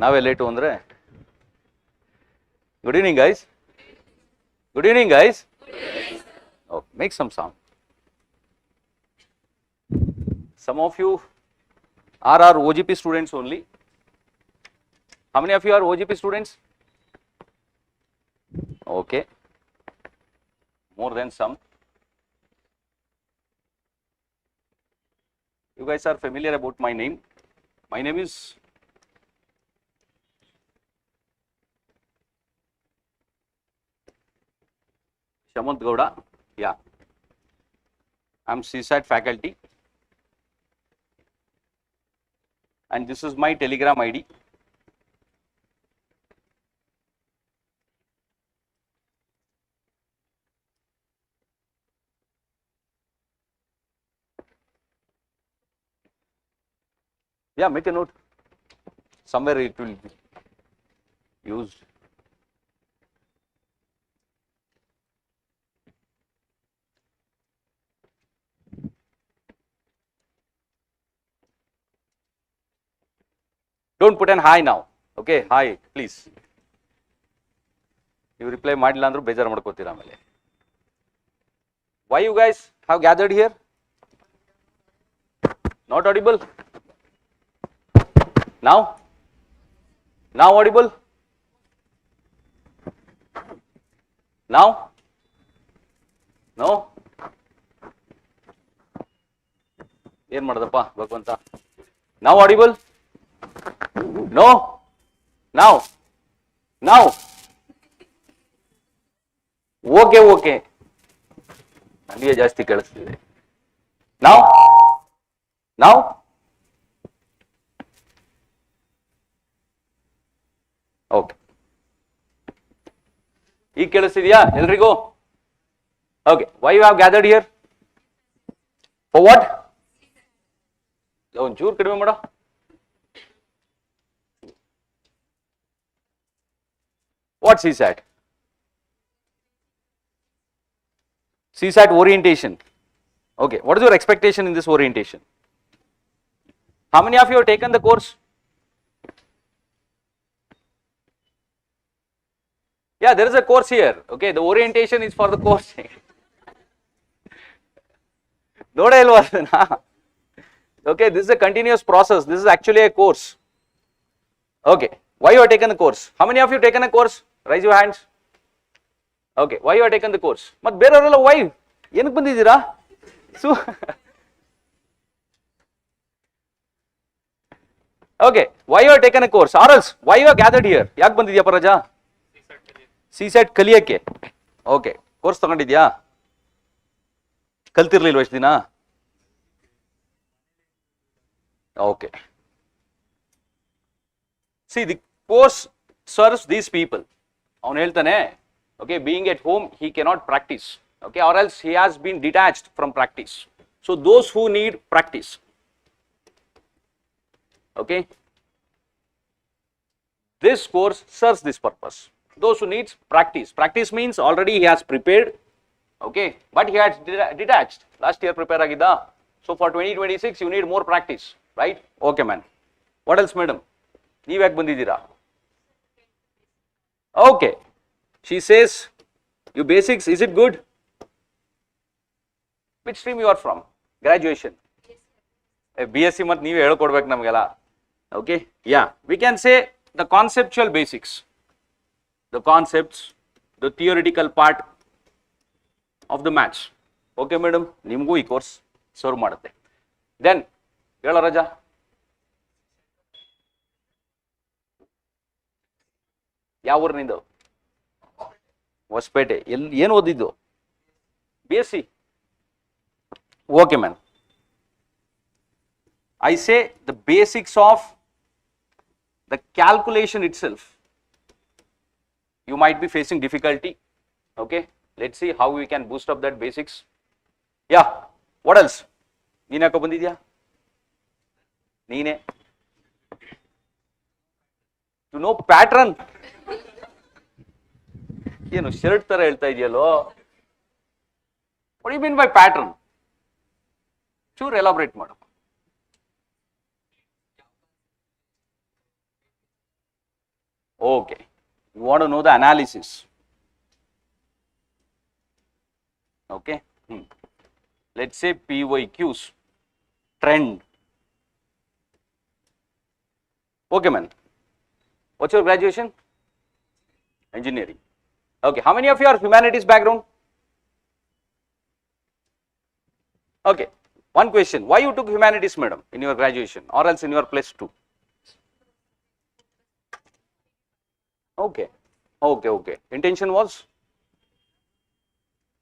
ನಾವೇ ಲೇಟು ಅಂದರೆ good evening guys. Good evening, guys. Oh, make some sound. Some of you are our OGP students only. How many of you are OGP students? Okay. More than some. You guys are familiar about my name. My name is Shamanth Gowda. Yeah, I'm CSAT faculty, and this is my Telegram ID. Yeah, make a note. Somewhere it will be used. Don't put an hi now. Okay, hi, please. You reply ಮಾಡಿಲ್ಲ ಅಂದ್ರೂ ಬೇಜಾರು ಮಾಡ್ಕೋತೀರಾ ಆಮೇಲೆ. Why you guys have gathered here? Not audible? Now? Now audible? Now? No? ಏನ್ ಮಾಡೋದಪ್ಪ ಭಗವಂತ? Now audible? No? Now? Now? Okay, okay. ನನಗೆ ಜಾಸ್ತಿ ಕೇಳಿಸ್ತಿದೆ. Now? Now? Okay. ಈಗ ಕೇಳಿಸ್ತಿದ್ಯಾ ಎಲ್ರಿಗೂ? Okay. Why you have gathered here? For what? ಒಂಚೂರು ಕಡಿಮೆ ಮಾಡ. What CSAT? CSAT orientation. Okay. What is your expectation in this orientation? How many of you have taken the course? Yeah, there is a course here. Okay, the orientation is for the course. ನೋಡೇ ಇಲ್ವಾ ಅದನ್ನ? Okay, this is a continuous process. This is actually a course. Okay, why you have taken the course? How many of you have taken a course? Raise your hands. Okay, why you have taken the course? But ಬೇರೆಯವರೆಲ್ಲ why? ಏನಕ್ಕೆ ಬಂದಿದ್ದೀರಾ? So, okay, why you have taken a course? Or else, why you have gathered here? ಯಾಕೆ ಬಂದಿದ್ಯಪ್ಪ ರಜಾ? CSAT ಕಲಿಯಕ್ಕೆ. Okay, course ತಗೊಂಡಿದ್ಯಾ? ಕಲ್ತಿರ್ಲಿಲ್ವ ಎಷ್ಟು ದಿನ? Okay. See, the course serves these people. ಅವನು ಹೇಳ್ತಾನೆ, okay, being at home, he cannot practice. Okay, or else he has been detached from practice. So those who need practice. Okay. This course serves this purpose. Those who needs practice. Practice means already he has prepared. Okay, but he has detached. Last year prepare agida. So for 2026 you need more practice, right? Okay, man. What else, madam? ನೀವು ಯಾಕೆ ಬಂದಿದ್ದೀರಾ? Okay. She says, you basics, is it good? Which stream you are from? Graduation. BSc ಮತ್ತು ನೀವೇ ಹೇಳ್ಕೊಡ್ಬೇಕು ನಮಗೆಲ್ಲ. Okay, yeah. We can say the conceptual basics. The concepts, the theoretical part of the maths. Okay, madam. ನಿಮಗೂ ಈ course serve ಮಾಡುತ್ತೆ. Then, ಹೇಳೋ ರಜಾ. ಯಾವ ಊರಿನಿಂದ? ಹೊಸಪೇಟೆ. ಏನು ಓದಿದ್ದು? BSc. Okay, man. I say the basics of the calculation itself. You might be facing difficulty. Okay, let's see how we can boost up that basics. Yeah, what else? ನೀನು ಯಾಕೆ ಬಂದಿದ್ಯಾ? ನೀನೆ. To know pattern. ಏನು shirt ತರ ಹೇಳ್ತಾ ಇದೆಯಲ್ಲೋ? What do you mean by pattern? ಚೂರು elaborate ಮಾಡು. Okay, you want to know the analysis. Okay, let's say PYQs, trend. Okay, man. What's your graduation? Engineering. Okay, how many of you are humanities background? Okay, one question. Why you took humanities, madam, in your graduation or else in your +2? Okay, okay. Intention was?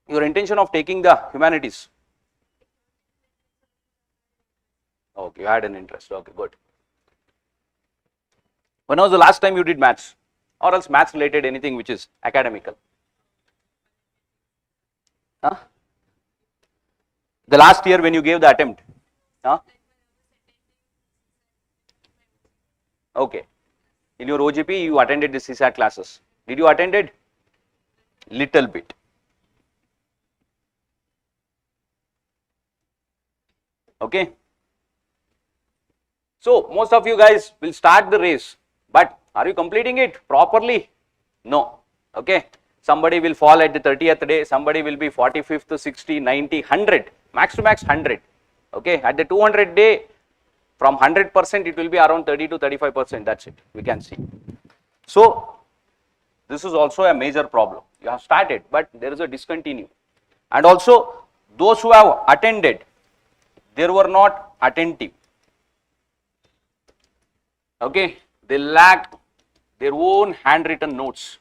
Your intention of taking the humanities? Okay, you had an interest. Okay, good. When was the last time you did maths or else maths related anything which is academical? Huh? The last year when you gave the attempt? Huh? Okay. In your OGP you attended the CSAT classes. Did you attend it? Little bit. Okay. So most of you guys will start the race, but are you completing it properly? No. Okay. Somebody will fall at the 30th day, somebody will be 45th, 60, 90, 100, max to max 100. Okay. At the 200 day, from 100% it will be around 30 to 35%. That's it. We can see. So this is also a major problem. You have started, but there is a discontinue. And also those who have attended, they were not attentive. Okay, they lacked their own handwritten notes.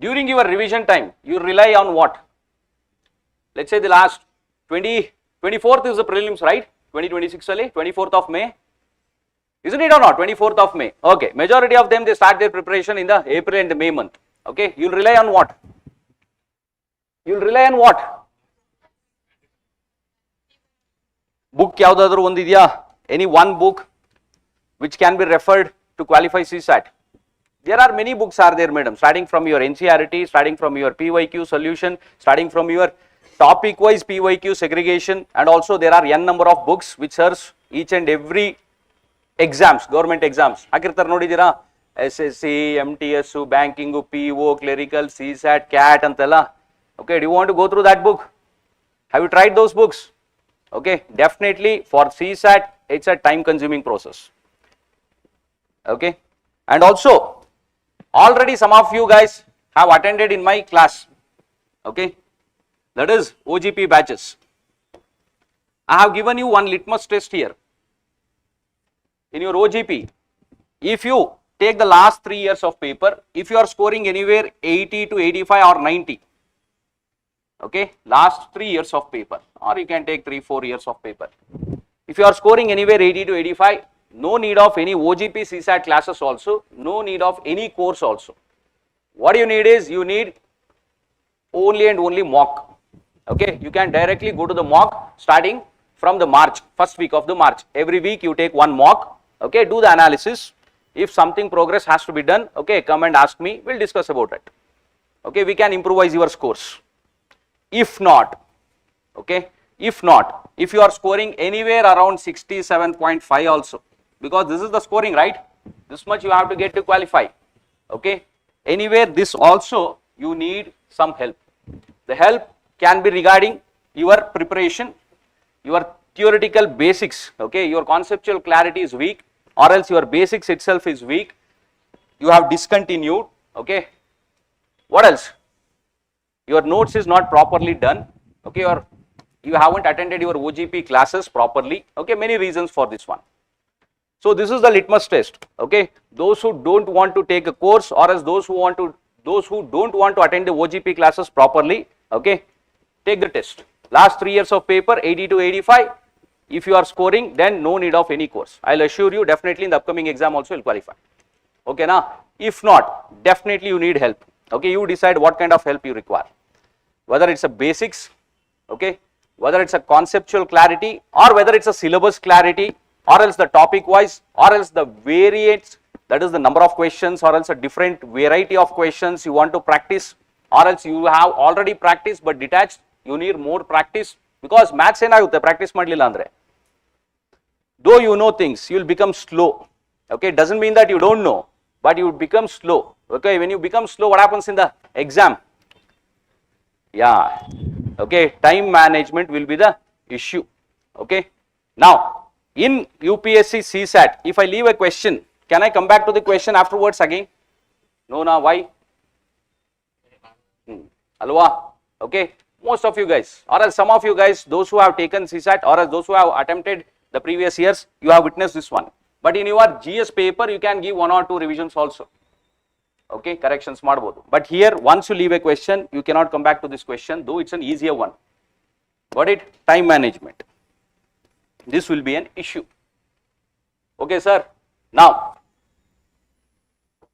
During your revision time, you rely on what? Let's say the last 24th is the prelims, right? 2026 only, 24th of May. Isn't it or not? 24th of May. Okay, majority of them, they start their preparation in the April and the May month. Okay, you'll rely on what? You'll rely on what? Book yaudadru ondidya? Any one book which can be referred to qualify CSAT? There are many books are there, madam, starting from your NCERT, starting from your PYQ solution, starting from your topic wise PYQ segregation, and also there are n number of books which serves each and every exams, government exams. Akirtar nodidira? SSC, MTS, banking, PO, clerical, CSAT, CAT antala. Okay, do you want to go through that book? Have you tried those books? Okay, definitely for CSAT, it's a time consuming process. Okay, and also already some of you guys have attended in my class. Okay, that is OGP batches. I have given you one litmus test here. In your OGP, if you take the last 3 years of paper, if you are scoring anywhere 80 to 85 or 90, okay, last 3 years of paper, or you can take 3-4 years of paper. If you are scoring anywhere 80 to 85, no need of any OGP CSAT classes also, no need of any course also. What you need is, you need only and only mock. Okay, you can directly go to the mock starting from the March, first week of the March. Every week you take one mock, okay, do the analysis. If something progress has to be done, okay, come and ask me, we'll discuss about it. Okay, we can improvise your scores. If not, okay, if not, if you are scoring anywhere around 67.5 also, because this is the scoring, right? This much you have to get to qualify. Okay, anywhere this also you need some help. The help can be regarding your preparation, your theoretical basics. Okay, your conceptual clarity is weak, or else your basics itself is weak. You have discontinued. Okay, what else? Your notes is not properly done. Okay, or you haven't attended your OGP classes properly. Okay, many reasons for this one. So this is the litmus test. Okay, those who don't want to take a course, or as those who don't want to attend the OGP classes properly, okay, take the test. Last 3 years of paper, 80 to 85. If you are scoring, then no need of any course. I'll assure you, definitely in the upcoming exam also you'll qualify. Okay, now if not, definitely you need help. Okay, you decide what kind of help you require. Whether it's a basics, okay, whether it's a conceptual clarity, or whether it's a syllabus clarity, or else the topic wise, or else the variants, that is the number of questions, or else a different variety of questions you want to practice, or else you have already practiced but detached, you need more practice. Because maths ಏನಾಗುತ್ತೆ practice ಮಾಡಲಿಲ್ಲ ಅಂದರೆ, though you know things, you will become slow. Okay, it doesn't mean that you don't know, but you become slow. Okay, when you become slow, what happens in the exam? Yeah, okay, time management will be the issue. Okay, now in UPSC CSAT, if I leave a question, can I come back to the question afterwards again? No, na, why? Alwa, okay, most of you guys, or else some of you guys, those who have taken CSAT, or else those who have attempted the previous years, you have witnessed this one. But in your GS paper, you can give 1 or 2 revisions also. Okay, corrections ಮಾಡಬಹುದು. But here, once you leave a question, you cannot come back to this question, though it's an easier one. Got it? Time management. This will be an issue. Okay, sir. Now,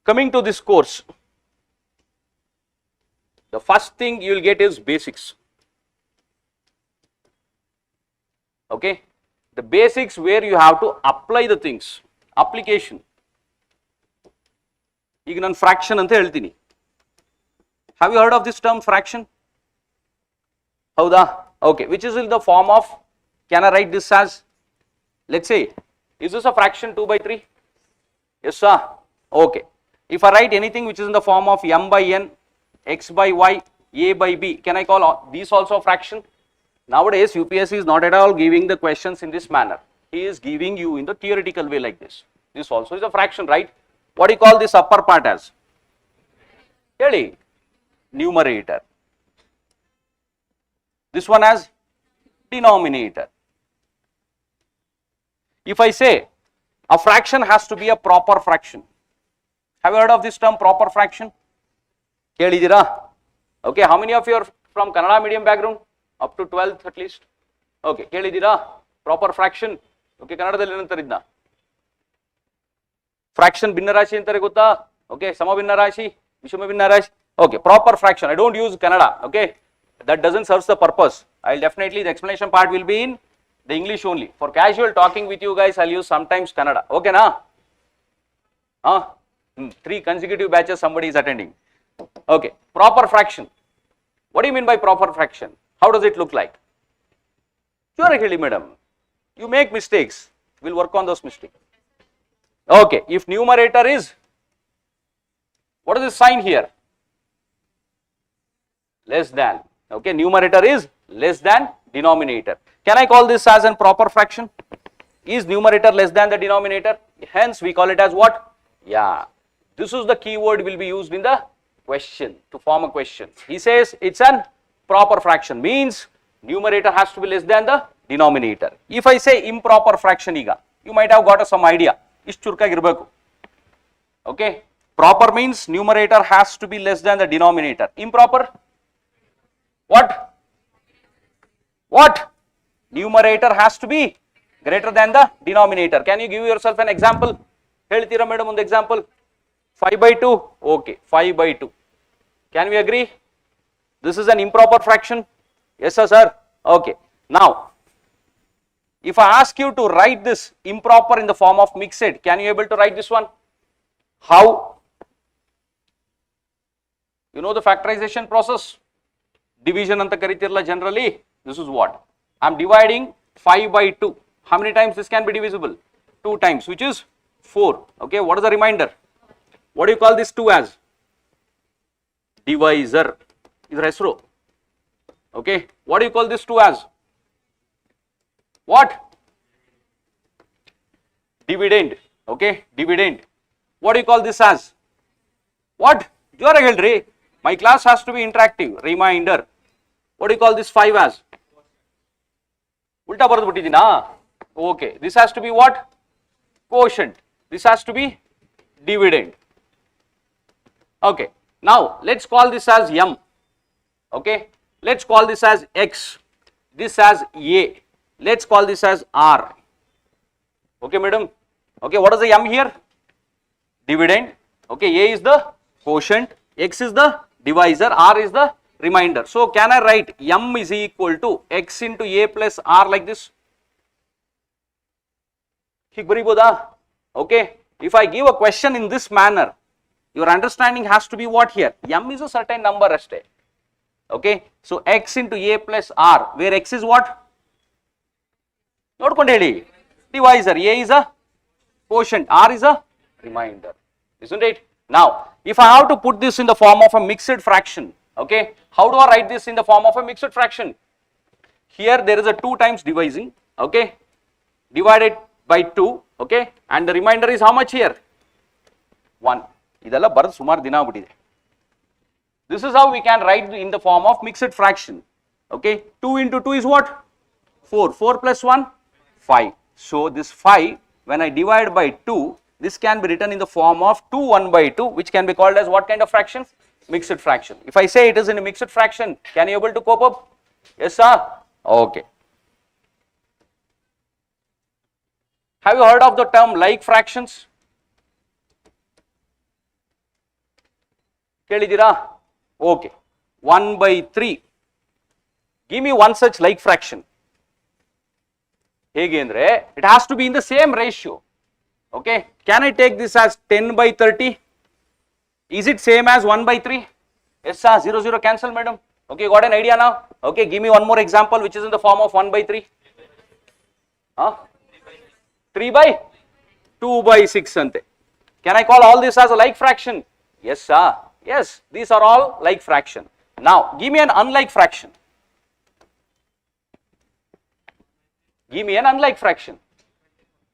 coming to this course, the first thing you will get is basics. Okay, the basics where you have to apply the things. Application. ಈಗ ನಾನು fraction ಅಂತ ಹೇಳ್ತೀನಿ. Have you heard of this term fraction? ಹೌದಾ? Okay, which is in the form of, can I write this as, let's say, is this a fraction 2/3? Yes sir. Okay, if I write anything which is in the form of m by n, x by y, a by b, can I call these also a fraction? Nowadays UPSC is not at all giving the questions in this manner. He is giving you in the theoretical way like this. This also is a fraction, right? What do you call this upper part as? Heli, numerator. This one as denominator. If I say a fraction has to be a proper fraction, have you heard of this term proper fraction? Kelidira? Okay, how many of you are from Kannada medium background? Up to 12th at least. Okay, Kelidira? Proper fraction. Okay, Kannadadalli ಏನಂತಾರೆ ಇದನ್ನ? Fraction ಭಿನ್ನರಾಶಿ ಅಂತಾರೆ ಗೊತ್ತಾ? Okay, ಸಮ ಭಿನ್ನರಾಶಿ, ವಿಷಮ ಭಿನ್ನರಾಶಿ. Okay, proper fraction. I don't use Kannada. Okay, that doesn't serve the purpose. I'll definitely, the explanation part will be in the English only. For casual talking with you guys, I'll use sometimes Kannada. Okay, na? 3 consecutive batches somebody is attending. Okay, proper fraction. What do you mean by proper fraction? How does it look like? Sure, Heli madam. You make mistakes. We'll work on those mistakes. Okay, if numerator is, what is the sign here? Less than. Okay, numerator is less than denominator. Can I call this as a proper fraction? Is numerator less than the denominator? Hence, we call it as what? Yeah, this is the keyword will be used in the question to form a question. He says it's an proper fraction, means numerator has to be less than the denominator. If I say improper fraction, you might have got some idea. Okay, proper means numerator has to be less than the denominator. Improper, what? What? Numerator has to be greater than the denominator. Can you give yourself an example? Heltira madam ಒಂದು example. 5/2. Okay, 5/2. Can we agree? This is an improper fraction. Yes sir. Okay, now if I ask you to write this improper in the form of mixed, can you able to write this one? How? You know the factorization process? Division anta karitiralla generally. This is what? I am dividing 5/2. How many times this can be divisible? 2 times, which is 4. Okay, what is the remainder? What do you call this 2 as? Divisor. Idra hesru. Okay, what do you call this 2 as? What? Dividend. Okay, dividend. What do you call this as? What? Jora heldri. My class has to be interactive. Reminder. What do you call this 5 as? Ulta baradu bittidina. Okay, this has to be what? Quotient. This has to be dividend. Okay, now let's call this as m. Okay, let's call this as x, this as a, let's call this as r. Okay madam. Okay, what is the m here? Dividend. Okay, a is the quotient, x is the divisor, r is the remainder. So can I write m is equal to x into a plus r like this? Hig bariboda? Okay, if I give a question in this manner, your understanding has to be what here? M is a certain number aste. Okay, so x into a plus r, where x is what? Note divisor, a is a quotient, r is a remainder, isn't it? Now, if I have to put this in the form of a mixed fraction, okay, how do I write this in the form of a mixed fraction? Here there is a 2 times divising, okay, divided by 2, okay, and the remainder is how much here? 1. ಇದೆಲ್ಲ ಬರೆದು ಸುಮಾರು ದಿನ ಆಗ್ಬಿಟ್ಟಿದೆ. This is how we can write in the form of mixed fraction. Okay, 2 into 2 is what? 4. 4 plus 1? 5. So this 5, when I divide by 2, this can be written in the form of 2 1 by 2, which can be called as what kind of fraction? Mixed fraction. If I say it is in a mixed fraction, can you able to cope up? Yes sir? Okay. Have you heard of the term like fractions? ಕೇಳಿದ್ದೀರಾ? Okay, 1 by 3. Give me one such like fraction. ಹೇಗೆ ಅಂದ್ರೆ, it has to be in the same ratio. Okay, can I take this as 10 by 30? Is it same as 1 by 3? Yes sir, 0 0 cancel madam. Okay, got an idea now? Okay, give me one more example which is in the form of 1 by 3. 3 by 2 by 6 ante. Can I call all this as a like fraction? Yes sir. Yes, these are all like fraction. Now, give me an unlike fraction. Give me an unlike fraction.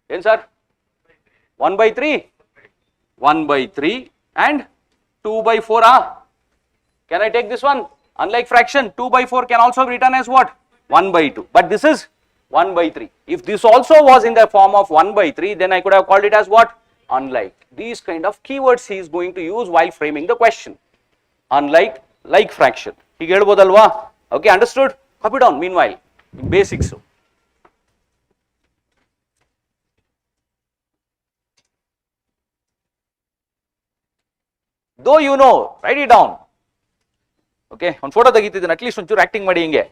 Yes, sir. 1 by 3, 1 by 3 and 2 by 4. Can I take this one? Unlike fraction, 2 by 4 can also be written as what? 1 by 2. But this is 1 by 3. If this also was in the form of 1 by 3, then I could have called it as what? Unlike. These kind of keywords he is going to use while framing the question. Unlike, like fraction. Hige helbodalva? Okay, understood? Copy down meanwhile. Basics. Though you know, write it down. Okay, on photo ತೆಗಿತಿದ್ದೀನಿ, at least ಒಂಚೂರು acting ಮಾಡಿ ಹಿಂಗೆ.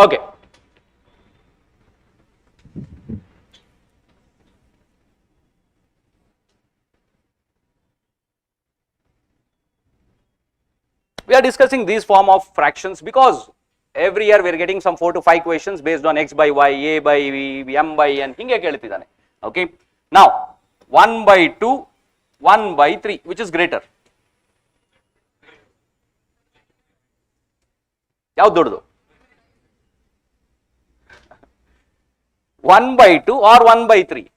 Okay. We are discussing these form of fractions because every year we are getting some 4 to 5 questions based on x by y, a by v, m by n. ಹಿಂಗೆ ಕೇಳ್ತಿದ್ದಾನೆ. Okay. Now, 1 by 2, 1 by 3, which is greater? ಯಾವ್ದು ದೊಡ್ಡದು? 1 by 2 or 1 by 3?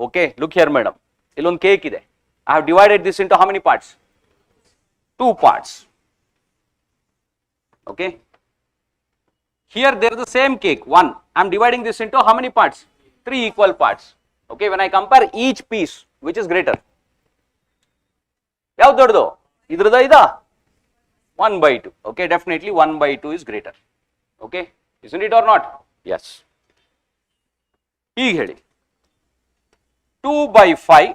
Okay, look here madam. ಇಲ್ಲೊಂದು cake ಇದೆ. I have divided this into how many parts? 2 parts. Okay. Here there is the same cake, 1. I am dividing this into how many parts? 3 equal parts. Okay, when I compare each piece, which is greater? ಯಾವ್ದು ದೊಡ್ಡದು? ಇದ್ರದ ಇದಾ? 1 by 2. Okay, definitely 1 by 2 is greater. Okay, isn't it or not? Yes. ಹೀಗೆ ಹೇಳಿ, 2 by 5,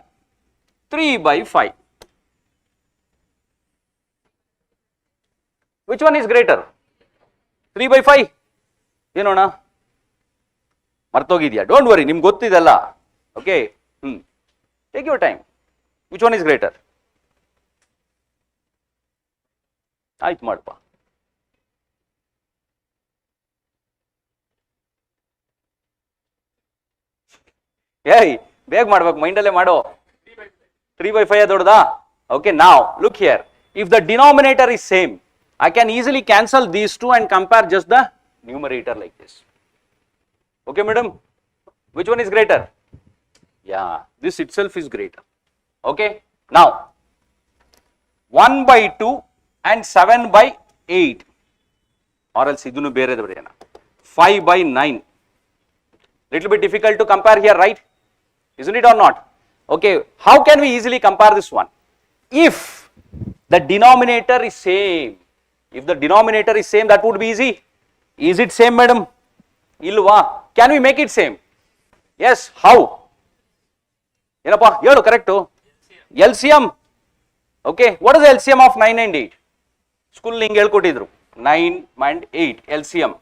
3 by 5. Which one is greater? 3 by 5? ಏನೋಣ ಮರ್ತೋಗಿದ್ಯಾ? Don't worry, ನಿಮ್ಗೆ ಗೊತ್ತಿದೆಲ್ಲ. Okay, take your time. Which one is greater? ಆಯ್ತು ಮಾಡಪ್ಪ. ಏಯ್ ಬೇಗ ಮಾಡ್ಬೇಕು, ಮೈಂಡಲ್ಲೇ ಮಾಡು. 3/5 ದೊಡ್ಡದಾ? ಓಕೆ, ನಾವ್ look here. If the denominator is same, I can easily cancel these two and compare just the numerator like this. Okay, madam? Which one is greater? Yeah, this itself is greater. Okay, now 1/2 and 7/8, or else idunu berede bariyana. 5/9. Little bit difficult to compare here, right? Isn't it or not? Okay, how can we easily compare this one? If the denominator is same. If the denominator is same, that would be easy. Is it same, madam? Ilva. Can we make it same? Yes. How? Yenappa helu correct? LCM. Okay, what is the LCM of 9 and 8? School ninge helkodidru. 9 and 8 LCM.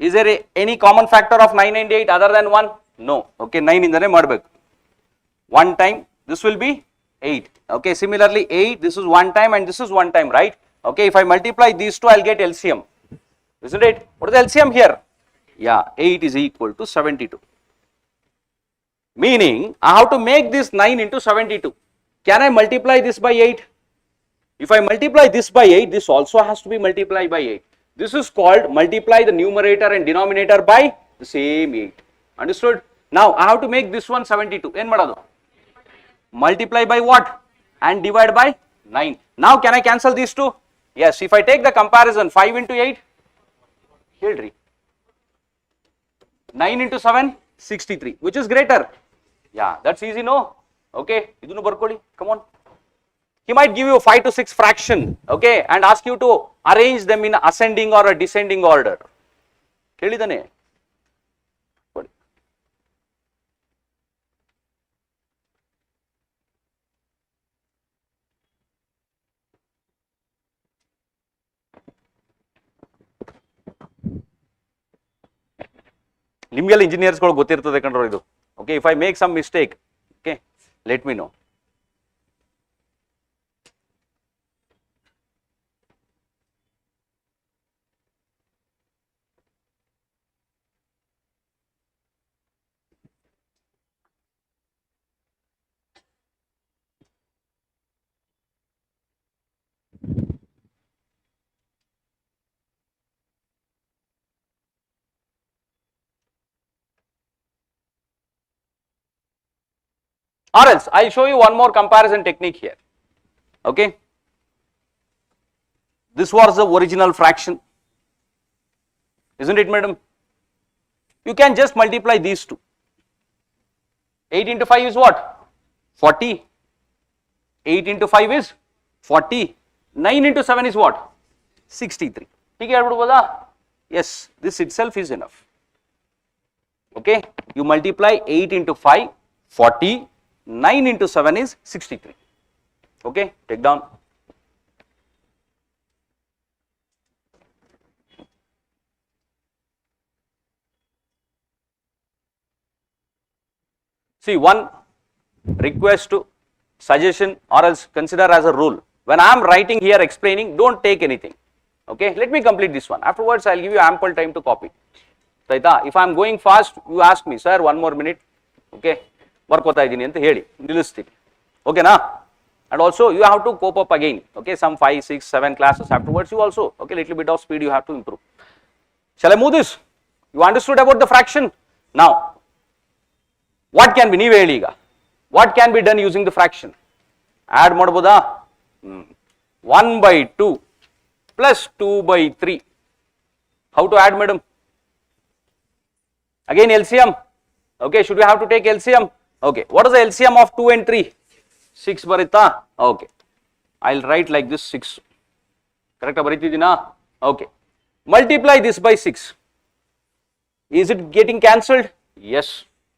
Is there any common factor of 9 and 8 other than 1? No. Okay, 9 indane madbeku. One time this will be 8. Okay, similarly 8, this is one time and this is one time, right? Okay, if I multiply these two, I'll get LCM. Isn't it? What is the LCM here? Yeah, 8 is equal to 72. Meaning, I have to make this 9 into 72. Can I multiply this by 8? If I multiply this by 8, this also has to be multiplied by 8. This is called multiply the numerator and denominator by the same 8. Understood? Now, I have to make this one 72. En madadu? Multiply by what? And divide by 9. Now can I cancel these two? Yes, if I take the comparison 5 into 8, ಹೇಳ್ರಿ 9 into 7, 63. Which is greater? Yeah, that's easy, no? Okay, idunu barkoli, come on. He might give you 5 to 6 fraction, okay, and ask you to arrange them in ascending or a descending order. Kelidane. ನಿಮಗೆಲ್ಲ ಇಂಜಿನಿಯರ್ಸ್ಗಳು ಗೊತ್ತಿರ್ತದೆ ಕಂಡ್ರೋ ಇದು. Okay, if I make some mistake, okay, let me know. Or else I'll show you one more comparison technique here. Okay, this was the original fraction, isn't it, madam? You can just multiply these two. 8 into 5 is what? 40. 8 into 5 is 40. 9 into 7 is what? 63. ठीक है बोला? Yes, this itself is enough. Okay, you multiply 8 into 5, 40. 9 into 7 is 63. Okay, take down. See, one request to suggestion or else consider as a rule. When I am writing here explaining, don't take anything. Okay, let me complete this one. Afterwards, I'll give you ample time to copy. If I am going fast, you ask me, sir, one more minute. Okay. ಬರ್ಕೋತಾ ಇದ್ದೀನಿ ಅಂತ ಹೇಳಿ ನಿಲ್ಲಿಸ್ತೀನಿ. ಓಕೆನಾ? And also you have to cope up again. Okay, sum 5, 6, 7 classes afterwards you also, okay, little bit of speed you have to improve. Shall I move this? You understood about the fraction? Now what can be, ನೀವೇ ಹೇಳಿ ಈಗ, what can be done using the fraction? Add ಮಾಡಬಹುದಾ? 1/2 plus 2/3. How to add, madam? Again LCM. Okay, should we have to take LCM? Okay, what is the LCM of 2 and 3? 6 barita. Okay, I'll write like this 6. Correct baritidina? Okay, multiply this by 6. Is it getting cancelled? Yes.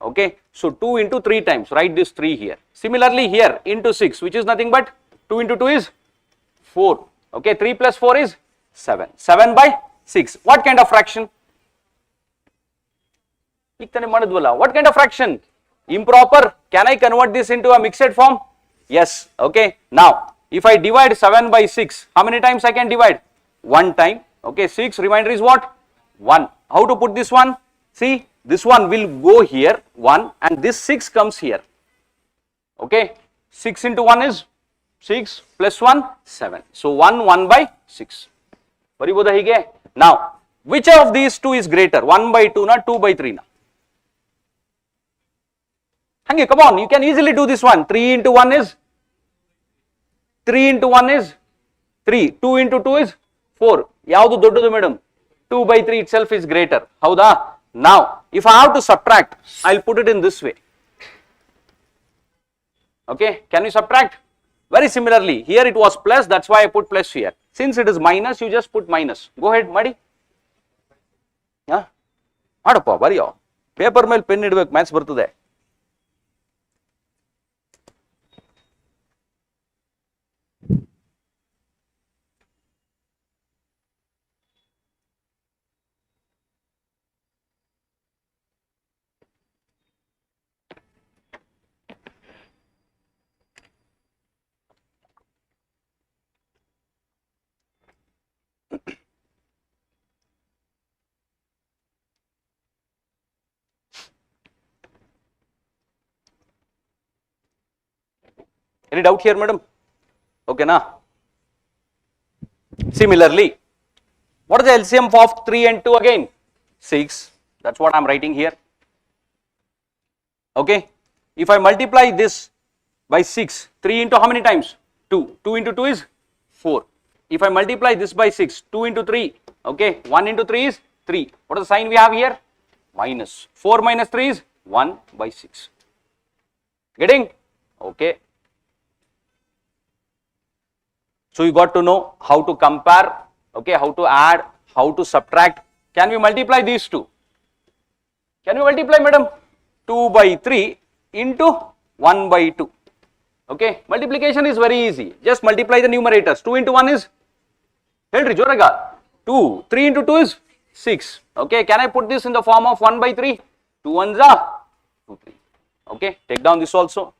Okay, so 2 into 3 times, write this 3 here. Similarly here into 6, which is nothing but 2 into 2 is 4. Okay, 3 plus 4 is 7. 7 by 6. What kind of fraction? What kind of fraction? Improper. Can I convert this into a mixed form? Yes. Okay. Now, if I divide 7 by 6, how many times I can divide? 1 time. Okay. 6, remainder is what? 1. How to put this one? See, this one will go here, 1, and this 6 comes here. Okay. 6 into 1 is 6 plus 1, 7. So, 1 by 6. Now, which of these two is greater? 1 by 2 na 2 by 3 na? Hangi, come on, you can easily do this one. 3 into 1 is 3 3. 2 into 2 is 4. Yavadu doddudu madam? 2 by 3 itself is greater. Howda? Now, if I have to subtract, I'll put it in this way. Okay, can we subtract? Very similarly, here it was plus, that's why I put plus here. Since it is minus, you just put minus. Go ahead, Madi. Yeah? Madappa, bariyo. Paper mele pen idbek, maths bartude. Any doubt here, madam? Okay, na? Similarly, what is the LCM of 3 and 2 again? 6. That's what I'm writing here. Okay. If I multiply this by 6, 3 into how many times? 2. 2 into 2 is 4. If I multiply this by 6, 2 into 3, okay, 1 into 3 is 3. What is the sign we have here? Minus. 4 minus 3 is 1 by 6. Getting? Okay. So you got to know how to compare, okay, how to add, how to subtract. Can we multiply these two? Can we multiply, madam? 2 by 3 into 1 by 2. Okay, multiplication is very easy. Just multiply the numerators. 2 into 1 is 2. 3 into 2 is 6. Okay, can I put this in the form of 1 by 3? 2 ones are 2, 3. Okay, take down this also.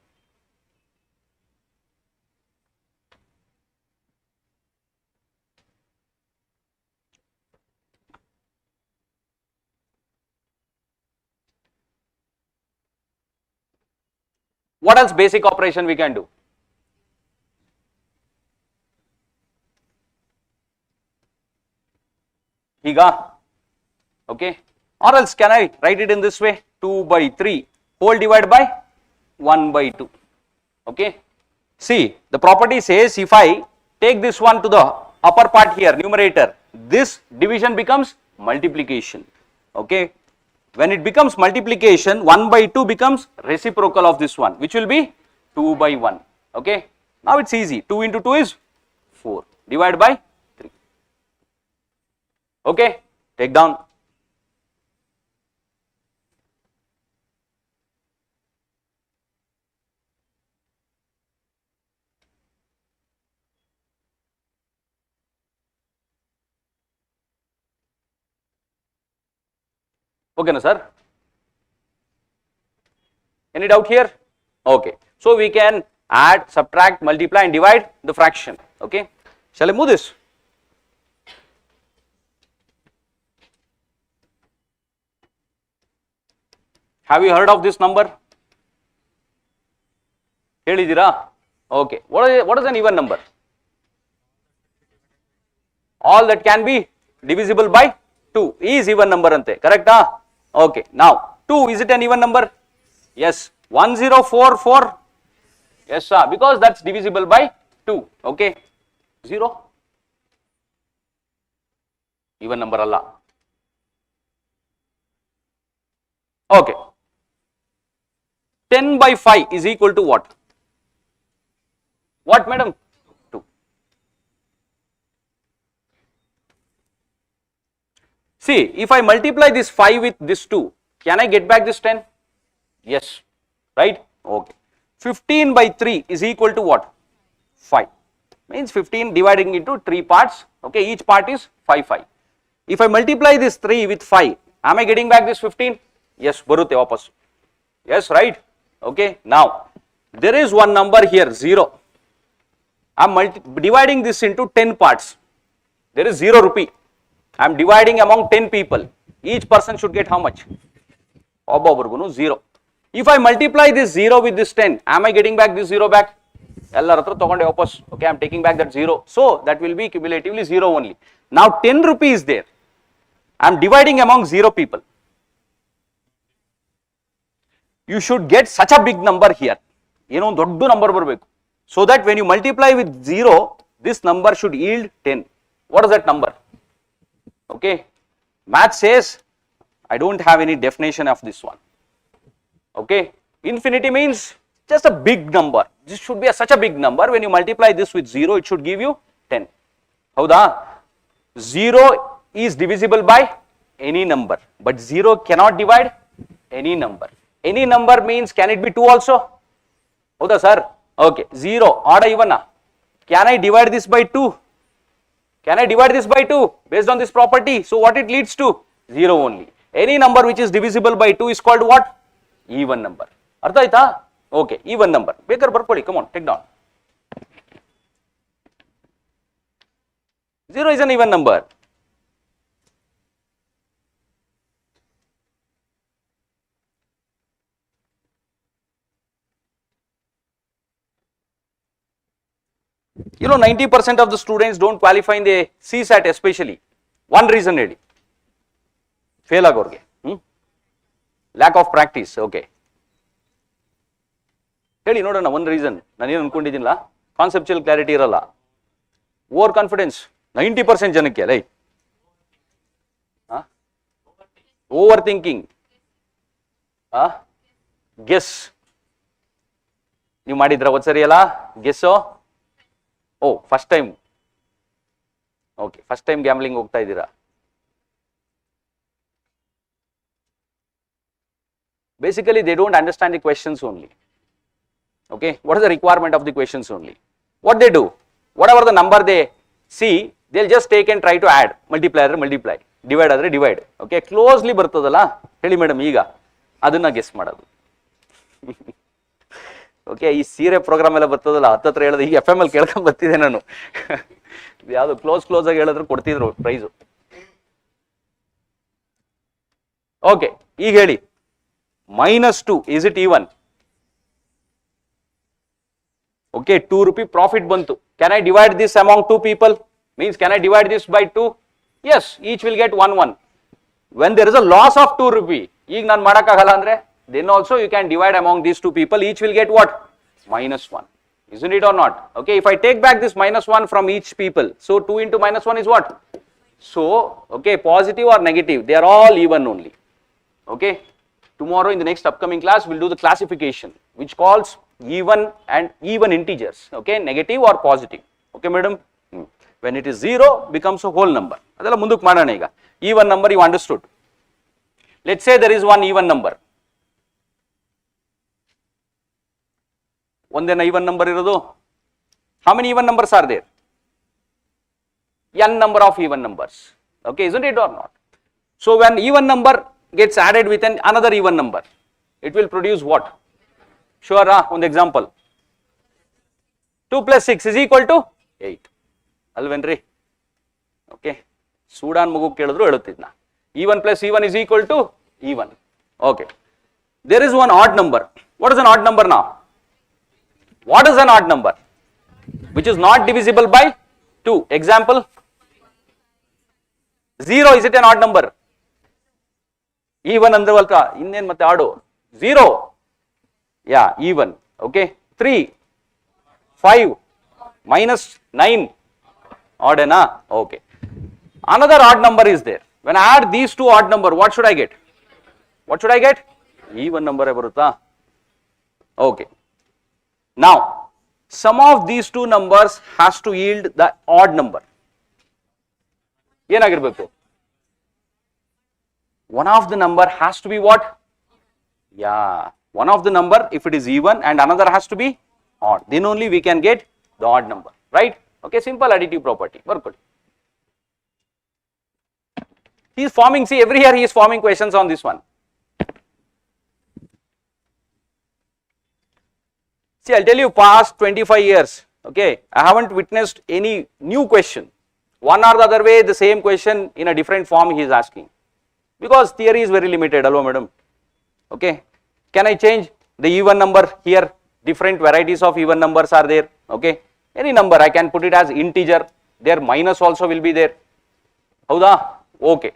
What else basic operation we can do? Higa, okay, or else can I write it in this way? 2 by 3 whole divided by 1 by 2. Okay, see, the property says if I take this one to the upper part here, numerator, this division becomes multiplication. Okay, when it becomes multiplication, 1 by 2 becomes reciprocal of this one, which will be 2 by 1. Okay, now it's easy. 2 into 2 is 4 divided by 3. Okay, take down. Okay, na sir? Any doubt here? Okay, so we can add, subtract, multiply and divide the fraction. Okay, shall I move this? Have you heard of this number? Okay, what is an even number? All that can be divisible by 2 is even number ante, correct? Okay, now 2, is it an even number? Yes. 1044, yes sir, because that's divisible by 2. Okay, 0 even number alla. Okay, 10 by 5 is equal to what? What, madam? 2. See, if I multiply this 5 with this 2, can I get back this 10? Yes, right? Okay. 15 by 3 is equal to what? 5. Means 15 dividing into 3 parts. Okay, each part is 5, 5. If I multiply this 3 with 5, am I getting back this 15? Yes, barutte vapas. Yes, right? Okay, now there is one number here, 0. I am dividing this into 10 parts. There is 0 rupee. I am dividing among 10 people. Each person should get how much? 0. If I multiply this 0 with this 10, am I getting back this 0 back? Okay, I am taking back that 0. So that will be cumulatively 0 only. Now 10 rupee is there. I am dividing among 0 people. You should get such a big number here. Doddu number barbeku. So that when you multiply with 0, this number should yield 10. What is that number? Okay, math says I don't have any definition of this one. Okay, infinity means just a big number. This should be such a big number. When you multiply this with 0, it should give you 10. Howda? 0 is divisible by any number, but 0 cannot divide any number. Any number means, can it be 2 also? Howda sir? Okay, 0, odd even. Can I divide this by 2? Can I divide this by 2 based on this property? So what it leads to? 0 only. Any number which is divisible by 2 is called what? Even number. Artha aita? Okay, even number. Bekar barkoli, come on, take down. 0 is an even number. You know, 90% of the students don't qualify in the CSAT especially. One reason really. Fail agorge. Lack of practice. Okay. Heli nodana one reason. Nanu ಏನು ಅನ್ಕೊಂಡಿದ್ದೀನಲ್ಲ, conceptual clarity ಇರಲ್ಲ. Over confidence 90% ಜನಕ್ಕೆ lie. Over thinking. Guess. ನೀವು ಮಾಡಿದ್ರ ಒಂದು ಸರಿ ಅಲ್ಲ ಗೆಸ್ಸೋ? Oh first time. Okay, first time gambling ಹೋಗ್ತಾ ಇದ್ದೀರಾ? Basically, they don't understand the questions only. Okay, what is the requirement of the questions only? What they do, whatever the number they see, they'll just take and try to add, multiply adre multiply, divide adre divide. Okay, closely ಬರ್ತದಲ್ಲ ಹೇಳಿ madam, ಈಗ ಅದನ್ನ guess ಮಾಡೋದು. Okay, ಈ ಸೀರೆ program ಎಲ್ಲ ಬರ್ತದಲ್ಲ, ಹತ್ತತ್ರ ಹೇಳೋದು, ಈಗ FM ಅಲ್ಲಿ ಕೇಳ್ಕೊಂಡ್ ಬರ್ತಿದ್ದೆ ನಾನು. ಯಾವುದು ಕ್ಲೋಸ್ ಆಗಿ ಹೇಳಿದ್ರು ಕೊಡ್ತಿದ್ರು ಪ್ರೈಸು. ಓಕೆ, ಈಗ ಹೇಳಿ, -2, is it even? Okay, 2 rupee profit bantu. Can I divide this among 2 people? Means, can I divide this by 2? Yes, each will get 1. When there is a loss of 2 rupee, ಈಗ ನಾನು ಮಾಡಕ್ಕಾಗಲ್ಲ ಅಂದ್ರೆ, then also you can divide among these 2 people, each will get what? -1. Isn't it or not? Okay, if I take back this -1 from each people, so 2 into -1 is what? So, okay, positive or negative, they are all even only. Okay. Tomorrow in the next upcoming class, we'll do the classification, which calls even and even integers, okay, negative or positive. Okay, madam? When it is 0, becomes a whole number. Adala munduk madana iga. Even number you understood. Let's say there is one even number. Ondena even number irodu. How many even numbers are there? N number of even numbers. Okay, isn't it or not? So when even number gets added with another even number, it will produce what? Sure, one example. 2 plus 6 is equal to 8. Alvenri? Okay. Sudan mugu kelidru helutidna. Even plus even is equal to even. Okay. There is one odd number. What is an odd number now? What is an odd number? Which is not divisible by 2. Example? 0, is it an odd number? Even ಅಂದ್ರವಲ್ಕ ಇನ್ನೇನ್ ಮತ್ತೆ ಆಡು 0, yeah, even. Okay, 3, 5, -9, odd ena? Okay, another odd number is there. When I add these 2 odd number, what should I get? What should I get? Even number barutta. Okay, now sum of these 2 numbers has to yield the odd number. ಏನಾಗಿರ್ಬೇಕು? One of the number has to be what? Yeah, one of the number, if it is even, and another has to be odd, then only we can get the odd number, right? Okay, simple additive property. Work. He is forming, see every year he is forming questions on this one. See, I'll tell you past 25 years, okay, I haven't witnessed any new question. One or the other way, the same question in a different form he is asking. Because theory is very limited, hello madam. Okay, can I change the even number here? Different varieties of even numbers are there, okay. Any number I can put it as integer, there minus also will be there. Howda? Okay.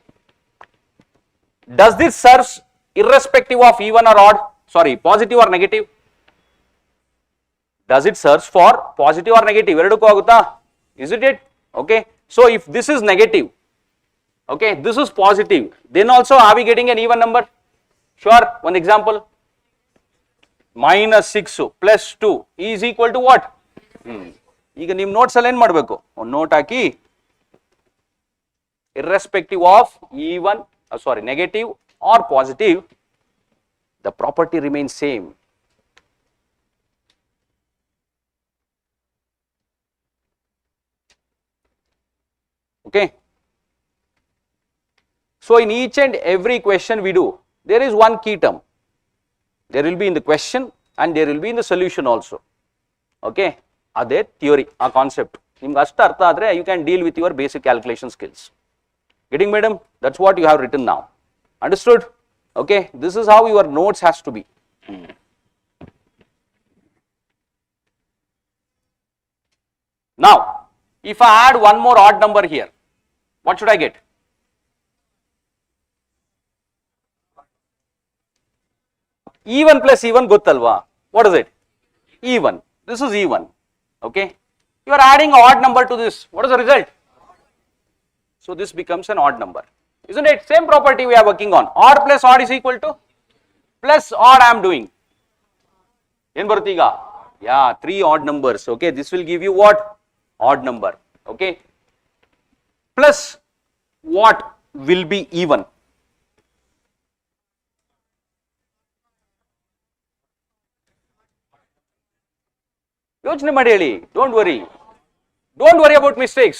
Does this serve irrespective of even or odd? Sorry, positive or negative? Does it search for positive or negative? Isn't it? Okay. So if this is negative, okay, this is positive, then also are we getting an even number? Sure. One example. Minus 6 plus 2 is equal to what? ಈಗ ನಿಮ್ಮ notes ಅಲ್ಲಿ ಏನು ಮಾಡಬೇಕು? ಒಂದು note hockey irrespective of even negative or positive, the property remains same. Okay. So in each and every question we do, there is one key term. There will be in the question and there will be in the solution also. Okay. Ade theory, a concept. Nimge ashtu artha adre you can deal with your basic calculation skills. Getting madam? That's what you have written now. Understood? Okay. This is how your notes has to be. Now, if I add one more odd number here, what should I get? Even plus even gottalva. What is it? Even. This is even. Okay. You are adding odd number to this. What is the result? So this becomes an odd number. Isn't it? Same property we are working on. Odd plus odd is equal to plus odd I am doing. Yen barutiga? Yeah, 3 odd numbers. Okay. This will give you what? Odd number. Okay. Plus what will be even? ಯೋಚನೆ ಮಾಡಿ ಹೇಳಿ. Don't worry. Don't worry about mistakes.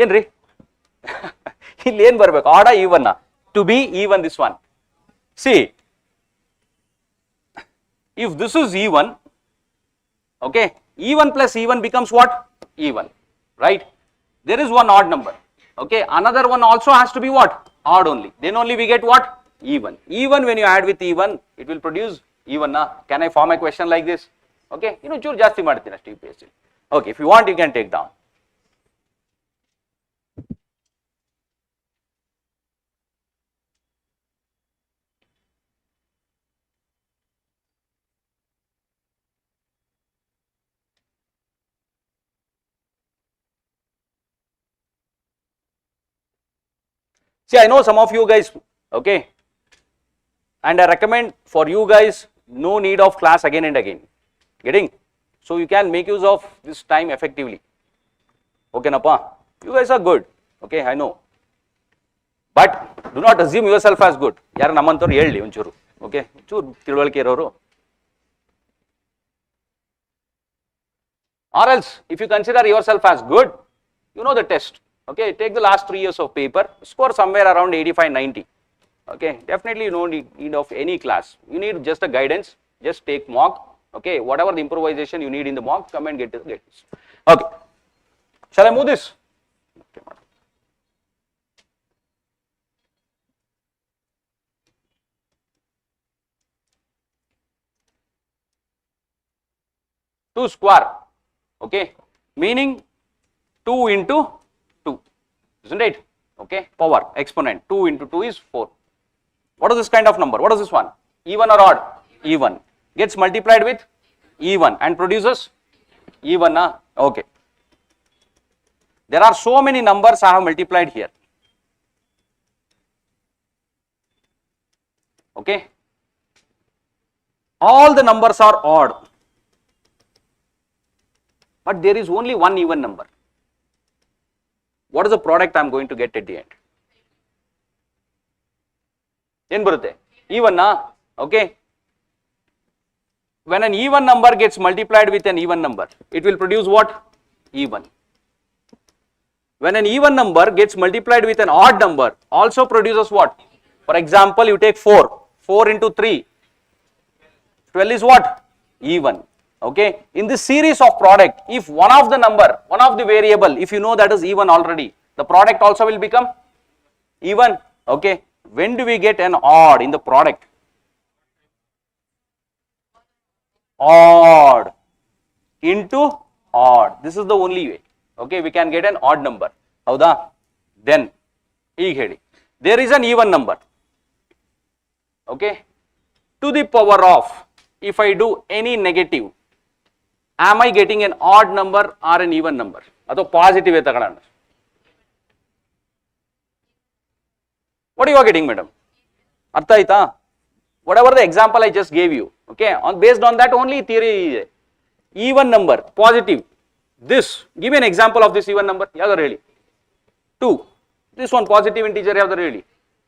ಏನ್ರಿ ಇಲ್ಲಿ ಏನ್ ಬರ್ಬೇಕು? Odd even to be even this one. See if this is even, okay, even plus even becomes what? Even, right? There is one odd number, okay, another one also has to be what? Odd only, then only we get what? Even. Even when you add with even, it will produce even. Na? Can I form a question like this? Okay, you know, chur jaasti ಮಾಡ್ತೀನಿ ಅಷ್ಟೇ UPSC. Okay, if you want you can take down. See, I know some of you guys, okay, and I recommend for you guys, no need of class again and again. Getting? So you can make use of this time effectively. Okay, Napa? You guys are good. Okay, I know. But do not assume yourself as good. Yara namantoru helli onchuru. Okay, churu tiluvalke iroru. Or else, if you consider yourself as good, you know the test. Okay, take the last 3 years of paper, score somewhere around 85-90. Okay, definitely no need of any class. You need just a guidance, just take mock. Okay, whatever the improvisation you need in the mock, come and get this. Okay, shall I move this? Okay. 2 square, okay, meaning 2 into 2, isn't it? Okay, power, exponent, 2 into 2 is 4. What is this kind of number? What is this one? Even or odd? Even. Gets multiplied with even and produces even. Okay. There are so many numbers I have multiplied here. Okay. All the numbers are odd, but there is only one even number. What is the product I am going to get at the end? Yen barutte? Even na? Okay. When an even number gets multiplied with an even number, it will produce what? even. When an even number gets multiplied with an odd number, also produces what? For example, you take 4. 4 into 3. 12 is what? Even. Okay. In this series of product, if one of the number, one of the variable, if you know that is even already, the product also will become even. Okay. When do we get an odd in the product? Odd into odd. This is the only way. Okay. We can get an odd number. Howda? Then, there is an even number. Okay. To the power of, if I do any negative, am I getting an odd number or an even number? Or positive? What you are getting, madam? Artha aita? Whatever the example I just gave you, okay, based on that only theory. Even number, positive. This, give me an example of this even number. Yada really? 2. This one positive integer, yada really?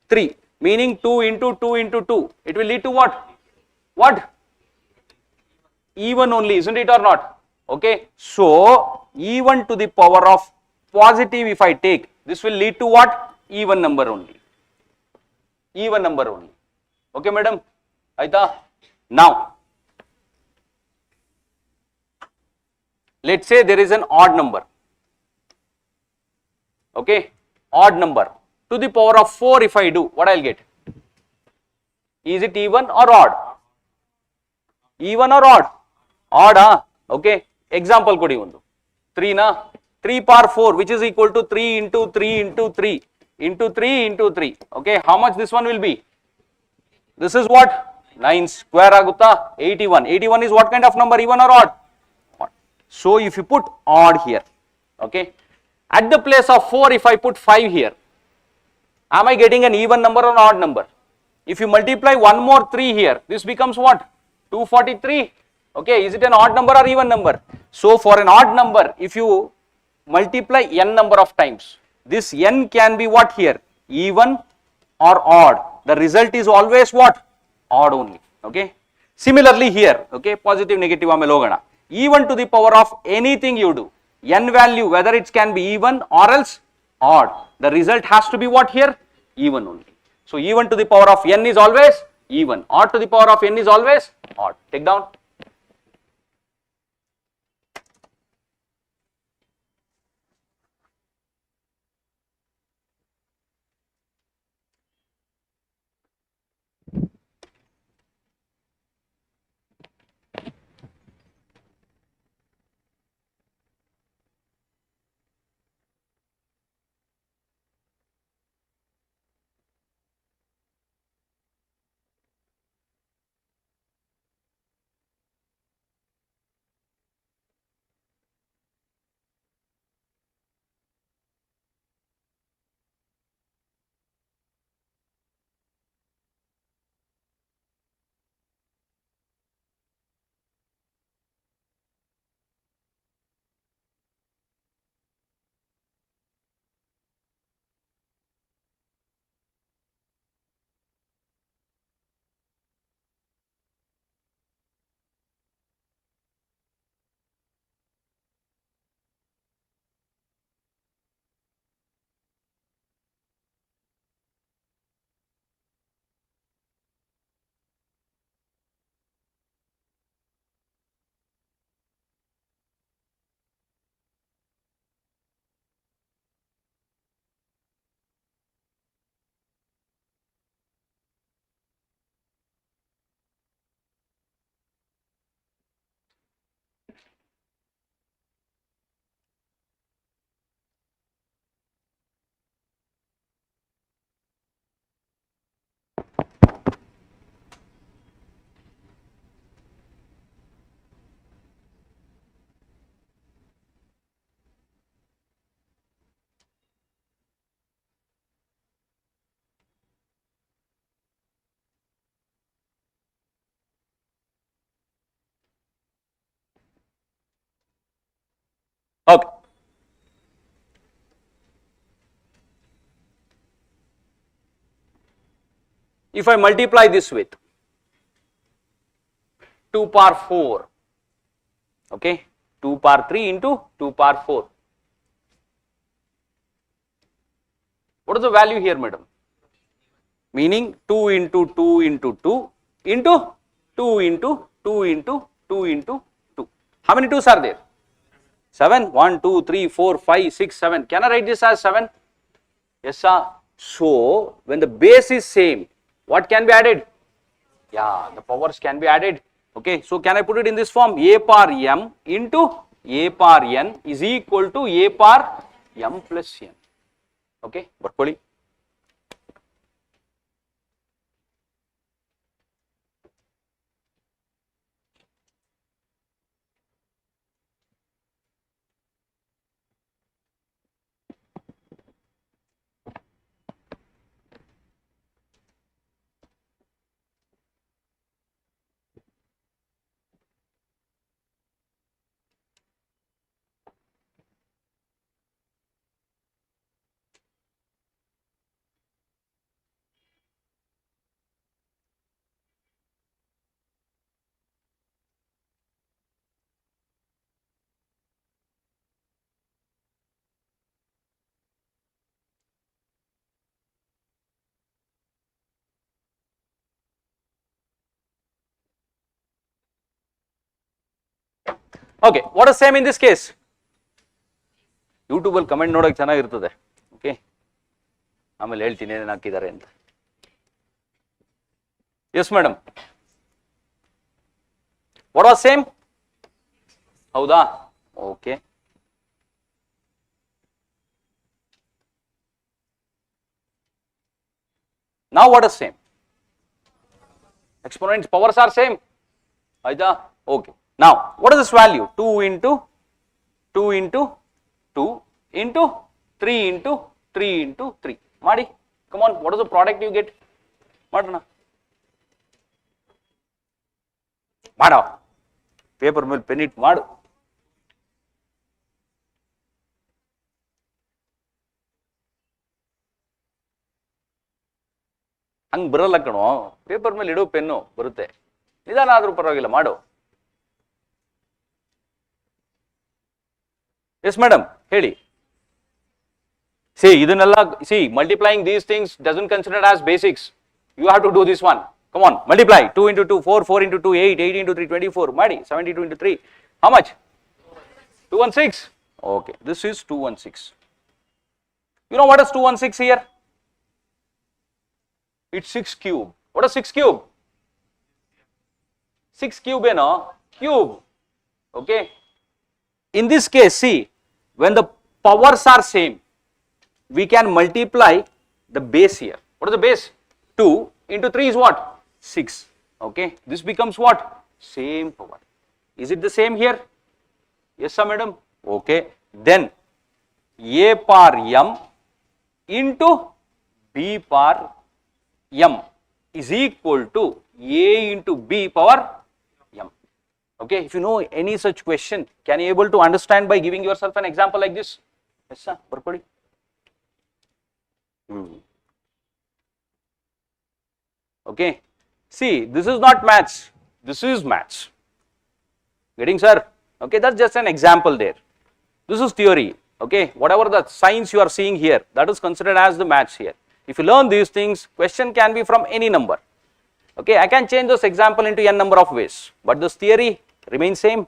3. Meaning 2 into 2 into 2. It will lead to what? What? Even only, isn't it or not? Okay. So, even to the power of positive if I take, this will lead to what? Even number only. Even number only. Okay, madam? Aita? Now, let's say there is an odd number. Okay, odd number. To the power of 4 if I do, what I'll get? Is it even or odd? Even or odd? Odd, huh? Okay. Example kodi undu. 3 na? 3 power 4, which is equal to 3 into 3 into 3 into 3 into 3. Okay. How much this one will be? This is what? 9 square agutta 81. 81 is what kind of number? Even or odd? Odd. So if you put odd here, okay, at the place of 4 if I put 5 here, am I getting an even number or an odd number? If you multiply one more 3 here, this becomes what? 243. Okay, is it an odd number or even number? So for an odd number, if you multiply n number of times, this n can be what here? Even or odd. The result is always what? Odd only. Okay. Similarly here, okay, positive, negative, even to the power of anything you do, n value, whether it can be even or else odd, the result has to be what here? Even only. So even to the power of n is always even, odd to the power of n is always odd. Take down. Okay. If I multiply this with 2 power 4, okay, 2 power 3 into 2 power 4. What is the value here, madam? Meaning 2 into 2 into 2 into 2 into 2 into 2 into 2. How many 2s are there? 7. 1, 2, 3, 4, 5, 6, 7. Can I write this as 7? Yes, sir. So, when the base is same, what can be added? Yeah, the powers can be added. Okay, so can I put it in this form? A power m into a power n is equal to a power m plus n. Okay, ಬರ್ಕೊಳ್ಳಿ. Okay, what is same in this case? YouTube ಅಲ್ಲಿ comment ನೋಡೋಕೆ ಚೆನ್ನಾಗಿರ್ತದೆ. Okay, ಆಮೇಲೆ ಹೇಳ್ತೀನಿ ಏನೇನು ಹಾಕಿದ್ದಾರೆ ಅಂತ. Yes madam, what was same? ಹೌದಾ? Okay, now what is same? Exponents powers are same. ಆಯ್ತಾ? Okay, now what is this value? 2 into 2 into 2 into 3 into 3 into 3. ಮಾಡಿ, come on, what is the product you get? ಮಾಡೋಣ, ಮಾಡೋ, paper ಮೇಲೆ pen it ಮಾಡು. ಹಂಗೆ ಬರಲ್ಲ ಕಣೋ, paper ಮೇಲೆ ಇಡೋ ಪೆನ್ನು ಬರುತ್ತೆ, ನಿಧಾನ ಆದ್ರೂ ಪರವಾಗಿಲ್ಲ ಮಾಡು. ಎಸ್ ಮೇಡಮ್ ಹೇಳಿ. See, ಇದನ್ನೆಲ್ಲ see, multiplying these things doesn't consider as basics. You have to do this one. Come on, multiply 2 into 2 4, 4 into 2 8, 8 into 3 24. ಮಾಡಿ 72 into 3. How much? 216. Okay, this is 216. You know what is 216 here? It's 6 cube. What is 6 cube? 6 cube, you know, cube. Okay. In this case, see, when the powers are same, we can multiply the base here. What is the base? 2 into 3 is what? 6. Okay. This becomes what? Same power. Is it the same here? Yes, sir, madam. Okay. Then a power m into b power m is equal to a into b power m. Okay. If you know any such question, can you able to understand by giving yourself an example like this? Yes, sir. ಬರ್ಕೊಳ್ಳಿ. Okay, see, this is not maths, this is maths. Getting, sir? Okay, that's just an example there. This is theory. Okay, whatever the signs you are seeing here, that is considered as the maths here. If you learn these things, question can be from any number. Okay, I can change this example into n number of ways, but this theory remains same.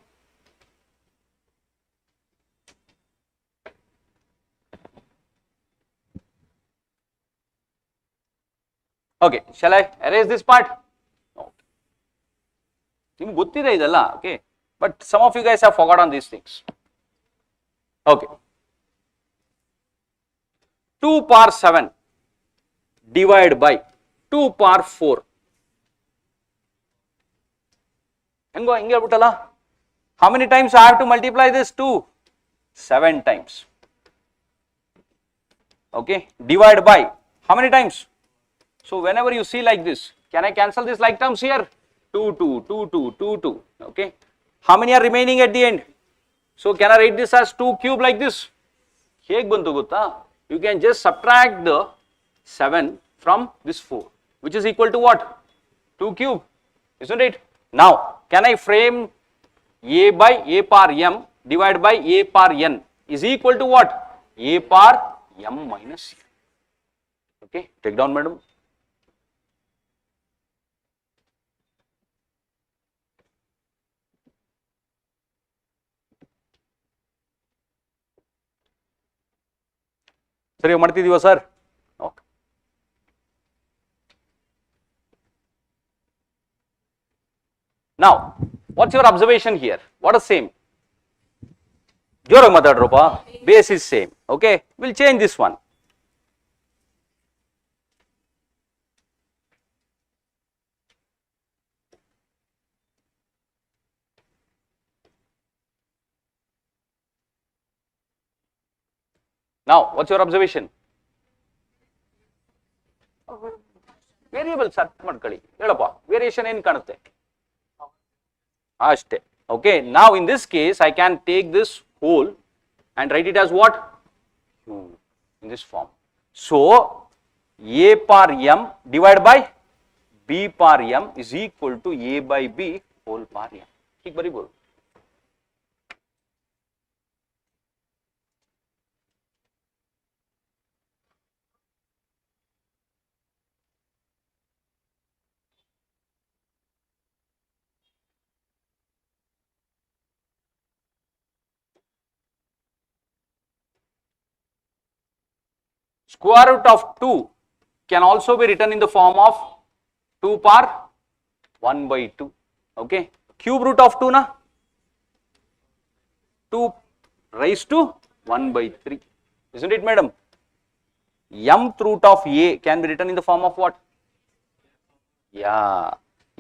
Okay, shall I erase this part? No. ನಿಮ್ಗೆ ಗೊತ್ತಿದೆ ಇದೆಲ್ಲ, okay, but some of you guys have forgotten these things. Okay, 2 power 7 divided by 2 power 4. ಹೆಂಗೋ ಹಿಂಗೆ ಹೇಳ್ಬಿಟ್ಟಲ್ಲ. How many times I have to multiply this? 2? 7 times. Okay, divided by how many times? So whenever you see like this, can I cancel this like terms here? 2, 2, 2, 2, 2, 2. Okay. How many are remaining at the end? So can I write this as 2 cube like this? ಹೇಗೆ ಬಂತು ಗೊತ್ತಾ? You can just subtract the 7 from this 4, which is equal to what? 2 cube, isn't it? Now, can I frame a by a power m divided by a power n is equal to what? A power m minus n. Okay, take down, madam. ಸರಿ ಮಾಡ್ತಿದೀವ ಸರ್? Okay. Now, what's your observation here? What is same? ಜೋರಾಗಿ ಮಾತಾಡ್ರಪ್ಪ. Base is same. Okay, we'll change this one. Now, what's your observation? Variable set ಮಾಡ್ಕೊಳ್ಳಿ. ಹೇಳಪ್ಪ, variation ಏನು ಕಾಣುತ್ತೆ? ಅಷ್ಟೇ. Okay, now in this case I can take this whole and write it as what? In this form. So a power m divided by b power m is equal to a by b whole power m. ठीक बराबर. Square root of 2 can also be written in the form of 2 power 1 by 2. Okay, cube root of 2 na 2 raised to 1 by 3, isn't it, madam? Mth root of a can be written in the form of what? Yeah,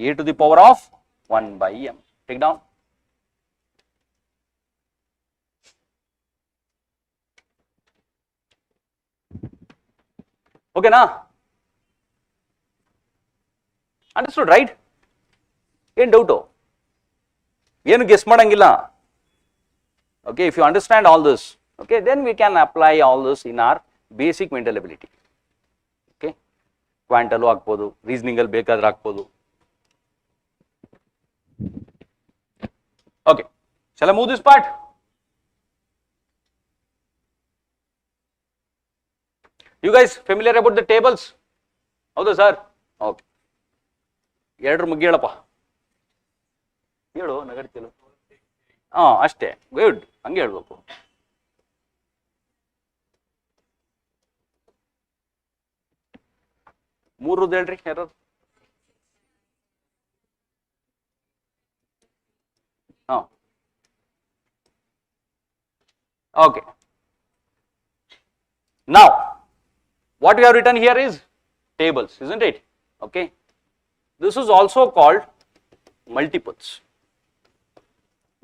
a to the power of 1 by m. Take down. Okay na? Understood, right? ಏನು doubt? ಏನು guess ಮಾಡಂಗಿಲ್ಲ. Okay, if you understand all this, okay, then we can apply all this in our basic mental ability. Okay, ಕ್ವಾಂಟಲು ಹಾಕ್ಬೋದು, reasoning ಅಲ್ಲಿ ಬೇಕಾದ್ರೆ ಹಾಕ್ಬೋದು. Okay, shall I move this part? You guys familiar about the tables? ಹೌದಾ sir? Okay, ಎರಡರ ಮುಗಿ ಹೇಳಪ್ಪ. ಹೇಳು, ನಗಡ್ತಿಲ್ಲ. ಅಷ್ಟೇ, ಗುಡ್, ಹಂಗೆ ಹೇಳ್ಬೇಕು. ಮೂರದ್ದು ಹೇಳ್ರಿ ಯಾರು? Okay, now what we have written here is tables, isn't it? Okay, this is also called multiples,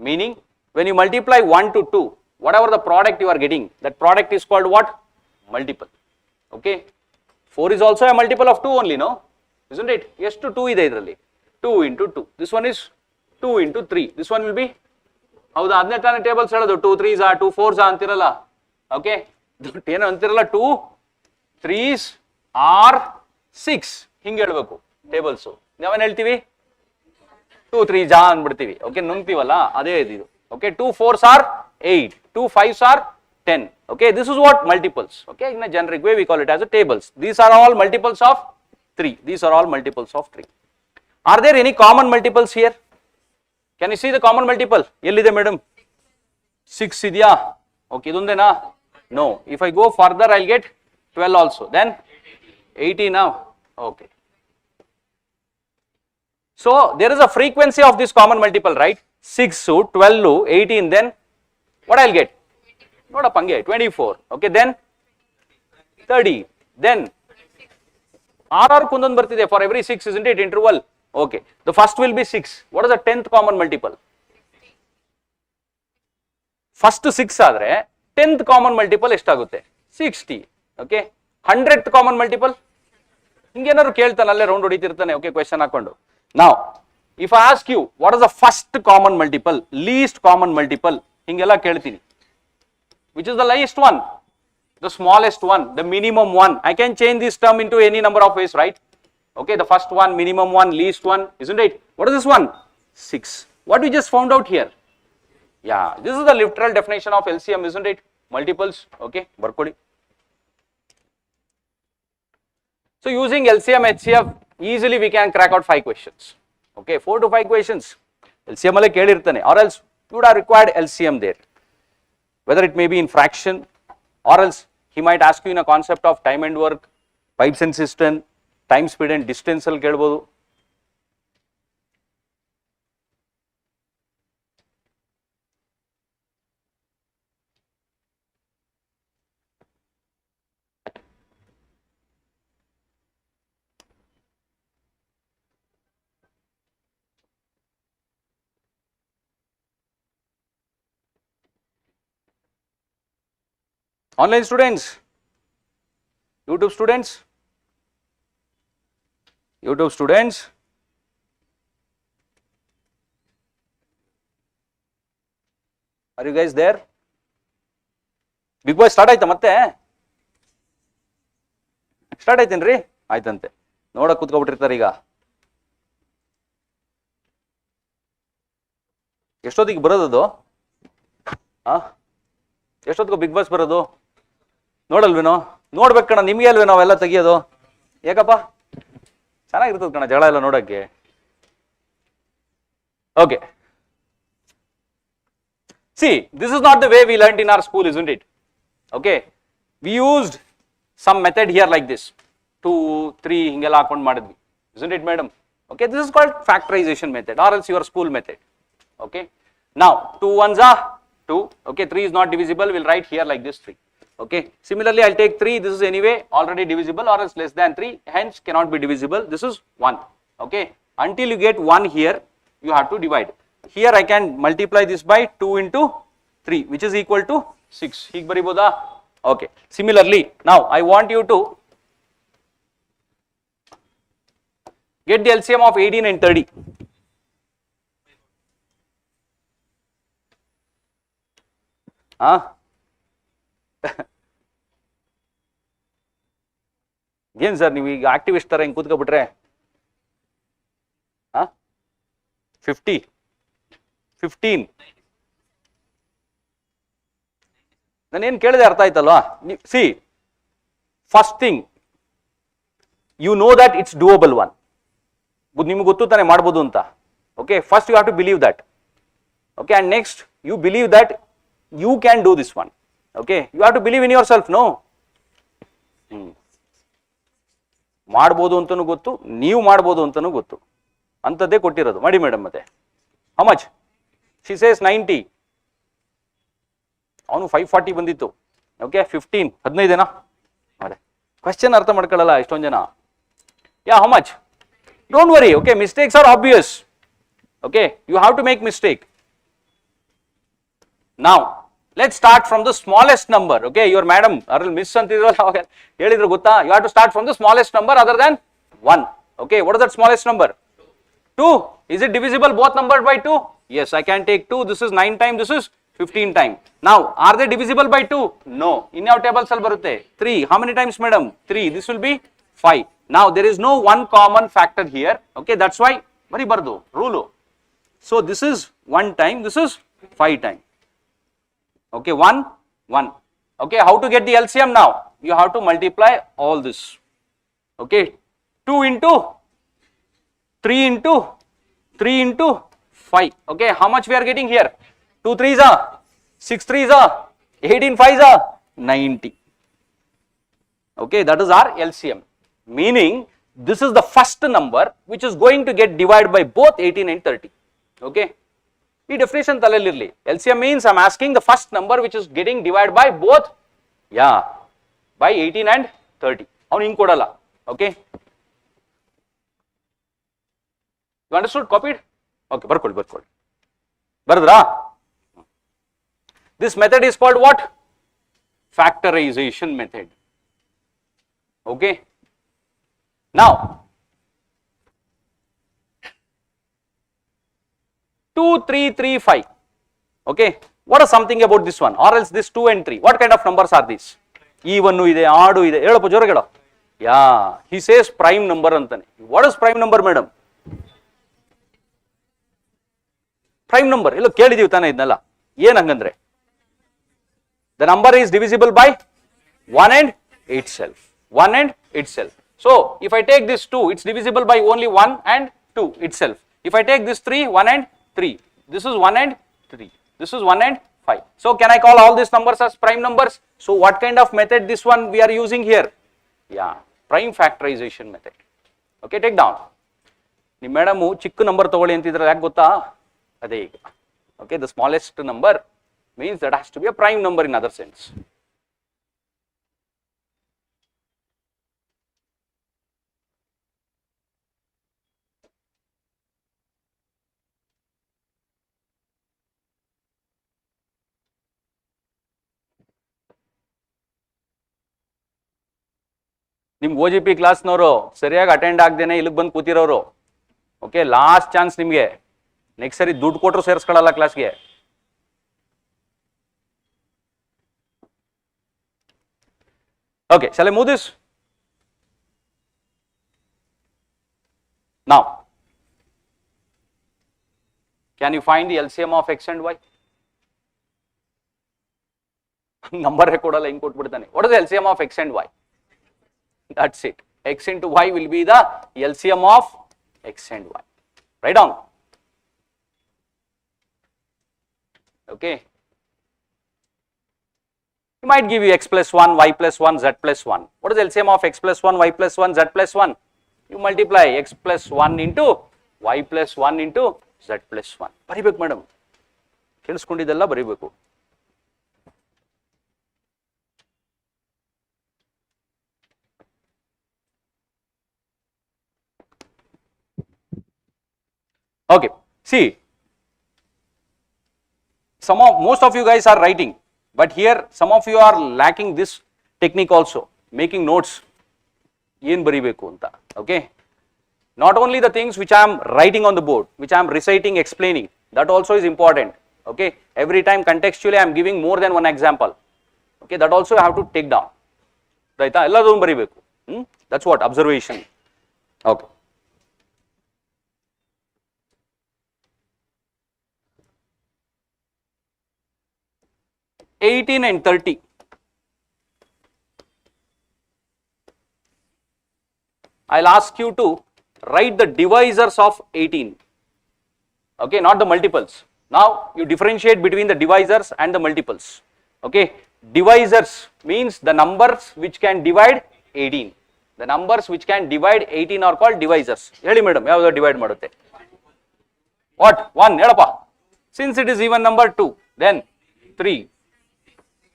meaning when you multiply 1 to 2, whatever the product you are getting, that product is called what? Multiple. Okay, 4 is also a multiple of 2 only, no? Isn't it? Yes, to 2 ಇದೆ ಇದರಲ್ಲಿ. 2 into 2, this one is 2 into 3, this one will be, ಹೌದಾ? ಅದನ್ನೇ ತಾನೇ tables ಹೇಳೋದು, 2 3s 2 4s ಅಂತಿರಲ್ಲ. Okay, ಏನು ಅಂತಿರಲ್ಲ, 2 3s are 6 ಹಿಂಗೆ ಹೇಳ್ಬೇಕು tables. ನಾವೇನು ಹೇಳ್ತೀವಿ? 2 3s ಅಂದ್ಬಿಡ್ತೀವಿ. ಓಕೆ, ನುಂಗ್ತೀವಲ್ಲ, ಅದೇ ಇದು. Okay, 2 4s are 8, 2 5s are 10. Okay, this is what multiples. Okay, in a generic way we call it as a tables. These are all multiples of 3. These are all multiples of 3. Are there any common multiples here? Can you see the common multiple? Ellide madam? 6 ಇದೆಯಾ? Okay, ಇದೊಂದೇನಾ? No. If I go further, I'll get 12 also. Then 18 now. Okay. So there is a frequency of this common multiple, right? 6, 12, 18. Then what I'll get? Not a pange. 24. Okay. Then 30. Then R kundon bartide for every 6, isn't it? Interval. Okay, the first will be 6. What is the 10th common multiple? First 6 ಆದ್ರೆ 10th common multiple ಎಷ್ಟಾಗುತ್ತೆ? 60. Okay, 100th common multiple ಹಿಂಗೇನಾದ್ರು ಕೇಳ್ತಾನೆ, ಅಲ್ಲೇ round ಹೊಡಿತಿರ್ತಾನೆ. Okay, question ಹಾಕೊಂಡು. Now if I ask you what is the first common multiple, least common multiple, ಹಿಂಗೆಲ್ಲ ಕೇಳ್ತೀನಿ. Which is the least one? The smallest one, the minimum one. I can change this term into any number of ways, right? Okay, the first one, minimum one, least one, isn't it? What is this one? 6. What we just found out here? Yeah, this is the literal definition of LCM, isn't it? Multiples. Okay, barkodi. So using LCM HCF, easily we can crack out 5 questions. Okay, 4 to 5 questions. LCM alle kelirtane, or else you would have required LCM there. Whether it may be in fraction, or else he might ask you in a concept of time and work, pipes and cistern, time, speed and distance alli kelbodu. Online students, YouTube students, are you guys there? Big boy start ಆಯ್ತಾ ಮತ್ತೆ? Start ಆಯ್ತೇನ್ರಿ? ಆಯ್ತಂತೆ. ನೋಡಕ್ ಕೂತ್ಕೊಬಿಟ್ಟಿರ್ತಾರೆ ಈಗ. ಎಷ್ಟೊತ್ತಿಗೆ ಬರೋದದು? ಎಷ್ಟೊತ್ತಿಗೆ big boss ಬರೋದು? ನೋಡಲ್ವೇನೋ? ನೋಡ್ಬೇಕು ಕಣ, ನಿಮ್ಗೆ ಅಲ್ವೇನೋ ಅವೆಲ್ಲ ತೆಗಿಯೋದು? ಯಾಕಪ್ಪ? ಚೆನ್ನಾಗಿರ್ತದೆ ಕಣ ಜಗಳ ಎಲ್ಲ ನೋಡಕ್ಕೆ. Okay, see, this is not the way we learnt in our school, isn't it? Okay, we used some method here like this, 2, 3 hingella ಹಾಕೊಂಡು ಮಾಡಿದ್ವಿ, isn't it madam? Okay, this is called factorization method, or else your school method. Okay, now 2 ones are 2. Okay, 3 is not divisible, we'll write here like this 3. Okay, similarly I'll take 3, this is anyway already divisible, or else less than 3, hence cannot be divisible. This is 1. Okay, until you get 1 here, you have to divide. Here I can multiply this by 2 into 3, which is equal to 6. Hige bariboda? Okay, similarly now I want you to get the LCM of 18 and 30. ಏನ್ sir ನೀವು ಈಗ activist ತರ ಹಿಂಗ್ ಕೂತ್ಕೊಬಿಟ್ರೆ? 50, 15. ನಾನೇನು ಕೇಳಿದೆ ಅರ್ಥ ಆಯ್ತಲ್ವಾ? See, first thing you know that it's doable one. ನಿಮ್ಗೆ ಗೊತ್ತು ತಾನೆ ಮಾಡ್ಬೋದು ಅಂತ. Okay, first you have to believe that. Okay, and next you believe that you can do this one. Okay, you have to believe in yourself. No, ಮಾಡ್ಬೋದು ಅಂತನೂ ಗೊತ್ತು, ನೀವು ಮಾಡ್ಬೋದು ಅಂತನೂ ಗೊತ್ತು, ಅಂಥದ್ದೇ ಕೊಟ್ಟಿರೋದು. ಮಾಡಿ ಮೇಡಮ್. ಮತ್ತೆ ಹೌ ಮಚ್? She says 90. ಅವನು 540 ಬಂದಿತ್ತು. ಓಕೆ, 15, 15 ಅದೇ ಕ್ವಶನ್ ಅರ್ಥ ಮಾಡ್ಕೊಳ್ಳಲ್ಲ ಇಷ್ಟೊಂದು ಜನ. Yeah, how much? Don't worry. Okay, mistakes are obvious. Okay, you have to make mistake. ನಾವ್ let's start from the smallest number. Okay, your madam ಅದ್ರಲ್ಲಿ ಮಿಸ್ ಅಂತಿದ್ರಲ್ಲ ಅವಾಗ ಹೇಳಿದ್ರು ಗೊತ್ತಾ? You have to start from the smallest number other than 1. Okay, what is that smallest number? 2. Is it divisible both numbers by 2? Yes, I can take 2. This is 9 times, this is 15 times. Now, are they divisible by 2? No. In your tables al barutte. 3. How many times, madam? 3. This will be 5. Now, there is no one common factor here. Okay, that's why bari bardu rule. So, this is 1 time, this is 5 times. Okay, 1, 1. Okay, how to get the LCM now? You have to multiply all this. Okay, 2 into 3 into 3 into 5. Okay, how much we are getting here? 2 3s are 6 3s are 18 5s are 90. Okay, that is our LCM. Meaning, this is the first number which is going to get divided by both 18 and 30. Okay, ಈ definition ತಲೆಯಲ್ಲಿರಲಿ. LCM means I am asking the first number which is getting divided by both, yeah, by 18 and 30. ಅವನು ಹಿಂಗೆ ಕೊಡಲ್ಲ. Okay, you understood? Copied? Okay, ಬರ್ಕೊಳ್ಳಿ. ಬರದ್ರಾ? This method is called what? Factorization method. Okay, now 2 3 3 5. Okay, what is something about this one, or else this 2 and 3? What kind of numbers are these? Even ide, odd ide. Hello, jora gelo. Yeah, he says prime number antane. What is prime number, madam? Prime number, hello, ಕೇಳಿದೀವಿ ತಾನೆ ಇದನ್ನೆಲ್ಲ. ಏನ್ ಹಂಗಂದ್ರೆ the number is divisible by 1 and itself. 1 and itself. So if I take this 2, it's divisible by only 1 and 2 itself. If I take this 3, 1 and 3, this is 1 and 3, this is 1 and 5. So can I call all these numbers as prime numbers? So what kind of method this one we are using here? Yeah, prime factorization method. Okay, take down. ನಿಮ್ಮ madam ಚಿಕ್ಕ number ತಗೊಳ್ಳಿ ಅಂತಿದ್ರೆ ಯಾಕೆ ಗೊತ್ತಾ, ಅದೇ ಈಗ. Okay, the smallest number means that has to be a prime number in other sense. ನಿಮ್ OGP ಕ್ಲಾಸ್ನವರು ಸರಿಯಾಗಿ ಅಟೆಂಡ್ ಆಗದೇನೆ ಇಲ್ಲಿಗೆ ಬಂದು ಕೂತಿರೋರು, ಓಕೆ, ಲಾಸ್ಟ್ ಚಾನ್ಸ್ ನಿಮಗೆ. ನೆಕ್ಸ್ಟ್ ಸರಿ ದುಡ್ಡು ಕೊಟ್ಟರು ಸೇರಿಸ್ಕೊಳ್ಳಲ್ಲ ಕ್ಲಾಸ್ಗೆ. Okay, shall I move this? Now, can you find the LCM of x and y? Number kodala hinge kotbidtane. What is the LCM of x and y? That's it. X into y will be the LCM of x and y. Write down. Okay. He might give you x plus 1, y plus 1, z plus 1. What is the LCM of x plus 1, y plus 1, z plus 1? You multiply x plus 1 into y plus 1 into z plus 1. ಬರಿಬೇಕು madam, ಕೇಳಿಸ್ಕೊಂಡಿದ್ದೆಲ್ಲ ಬರಿಬೇಕು. Okay, see, most of you guys are writing, but here some of you are lacking this technique also, making notes. Yen baribeku anta. Okay, not only the things which I am writing on the board, which I am reciting, explaining, that also is important. Okay, every time contextually I am giving more than one example. Okay, that also I have to take down. Right? Elladunu baribeku. That's what observation. Okay. $18 and $30. I'll ask you to write the divisors of 18. Okay, not the multiples. Now you differentiate between the divisors and the multiples. Okay, divisors means the numbers which can divide 18. The numbers which can divide 18 are called divisors. Heli madam, yavudu divide madutte? What? 1 helappa. Since it is even number 2, then 3,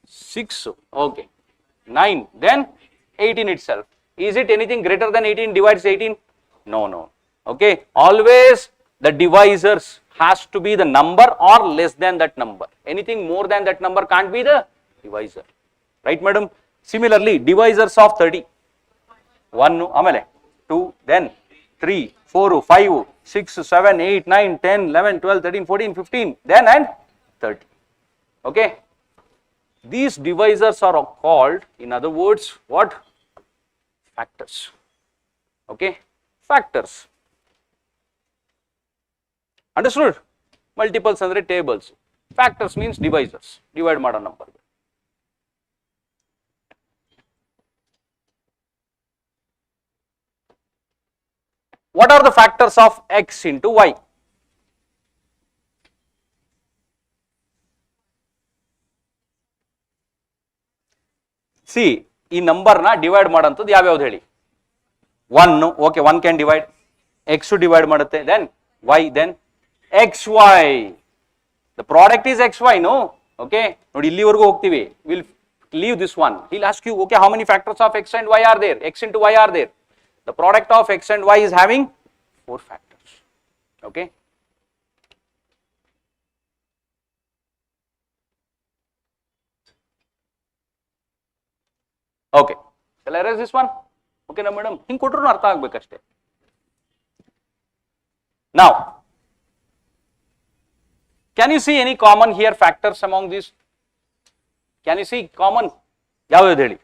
6, okay, 9, then 18 itself. Is it anything greater than 18 divides 18? No, no. Okay, always the divisors has to be the number or less than that number. Anything more than that number can't be the divisor. Right, madam? Similarly, divisors of 30. 1, amale, 2, then 3, 4, 5, 6, 7, 8, 9, 10, 11, 12, 13, 14, 15, then and 30. Okay. These divisors are called, in other words, what? Factors. Okay, factors. Understood? Multiples andre tables. Factors means divisors. Divide mado number. What are the factors of x into y? See, ಈ ನಂಬರ್ನ divide ಮಾಡೋಂಥದ್ದು ಯಾವ್ಯಾವ್ದು ಹೇಳಿ? 1, okay, 1 can divide, x divide ಮಾಡುತ್ತೆ, then y, then xy. The product is xy, no? Okay, ನೋಡಿ ಇಲ್ಲಿವರೆಗೂ ಹೋಗ್ತೀವಿ. Will leave this one. He'll ask you, okay, how many factors of x and y are there? X into y are there? The product of x and y is having 4 factors. Okay. Okay, shall I erase this one? Okay na madam, hinge kotru artha agbeku. Now, can you see any common here factors among these? Can you see common? Yavudu heli?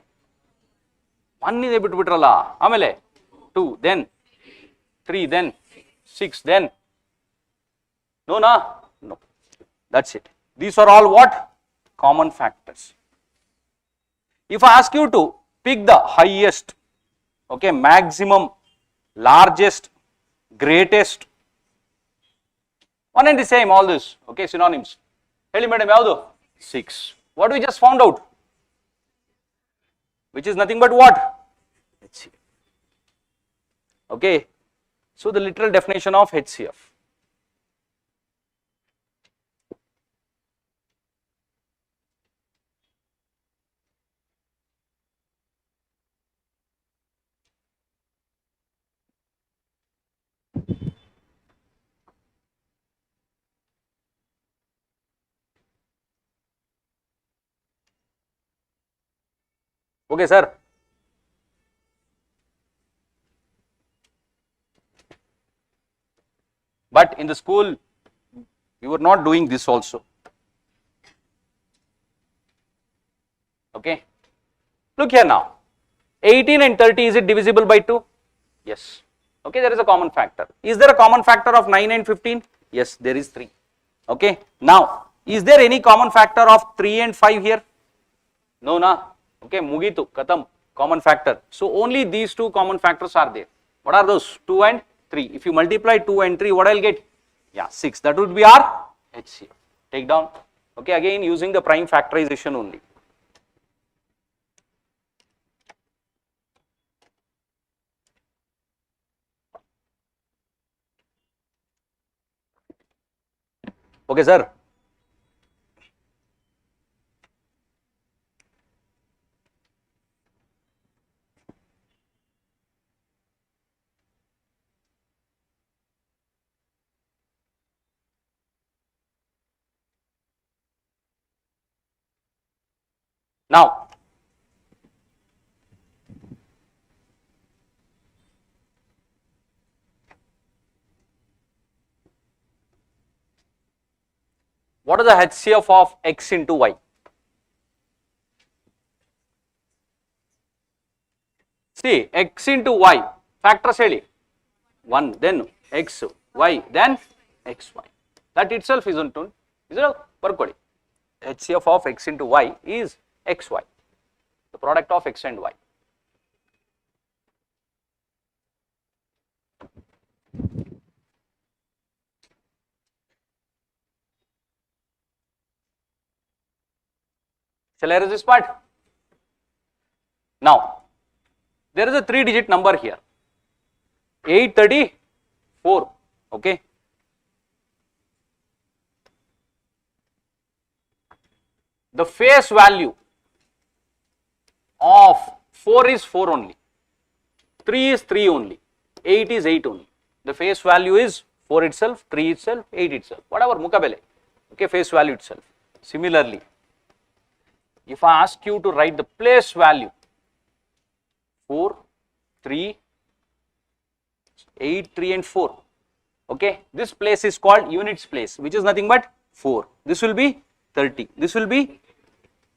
1 ide bittu bitralla, amele 2, then 3, then 6, then no, no, that's it. These are all what? Common factors. If I ask you to pick the highest, okay, maximum, largest, greatest, one and the same, all this, okay, synonyms. Heli madam, yavadu? 6. What we just found out? Which is nothing but what? HCF. Okay. So the literal definition of HCF. Okay, sir. But in the school, we were not doing this also. Okay. Look here now. 18 and 30, is it divisible by 2? Yes. Okay, there is a common factor. Is there a common factor of 9 and 15? Yes, there is 3. Okay. Now, is there any common factor of 3 and 5 here? No, na. Okay, mugitu, katam, common factor. So only these two common factors are there. What are those? 2 and 3. If you multiply 2 and 3, what I'll get? Yeah, 6. That would be our HCF. Take down. Okay, again using the prime factorization only. Okay, sir. Now, what is the HCF of X into Y? See, X into Y, factors ಹೇಳಿ 1, then X, Y, then XY. That itself isn't known. Is it? Barkodi. HCF of X into Y is XY, the product of X and Y. Shall I erase this part? Now, there is a 3-digit number here, 834, okay. The face value of 4 is 4 only, 3 is 3 only, 8 is 8 only. The face value is 4 itself, 3 itself, 8 itself, whatever, mukabele, okay, face value itself. Similarly, if I ask you to write the place value, 4, 3, 8, 3 and 4, okay, this place is called units place, which is nothing but 4. This will be 30, this will be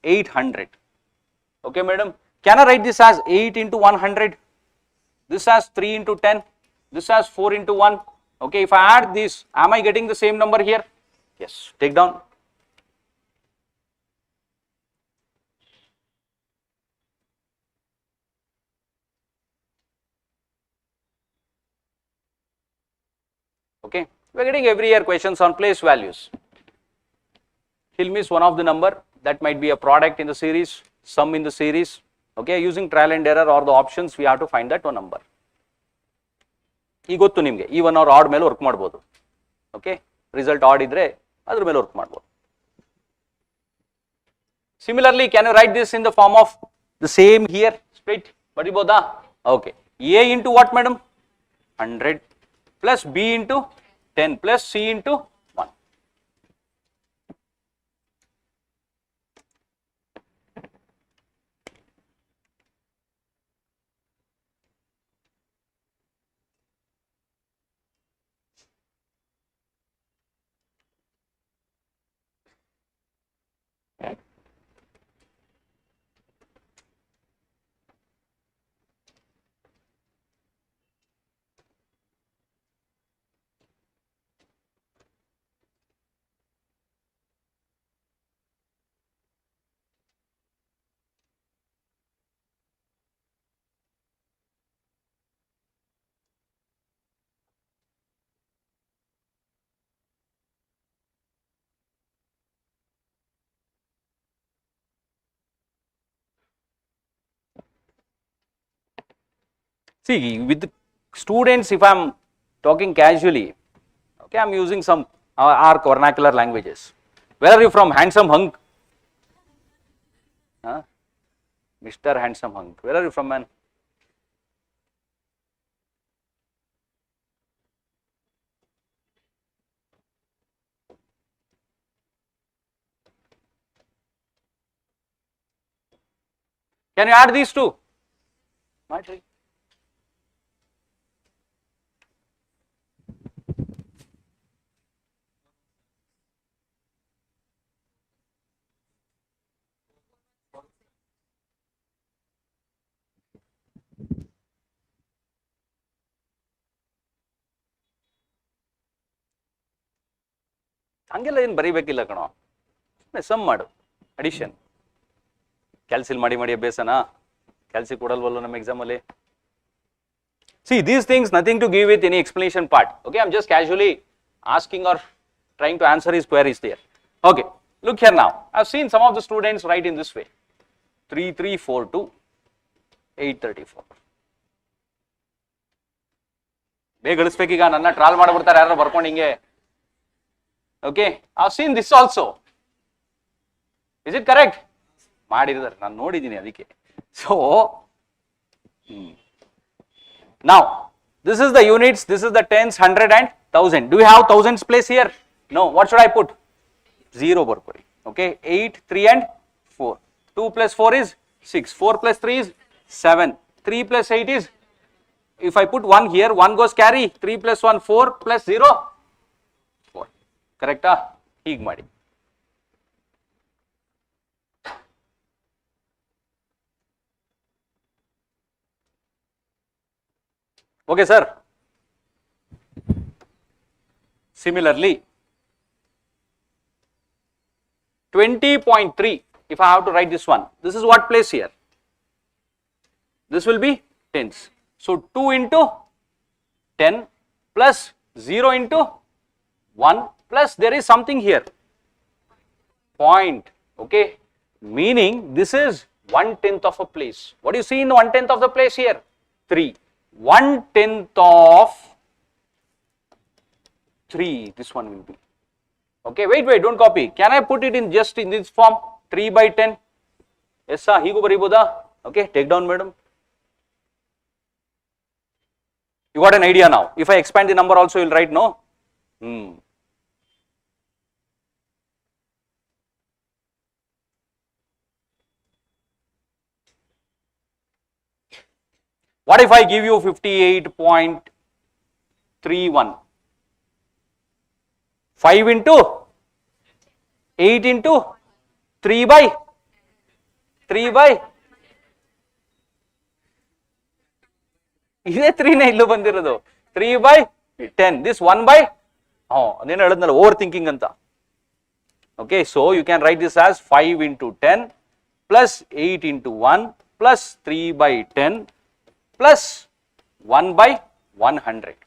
800, okay madam. Can I write this as 8 into 100, this as 3 into 10, this as 4 into 1, okay. If I add this, am I getting the same number here? Yes, take down. Okay, we are getting every year questions on place values. He'll miss one of the number, that might be a product in the series, sum in the series, okay. Using trial and error or the options, we have to find that one number. ಈಗ ಗೊತ್ತು ನಿಮಗೆ even are hard ಮೇಲೆ work ಮಾಡ್ಬೋದು, okay. Result add ಇದ್ರೆ ಅದ್ರ ಮೇಲೆ work ಮಾಡ್ಬೋದು. Similarly, can you write this in the form of the same here, split, ಬರಿಬೋದಾ? Okay, A into what madam? 100 plus B into 10 plus C into 1. See, with students, if I am talking casually, okay, I am using some our vernacular languages. Where are you from? Handsome hunk. Huh? Mr. Handsome hunk. Where are you from, man? Can you add these two? Might be. ಹಂಗೆಲ್ಲ ಏನು ಬರೀಬೇಕಿಲ್ಲ ಕಣೋ, some ಮಾಡು, addition. ಕ್ಯಾಲ್ಸಿಲ್ ಮಾಡಿ ಮಾಡಿ ಅಭ್ಯಾಸನ, ಕ್ಯಾಲ್ಸಿ ಕೊಡಲ್ವಲ್ಲ ನಮ್ಮ ಎಕ್ಸಾಮಲ್ಲಿ. See, these things nothing to give with any explanation part. Okay, I'm just casually asking or trying to answer his queries there. Okay, look here now. I've seen some of the students write in this way: 3342 834. ಬೇಗ ಗಳಿಸ್ಬೇಕೀಗ, ನನ್ನ trawl ಮಾಡ್ಬಿಡ್ತಾರೆ ಯಾರು ಬರ್ಕೊಂಡು ಹಿಂಗೆ. Okay, I've seen this also. Is it correct? ಮಾಡಿದ್ದಾರೆ, ನಾನು ನೋಡಿದ್ದೀನಿ ಅದಕ್ಕೆ. So now this is the units, this is the tens, 100 and 1000. Do you have thousands place here? No. What should I put? 0 ಬರ್ಕೊರಿ. Okay, 8, 3 and 4. 2 plus 4 is 6. 4 plus 3 is 7. 3 plus 8 is, if I put 1 here, 1 goes carry. 3 plus 1, 4 plus 0, 4. Correct? ಹೀಗೆ ಮಾಡಿ. Okay, sir. Similarly, 20.3, if I have to write this one, this is what place here? This will be tens. So 2 into 10 plus 0 into 1 plus there is something here, point. Okay, meaning this is 1/10 of a place. What do you see in 1/10 of the place here? 3. 1/10 of 3, this one will be. Okay, wait, don't copy. Can I put it in just in this form? 3/10. Yes sir, ಹೀಗೂ ಬರೀಬೋದಾ? Okay, take down madam. You got an idea now. If I expand the number also, you'll write no? What if I give you 58.31? 5 into 8 into 3 by ಇದೇ 3 ನೇ ಇಲ್ಲೂ ಬಂದಿರೋದು. 3/10. This 1 by, ಅದೇನು ಹೇಳಿದ್ನಲ್ಲ, over thinking ಅಂತ. Okay, so you can write this as 5 into 10 plus 8 into 1 plus 3/10 plus 1/100.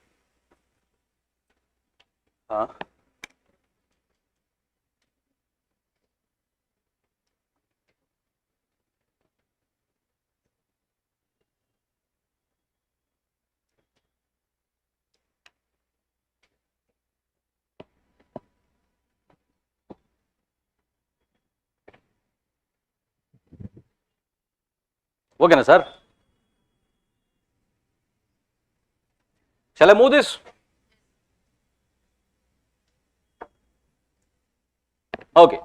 Okay na sir? Shall I move this? Okay.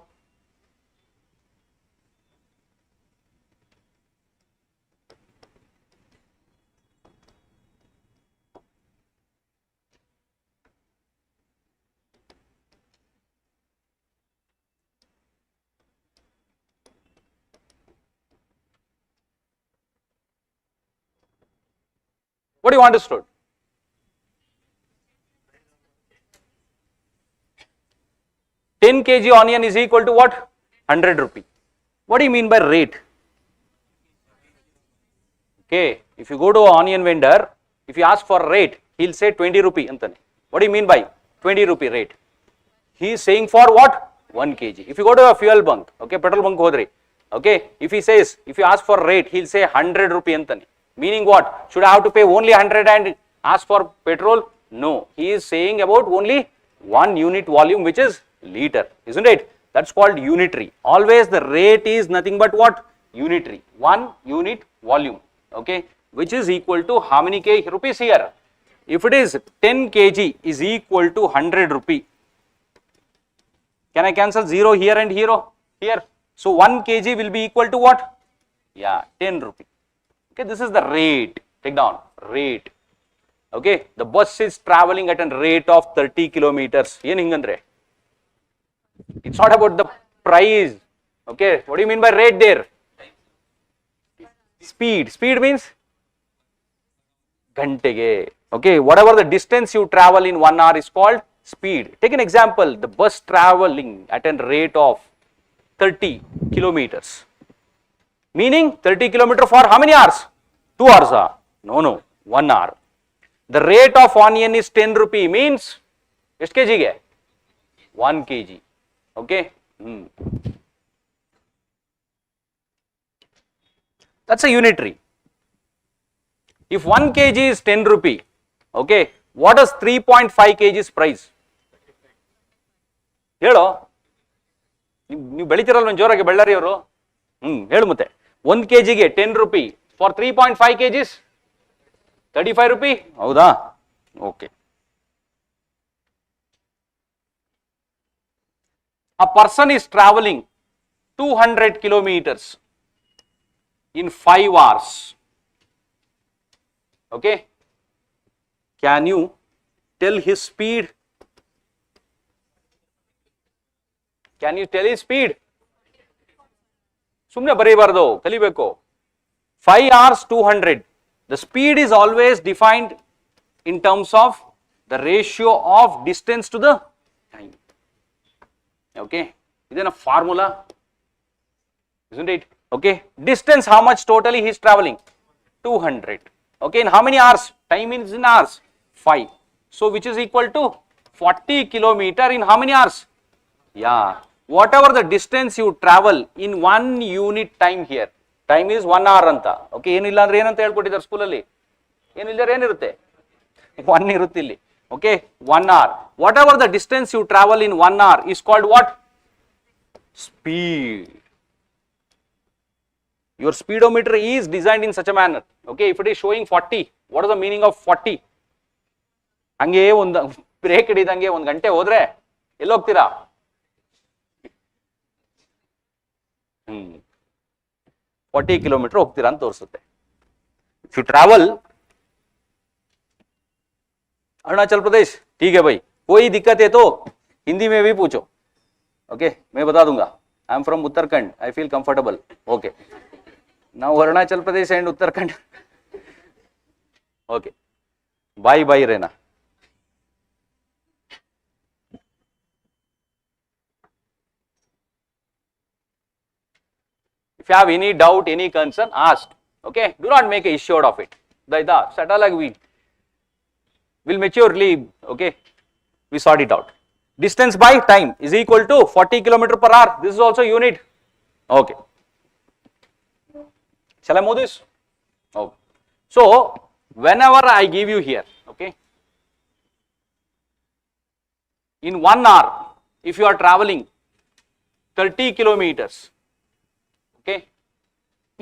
What do you want to store? $10 kg onion is equal to what? 100 rupee. What do you mean by rate? Okay, if you go to an onion vendor, if you ask for rate, he'll say 20 rupee. What do you mean by 20 rupee rate? He is saying for what? 1 kg. If you go to a fuel bunk, okay, petrol bunk hodri, okay, if he says, if you ask for rate, he'll say 100 rupee antani. Meaning what? Should I have to pay only 100 and ask for petrol? No, he is saying about only 1 unit volume, which is liter, isn't it? That's called unitary. Always the rate is nothing but what? Unitary. 1 unit volume, okay, which is equal to how many rupees here? If it is 10 kg is equal to 100 rupee. Can I cancel 0 here and here? So 1 kg will be equal to what? Yeah, 10 rupee. Okay, this is the rate. Take down rate. Okay, the bus is traveling at a rate of 30 kilometers. It's not about the price. Okay, what do you mean by rate there? Speed. Speed means gantege. Okay, whatever the distance you travel in 1 hour is called speed. Take an example, the bus traveling at a rate of 30 kilometers. Meaning 30 kilometers for how many hours? 2 hours. No, 1 hour. The rate of onion is 10 rupee means, ಎಷ್ಟು kg ಗೆ? 1 kg. Okay. That's a unitary. If 1 kg is 10 rupee, okay, what is 3.5 kg's price? ಹೇಳೋ ನೀವು ಬೆಳಿತಿರಲ್ವ ಜೋರಾಗಿ ಬೆಳ್ಳಾರಿ ಅವರು ಹೇಳು ಮತ್ತೆ 1 kg ಗೆ 10 rupee for 3.5 kgs 35 rupee ಹೌದಾ okay a person is traveling 200 kilometers in 5 hours. Okay, can you tell his speed? Can you tell his speed? ಸುಮ್ಮನೆ ಬರೀಬಾರ್ದು ಕಲಿಬೇಕು 5 hours 200. The speed is always defined in terms of the ratio of distance to the time. Okay, is a formula, isn't it? Okay, distance how much totally he is traveling? 200. Okay, in how many hours? Time is in hours 5. So which is equal to 40 kilometer in how many hours? Yeah, whatever the distance you travel in 1 unit time here. Time is 1 hour anta. Okay, ಏನಿಲ್ಲ ಅಂದ್ರೆ ಏನಂತ ಹೇಳ್ಕೊಟ್ಟಿದ್ದಾರೆ ಸ್ಕೂಲಲ್ಲಿ ಏನಿಲ್ಲ ಏನಿರುತ್ತೆ 1 ಇರುತ್ತೆ ಇಲ್ಲಿ. Okay, 1 hour. Whatever the distance you travel in 1 hour is called what? Speed. Your speedometer is designed in such a manner. Okay, if it is showing 40, what is the meaning of 40? ಹಂಗೆ ಒಂದು break ಹಿಡಿದಂಗೆ 1 ಗಂಟೆ ಹೋದ್ರೆ ಎಲ್ಲಿ ಹೋಗ್ತೀರಾ? 40 kilometer ಹೋಗ್ತೀರಾ ಅಂತ ತೋರಿಸುತ್ತೆ. If you travel Arunachal Pradesh, ठीक है भाई, कोई दिक्कत है तो हिंदी में भी पूछो. ओके, मैं बता दूंगा. I am from Uttarakhand, I feel comfortable. Okay, now Arunachal Pradesh and Uttarakhand. Okay, bye bye रहना. If you have any doubt, any concern, ask. Okay, do not make a issue out of it. Daida, satalag will maturely, okay, we sort it out. Distance by time is equal to 40 kilometer per hour. This is also unit. Okay, shall I move this? Okay, so whenever I give you here, okay, in 1 hour if you are traveling 30 kilometers, okay,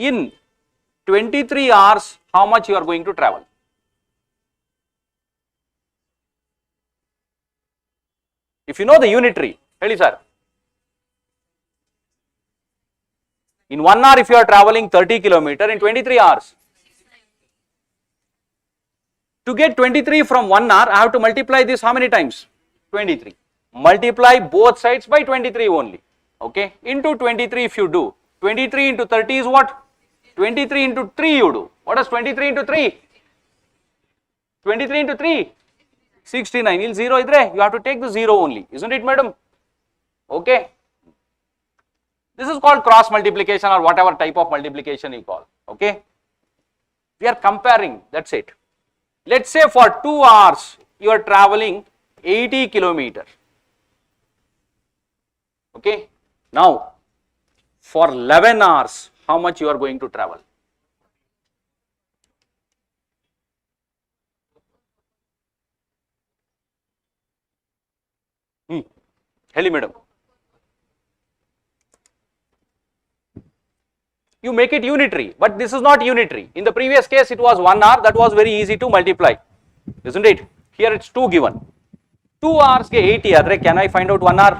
in 23 hours how much you are going to travel? If you know the unitary, ಹೇಳಿ sir. In 1 hour if you are traveling 30 kilometer in 23 hours. To get 23 from 1 hour, I have to multiply this how many times? 23. Multiply both sides by 23 only. Okay, into 23 if you do. 23 into 30 is what? 23 into 3 you do. What is 23 into 3? 23 into 3? 69. Il 0 idre, you have to take the 0 only. Isn't it, madam? Okay. This is called cross multiplication or whatever type of multiplication you call. Okay. We are comparing, that's it. Let's say for 2 hours you are traveling 80 kilometers. Okay. Now, for 11 hours, how much you are going to travel? ಹೇಳಿ madam. You make it unitary, but this is not unitary. In the previous case it was 1 hour, that was very easy to multiply, isn't it? Here it's 2 given. 2 hours ge 80 adre can I find out 1 hour?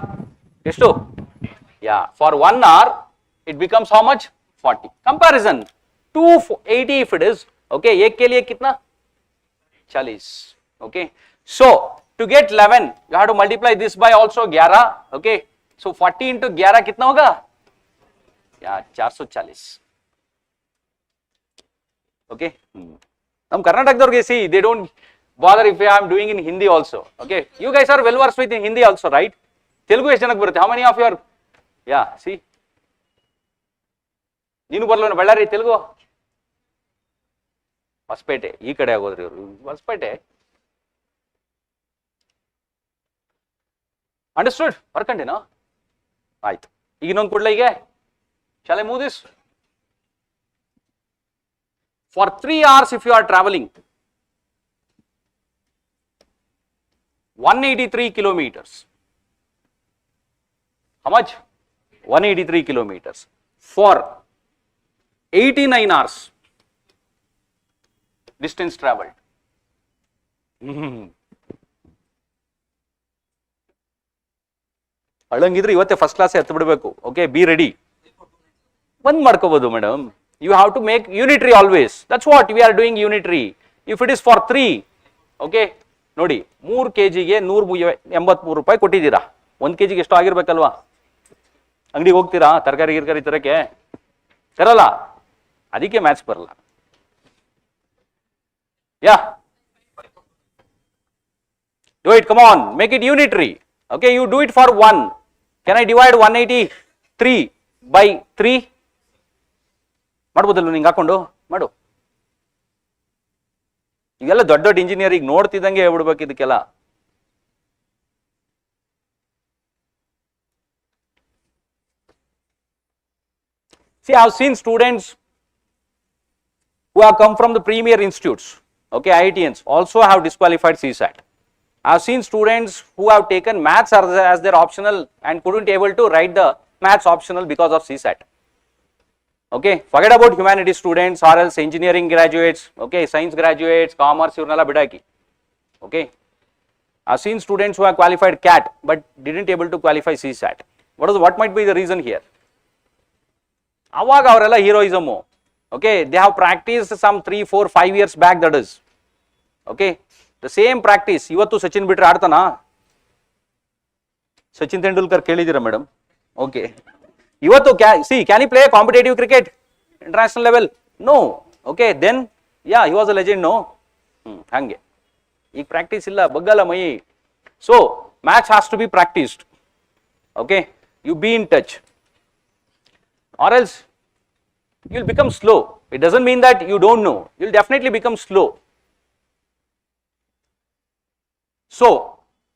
Eshtu? Yeah, for 1 hour it becomes how much? 40. Comparison 280 if it is, okay, ek ke liye kitna? 40. Okay, so to get 11 you have to multiply this by also 11, okay, so 40 into 11 kitna hoga? Yeah, 440. Okay, nam Karnataka see they don't bother if I am doing in Hindi also. Okay, you guys are well versed with in Hindi also, right? Telugu ಎಷ್ಟು ಜನಕ್ಕೆ ಬರುತ್ತೆ? How many of you are? Yeah, see, ನೀನು ಬರಲ್ಲ ಬಳ್ಳಾರಿ ತೆಲುಗು? ಹೊಸಪೇಟೆ ಈ ಕಡೆ ಆಗೋದ್ರಿ ಇವರು, Hosapete. Understood? ಬರ್ಕಂಡೇನೋ ಆಯ್ತು. ಈಗ ಇನ್ನೊಂದು ಕೊಡ್ಲ ಹೀಗೆ. Shall I move this? For 3 hours if you are traveling 183 kilometers. How much? 183 kilometers. For 89 hours distance traveled. ಅಳಂಗಿದ್ರೆ ಇವತ್ತೇ ಫಸ್ಟ್ ಕ್ಲಾಸ್ ಹತ್ತು ಬಿಡಬೇಕು. Okay, be ready. ಒಂದು ಮಾಡ್ಕೋಬಹುದು madam. You have to make unitary always. That's what we are doing, unitary. If it is for 3, okay, ನೋಡಿ 3 kg ಗೆ 183 ರೂಪಾಯಿ ಕೊಟ್ಟಿದ್ದೀರಾ. 1 kg ಗೆ ಎಷ್ಟು ಆಗಿರ್ಬೇಕಲ್ವಾ? ಅಂಗಡಿಗೆ ಹೋಗ್ತೀರಾ ತರಕಾರಿ ಗಿರ್ಕಾರಿ ತರಕ್ಕೆ? ತರಲ್ಲ, ಅದಕ್ಕೆ ಮ್ಯಾಥ್ಸ್ ಬರಲ್ಲ. ಯಾ, do it, come on, make it unitary. Okay, you do it for 1. Can I divide 183 by 3? ಮಾಡ್ಬೋದಲ್ವ ನಿಂಗೆ ಹಾಕೊಂಡು? ಮಾಡು. ಇವೆಲ್ಲ ದೊಡ್ಡ ದೊಡ್ಡ ಇಂಜಿನಿಯರಿಂಗ್ ನೋಡ್ತಿದ್ದಂಗೆ ಹೇಳ್ಬಿಡ್ಬೇಕು ಇದಕ್ಕೆಲ್ಲ. See, I have seen students who have come from the premier institutes, okay, IITians, also have disqualified CSAT. I have seen students who have taken maths as their optional and couldn't able to write the maths optional because of CSAT. Okay, forget about humanities students or else engineering graduates, okay, science graduates, commerce, ivrnella bidaki. Okay, I have seen students who have qualified CAT but didn't able to qualify CSAT. What might be the reason here? Avaga avarella heroism. Okay, they have practiced some 3, 4, 5 years back, that is. Okay, the same practice. Ivattu Sachin bitre aadtana? Sachin Tendulkar kelidira madam? Okay. Ivattu see, can he play competitive cricket international level? No. Okay, then yeah, he was a legend, no? Hange ee practice illa baggala mai. So match has to be practiced. Okay, you be in touch or else you'll become slow. It doesn't mean that you don't know, you'll definitely become slow. So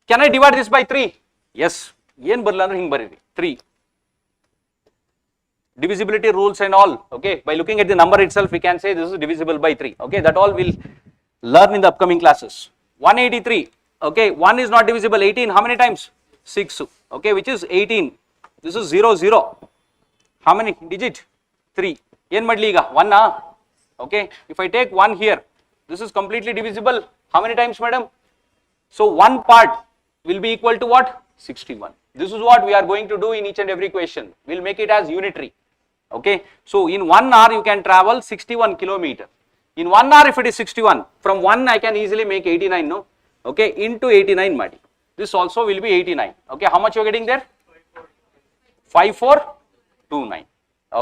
can I divide this by 3? Yes. Yen barla andre hing bariri 3. Divisibility rules and all, okay, by looking at the number itself we can say this is divisible by 3. Okay, that all we'll learn in the upcoming classes. 183, okay, 1 is not divisible. 18 how many times? 6, okay, which is 18. This is 0, 0. How many digit? 3. Yen madli iga 1 okay, if I take 1 here, this is completely divisible. How many times, madam? So 1 part will be equal to what? 61. This is what we are going to do in each and every question. We'll make it as unitary. Okay, so in 1 hour you can travel 61 kilometers. In 1 hour if it is 61, from 1 I can easily make 89, no? Okay, into 89 madi. This also will be 89. Okay, how much you are getting there? 5429.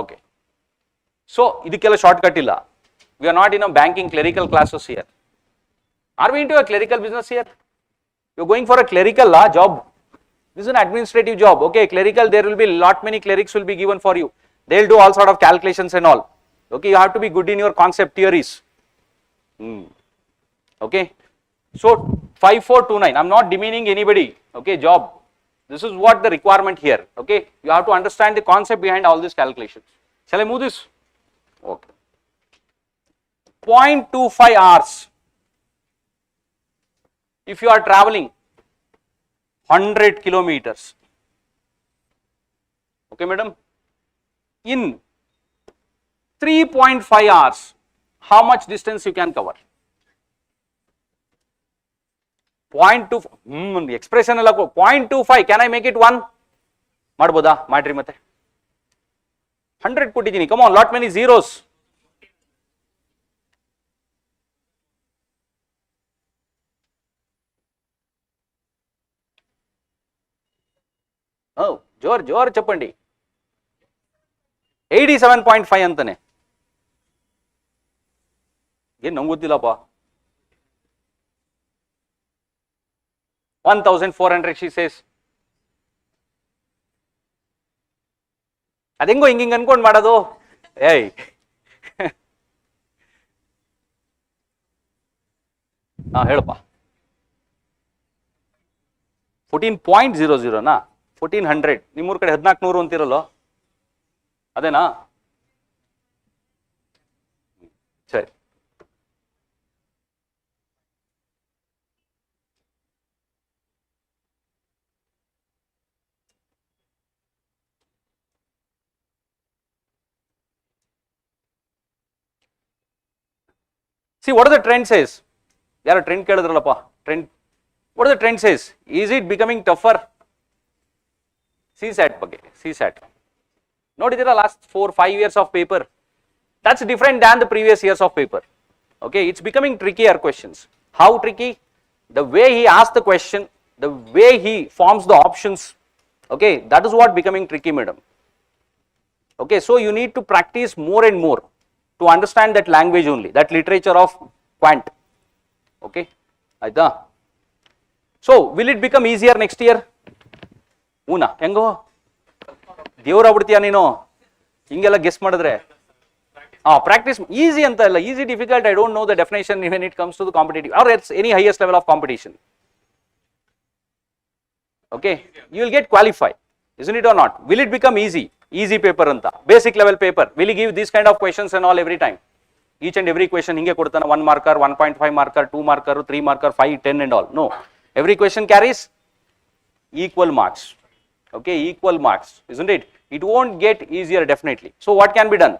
Okay, so idikella shortcut illa. We are not in a banking clerical classes here. Are we into a clerical business here? You are going for a clerical job. This is an administrative job. Okay, clerical, there will be lot many clerics will be given for you. They will do all sort of calculations and all. Okay, you have to be good in your concept theories. Okay, so 5429. I'm not demeaning anybody. Okay, job. This is what the requirement here. Okay, you have to understand the concept behind all these calculations. Shall I move this? Okay. 0.25 hours. If you are traveling 100 kilometers. Okay, madam. In 3.5 hours, how much distance you can cover? 0.2 expression alla 0.25, can I make it 1? Madboda madri ಮತ್ತೆ 100 ಕೊಟ್ಟಿದ್ದೀನಿ, come on, lot many zeros. Oh, ಜೋರ್ ಚಪ್ಪಂಡಿ 87.5 ಅಂತಾನೆ. ಏನ್ ನಂಗೆ ಗೊತ್ತಿಲ್ಲಪ್ಪ. 1400 she says. ಅದೆಂಗೋ ಹಿಂಗಿಂಗ್ ಅನ್ಕೊಂಡ್ ಮಾಡೋದು. ಏಯ್ ಹೇಳಪ್ಪ. 14.00ನಾ? 1400 ನಿಮ್ಮೂರ್ ಕಡೆ 1400 ಅಂತಿರಲ್ಲೋ, ಅದೇನಾ? ಸರಿ. See, what does the trend says? ಯಾರು ಟ್ರೆಂಡ್ ಕೇಳಿದ್ರಲ್ಲಪ್ಪ, trend. What does the trend says? Is it becoming tougher? CSAT ಬಗ್ಗೆ, CSAT ನೋಡಿದಿರಾ last 4-5 years of paper? That's different than the previous years of paper. Okay, it's becoming trickier questions. How tricky? The way he asks the question, the way he forms the options. Okay, that is what becoming tricky, madam. Okay, so you need to practice more and more to understand that language only, that literature of quant. Okay, aita. So will it become easier next year? Una ಹೆಂಗೋ ದೇವ್ರ ಆಗ್ಬಿಡ್ತೀಯ ನೀನು ಹಿಂಗೆಲ್ಲ guess ಮಾಡಿದ್ರೆ. Practice easy ಅಂತ ಇಲ್ಲ, easy difficult I don't know the definition when it comes to the competitive or it's any highest level of competition. Okay, you will get qualified, isn't it or not? Will it become easy? Easy paper anta, basic level paper. Will he give these kind of questions and all every time? Each and every question hinge kodtana, 1 marker, 1.5 marker, 2 marker, 3 marker, 5, 10 and all. No, every question carries equal marks. Okay, equal marks, isn't it? It won't get easier definitely. So what can be done?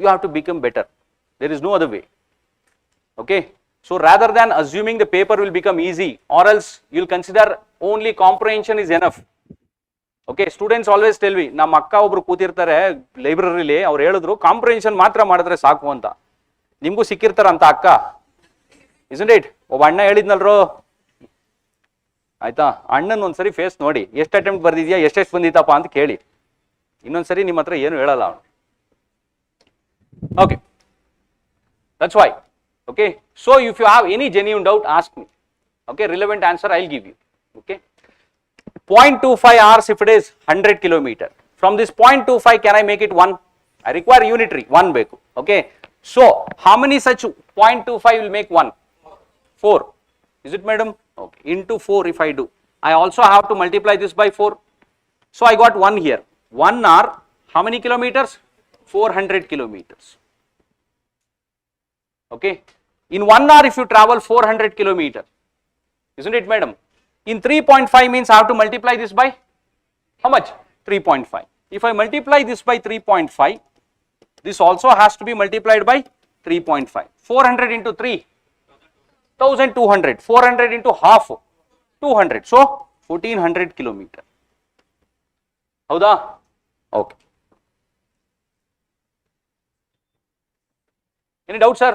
You have to become better. There is no other way. Okay, so rather than assuming the paper will become easy, or else you'll consider only comprehension is enough. Okay, students always tell me, ನಮ್ಮ ಅಕ್ಕ ಒಬ್ರು ಕೂತಿರ್ತಾರೆ ಲೈಬ್ರರಿಲಿ, ಅವ್ರು ಹೇಳಿದ್ರು comprehension ಮಾತ್ರ ಮಾಡಿದ್ರೆ ಸಾಕು ಅಂತ. ನಿಮ್ಗೂ ಸಿಕ್ಕಿರ್ತಾರ ಅಂತ ಅಕ್ಕ, isn't it? ಒಬ್ಬ ಅಣ್ಣ ಹೇಳಿದ್ನಲ್ರು, ಆಯ್ತಾ? ಅಣ್ಣನ ಒಂದ್ಸರಿ ಫೇಸ್ ನೋಡಿ, ಎಷ್ಟು ಅಟೆಂಪ್ಟ್ ಬರ್ದಿದ್ಯಾ, ಎಷ್ಟೆಷ್ಟು ಬಂದಿತ್ತಪ್ಪ ಅಂತ ಕೇಳಿ, ಇನ್ನೊಂದ್ಸರಿ ನಿಮ್ಮ ಹತ್ರ ಏನು ಹೇಳಲ್ಲ ಅವನು. Okay, that's why. Okay, so if you have any genuine doubt, ask me. Okay, relevant answer I'll give you. Okay, 0.25 hours if it is 100 kilometer. From this 0.25, can I make it 1? I require unitary, 1 beku. Okay, so how many such 0.25 will make 1? 4. Is it, madam? Okay, into 4 if I do. I also have to multiply this by 4. So I got 1 here. 1 hour, how many kilometers? 400 kilometers. Okay, in 1 hour if you travel 400 kilometers, isn't it, madam? In 3.5 means I have to multiply this by how much? 3.5. If I multiply this by 3.5, this also has to be multiplied by 3.5. 400 into 3, 1200. 400 into half, 200. So 1400 kilometer. Howda? Okay. Any doubt, sir?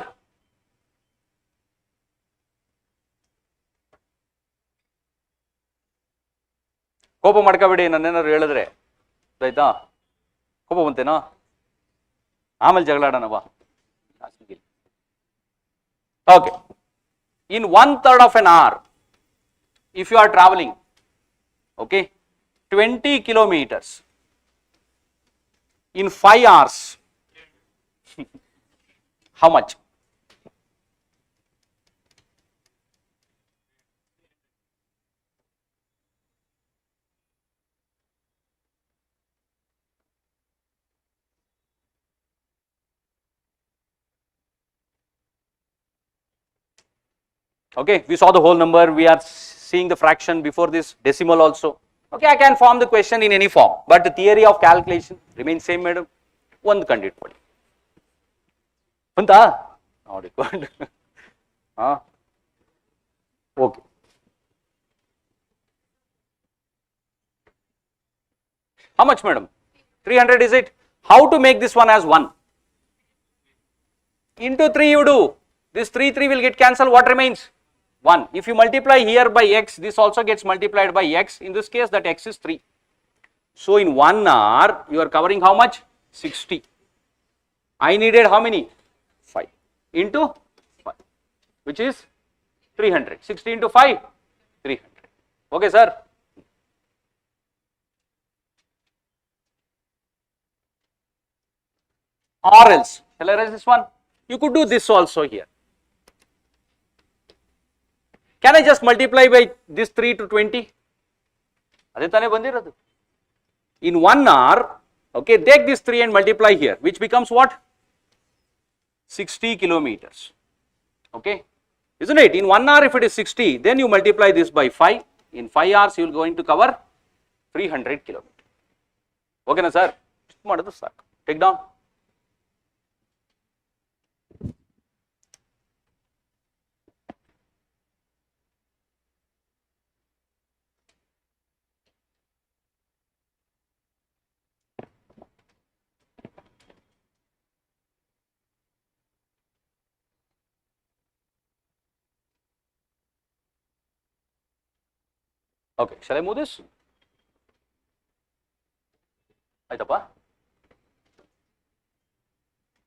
ಕೋಪ ಮಾಡ್ಕೋಬೇಡಿ, ನನ್ನೇನಾದ್ರು ಹೇಳಿದ್ರೆ ಆಯ್ತಾ? ಕೋಪ ಬಂತೇನೋ, ಆಮೇಲೆ ಜಗಳಾಡೋಣವಾ? Okay, in 1/3 of an hour if you are traveling, okay, 20 kilometers in 5 hours, how much? Okay, we saw the whole number, we are seeing the fraction before this decimal also. Okay, I can form the question in any form, but the theory of calculation remains same, madam. One candidate padi. Unta? Not required. Okay. How much, madam? 300 is it? How to make this one as 1? Into 3 you do. This 3 will get cancelled. What remains? 1. If you multiply here by x, this also gets multiplied by x. In this case, that x is 3. So in 1 hour, you are covering how much? 60. I needed how many? 5 into 5, which is 300. 60 into 5, 300. Okay, sir. Or else, shall I write this one? You could do this also here. Can I just multiply by this 3 to 20? In 1 hour, okay, take this 3 and multiply here, which becomes what? 60 kilometers. Okay, isn't it? In 1 hour, if it is 60, then you multiply this by 5. In 5 hours, you are going to cover 300 kilometers. Okay, na sir? Take down. Okay, shall I move this?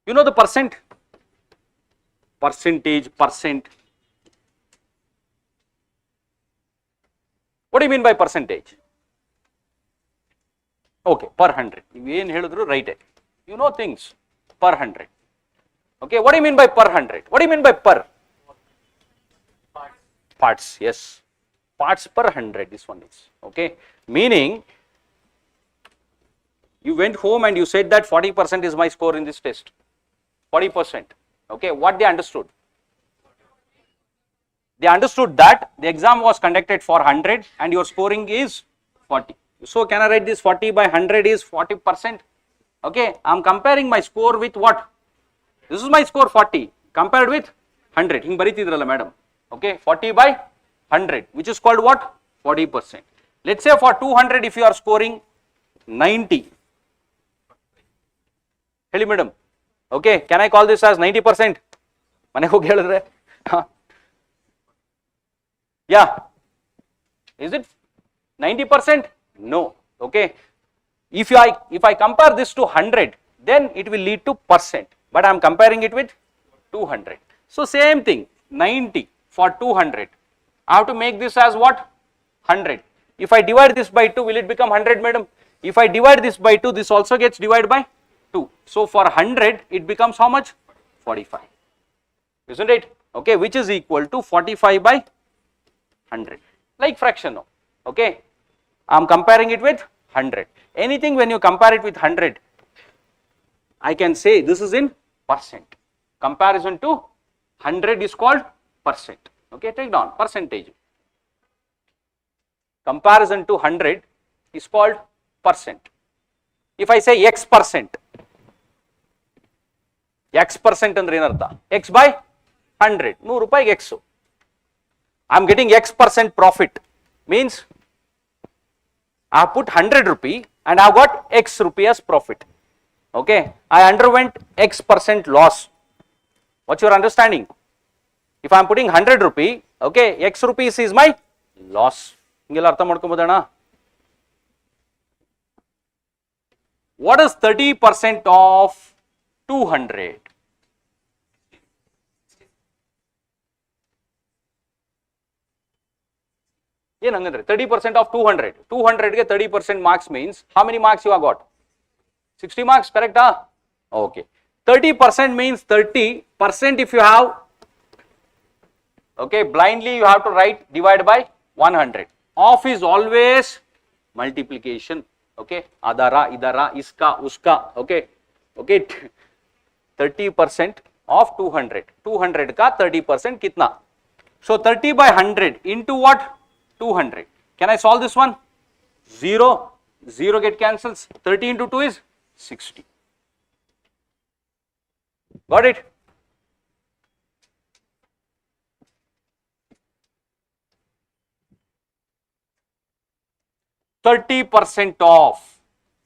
You know the percent? Percentage, percent. What do you mean by percentage? Okay, per 100. Write it. You know things. Per 100. Okay, what do you mean by per 100? What do you mean by per? Parts, yes. Parts per 100, this one is. Okay, meaning you went home and you said that 40% is my score in this test. 40%. Okay, what they understood? They understood that the exam was conducted for 100 and your scoring is 40. So can I write this 40 by 100 is 40%? Okay, I am comparing my score with what? This is my score 40 compared with 100. Hing baritidralla madam. Okay, 40 by 100, which is called what? 40%. Let's say for 200, if you are scoring 90. Hello, madam. Okay, can I call this as 90%? Yeah. Is it 90%? No. Okay. If I compare this to 100, then it will lead to percent. But I am comparing it with 200. So same thing, 90 for 200. I have to make this as what? 100. If I divide this by 2, will it become 100, madam? If I divide this by 2, this also gets divided by 2. So for 100, it becomes how much? 45. Isn't it? Okay, which is equal to 45 by 100. Like fraction now. Okay, I am comparing it with 100. Anything when you compare it with 100, I can say this is in percent. Comparison to 100 is called percent. Okay, take down percentage. Comparison to 100 is called percent. If I say x percent andre enartha? X by 100. 100 ರೂಪಾಯಿಗೆ x. I am getting x percent profit. Means I have put 100 rupee and I have got x rupee as profit. Okay, I underwent x percent loss. What's your understanding? If I am putting 100 rupee, okay, x rupees is my loss. What is 30% of 200? Yen hangandre 30% of 200. 200 ge 30% marks means how many marks you have got? 60 marks, correct? Okay. 30% means 30% if you have, okay, blindly you have to write divide by 100. Of is always multiplication. Okay, adara, idara, iska, uska. Okay, okay. 30% of 200. 200 ka 30% kitna? So 30 by 100 into what? 200. Can I solve this one? 0, 0 get cancels. 30 into 2 is 60. Got it? %30 off,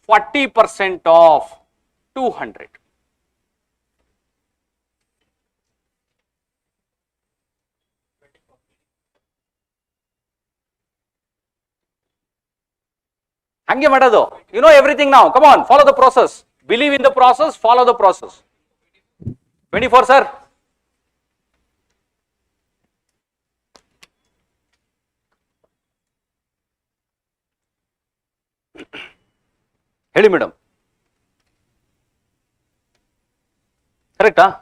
40% off, 200. Hange madadu. You know everything now. Come on, follow the process. Believe in the process, follow the process. 24, sir. Heli madam. Correct, huh?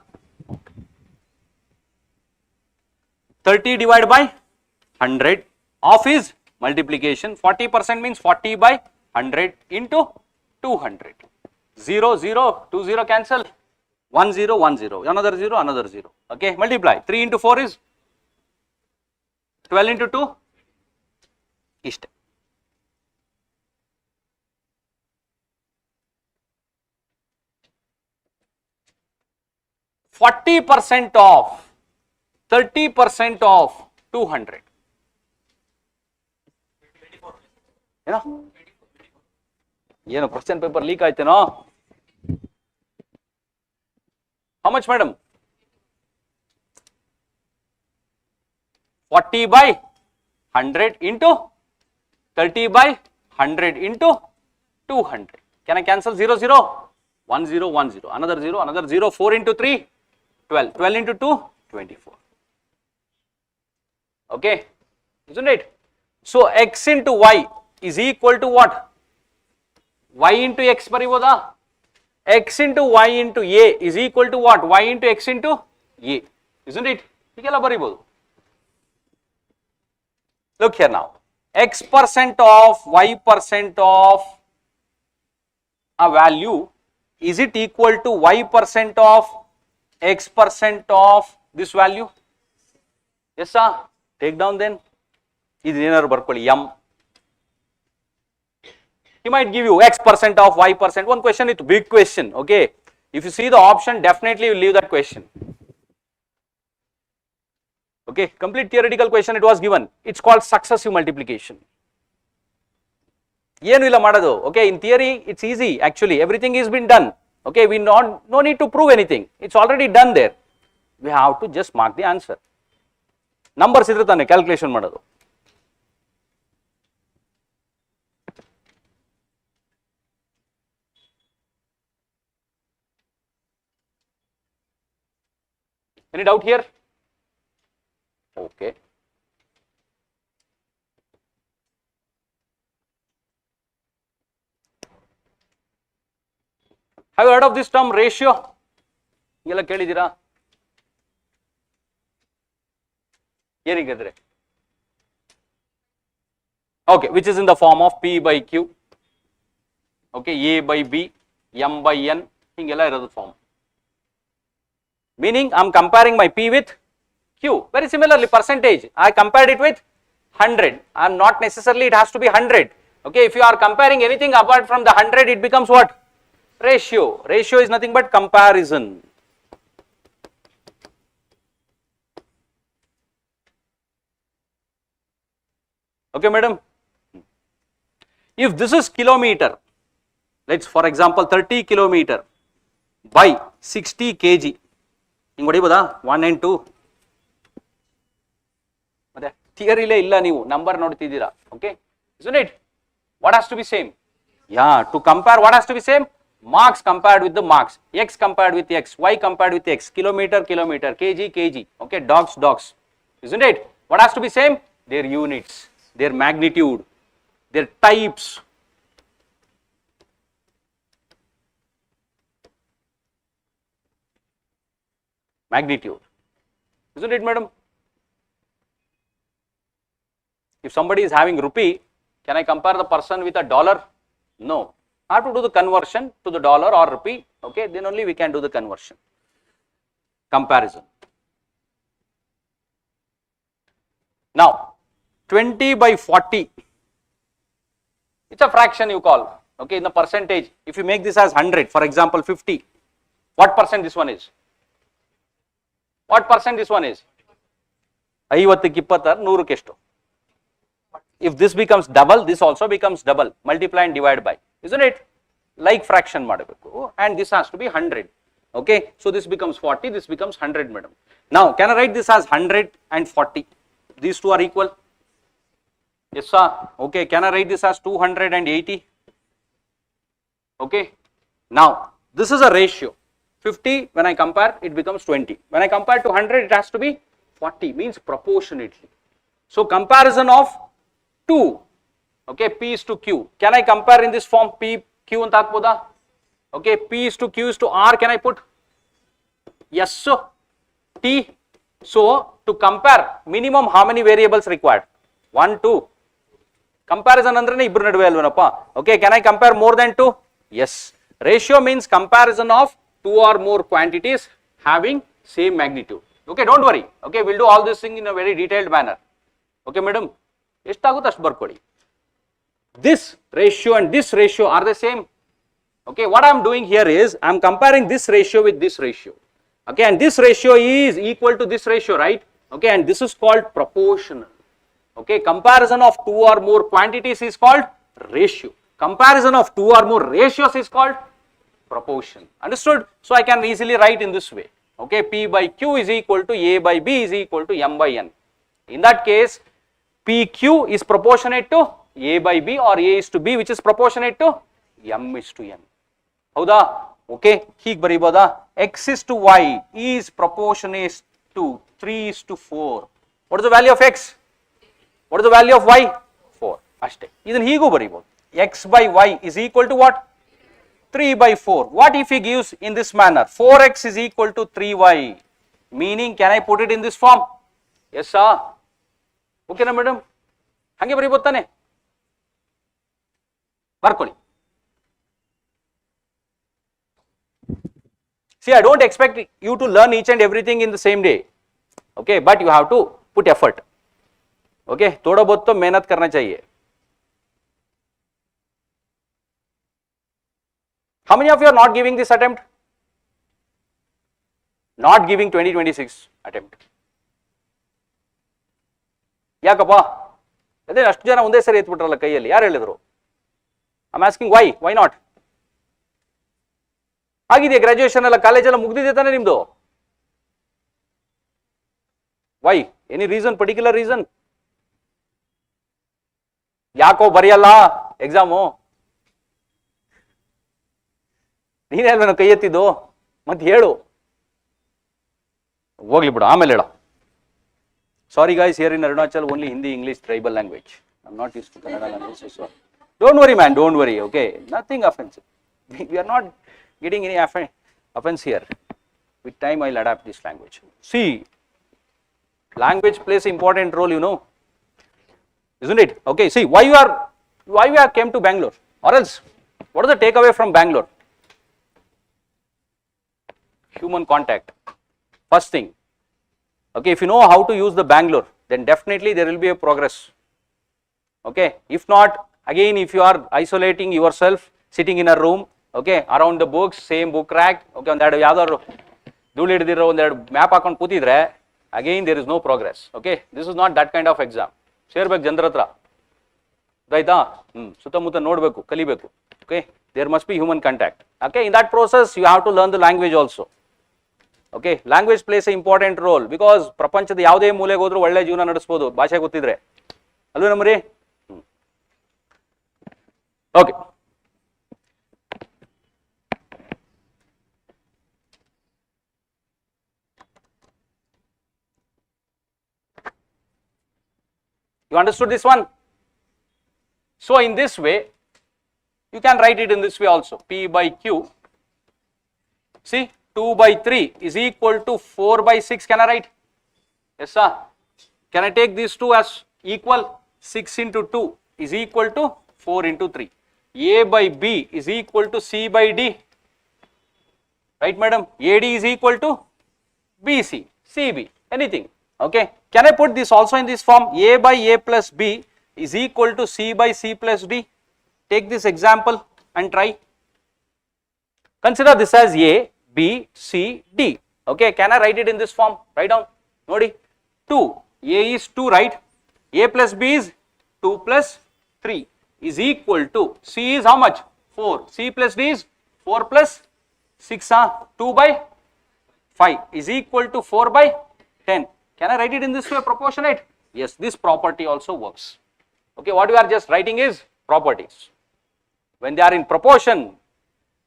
30 divided by 100. Off is multiplication. 40% means 40 by 100 into 200. 0, 0, 2, 0 cancel. 1, 0, 1, 0. Another 0, another 0. Okay, multiply. 3 into 4 is 12 into 2. Ishte. 40% off. 30% off. 200. You know, question paper leak aite no? How much, madam? 40 by 100 into 30 by 100 into 200. Can I cancel 0, 0? 1, 0, 1, 0. Another 0, another 0. 4 into 3, 12. 12 into 2, 24. Okay, isn't it? So x into y is equal to what? Y into x bariboda? X into y into a is equal to what? Y into x into a, isn't it? Look here now. X% of Y% of a value, is it equal to Y% of X% of this value? Yes, sir. Take down then. This is M. He might give you X% of Y%. One question, it's a big question. Okay. If you see the option, definitely you leave that question. Okay. Complete theoretical question it was given. It's called successive multiplication. Okay. In theory, it's easy. Actually, everything has been done. Okay. We no need to prove anything. It's already done there. We have to just mark the answer. Numbers idre calculation madadu. Any doubt here? Okay. Have you heard of this term ratio? Yella kelidira? Yenigedre. Okay, which is in the form of P by Q. Okay, A by B, M by N. Hingella irodu form. Meaning I am comparing my P with Q. Very similarly, percentage. I compared it with 100. I am not necessarily it has to be 100. Okay, if you are comparing anything apart from the 100, it becomes what? Ratio. Ratio is nothing but comparison. Okay, madam. If this is kilometer, let's for example 30 kilometer by 60 kg. 1 and 2. Theory le illa neevu number nodtidira. Okay, isn't it? What has to be same? Yeah, to compare what has to be same? Marks compared with the marks, x compared with x, y compared with x, kilometer, kilometer, kg, kg. Okay, dogs, dogs. Isn't it? What has to be same? Their units, their magnitude, their types. Magnitude. Isn't it, madam? If somebody is having rupee, can I compare the person with a dollar? No. I have to do the conversion to the dollar or rupee. Okay, then only we can do the conversion. Comparison. Now, 20 by 40. It's a fraction you call. Okay, in the percentage, if you make this as 100, for example, 50, what percent this one is? What percent this one is? 50 ಕ್ಕೆ 20 100 ಕ್ಕೆ ಎಷ್ಟು? If this becomes double, this also becomes double. Multiply and divide by, isn't it? Like fraction ಮಾಡಬೇಕು, and this has to be 100. Okay, so this becomes 40, this becomes 100, madam. Now, can I write this as 100 and 40? These two are equal. Yes, sir. Okay, can I write this as 280? Okay, now this is a ratio. 50, when I compare, it becomes 20. When I compare to 100, it has to be 40, means proportionately. So comparison of 2, okay, P is to Q. Can I compare in this form? P, Q anta hakboda? Okay, P is to Q is to R, can I put? Yes, so T. So to compare, minimum how many variables required? 1, 2. Comparison andre ibru naduve alvanappa. Okay, can I compare more than 2? Yes. Ratio means comparison of 2 or more quantities having same magnitude. Okay, don't worry. Okay, we'll do all this thing in a very detailed manner. Okay, madam, eshtagutte ashtu barkodi. This ratio and this ratio are the same. Okay, what I am doing here is I am comparing this ratio with this ratio. Okay, and this ratio is equal to this ratio, right? Okay, and this is called proportional. Okay, comparison of 2 or more quantities is called ratio. Comparison of 2 or more ratios is called proportion. Understood? So I can easily write in this way. Okay, P by Q is equal to A by B is equal to M by N. In that case, PQ is proportionate to A by B, or A is to B, which is proportionate to M is to N. Howda? Okay, hige bariboda? X is to Y is proportionate to 3 is to 4. What is the value of X? What is the value of Y? 4. Ashte. Idan higu baribodu. X by Y is equal to what? 3 by 4. What if he gives in this manner? 4x is equal to 3y. Meaning, can I put it in this form? Yes, sir. Okay, na madam? Hange baribodu tane? Barkoli. See, I don't expect you to learn each and everything in the same day. Okay, but you have to put effort. Okay, thoda bahut to mehnat karna chahiye. How many of you are not giving this attempt? Not giving 2026 attempt. ಯಾಕಪ್ಪ ಅದೇ ಅಷ್ಟು ಜನ ಒಂದೇ ಸರಿ ಎತ್ಬಿಟ್ರಲ್ಲ ಕೈಯಲ್ಲಿ, ಯಾರು ಹೇಳಿದ್ರು? I am asking why not? ಆಗಿದೆ ಗ್ರಾಜುಯೇಷನ್ ಎಲ್ಲ, ಕಾಲೇಜ್ ಎಲ್ಲ ಮುಗ್ದಿದೆ ತಾನೆ ನಿಮ್ದು? Why? Any reason, particular reason? ಯಾಕೋ ಬರೆಯಲ್ಲ ಎಕ್ಸಾಮು? ನೀನೇ ಅಲ್ವೇನೋ ಕೈ ಎತ್ತಿದ್ದು, ಮತ್ತೆ ಹೇಳು. ಹೋಗ್ಲಿ ಬಿಡು, ಆಮೇಲೆ ಹೇಳ. Sorry guys, here in Arunachal only Hindi, English, tribal language. I'm not used to Kannada language, so don't worry man, don't worry, okay? Nothing offensive. We are not getting any offense here. With time I'll adapt this language. See, language plays an important role, you know, isn't it? Okay, see, why you are came to Bangalore, or else what is the takeaway from Bangalore? Human contact, first thing. Okay, if you know how to use the Bangalore, then definitely there will be a progress. Okay, if not, again, if you are isolating yourself, sitting in a room, okay, around the books, same book rack, okay, ಒಂದೆರಡು ಯಾವ್ದಾದ್ರು ಧೂಳು ಹಿಡಿದಿರೋ ಒಂದೆರಡು map ಹಾಕೊಂಡು ಕೂತಿದ್ರೆ, again there is no progress. Okay, this is not that kind of exam. ಸೇರ್ಬೇಕು ಜನರ ಹತ್ರ, ಆಯ್ತಾ? ಸುತ್ತಮುತ್ತ ನೋಡಬೇಕು, ಕಲಿಬೇಕು. Okay, there must be human contact. Okay, in that process you have to learn the language also. Okay, language plays an important role because ಪ್ರಪಂಚದ ಯಾವುದೇ ಮೂಲೆಗೆ ಹೋದ್ರೂ ಒಳ್ಳೆ ಜೀವನ ನಡೆಸಬಹುದು ಭಾಷೆ ಗೊತ್ತಿದ್ರೆ, ಅಲ್ವೇ ನಮ್ಮರಿ? Okay, you understood this one? So in this way you can write it in this way also. P by Q, see, 2 by 3 is equal to 4 by 6. Can I write? Yes sir. Can I take these two as equal? 6 into 2 is equal to 4 into 3. A by B is equal to C by D. Right madam? AD is equal to BC, CB, anything. Okay, can I put this also in this form? A by A plus B is equal to C by C plus D. Take this example and try. Consider this as A, B, C, D. Okay, can I write it in this form? Write down. Nodi. 2. A is 2, right? A plus B is 2 plus 3 is equal to C is how much? 4. C plus D is 4 plus 6. 2 by 5 is equal to 4 by 10. Can I write it in this way, proportionate? Yes, this property also works. Okay, what we are just writing is properties. When they are in proportion,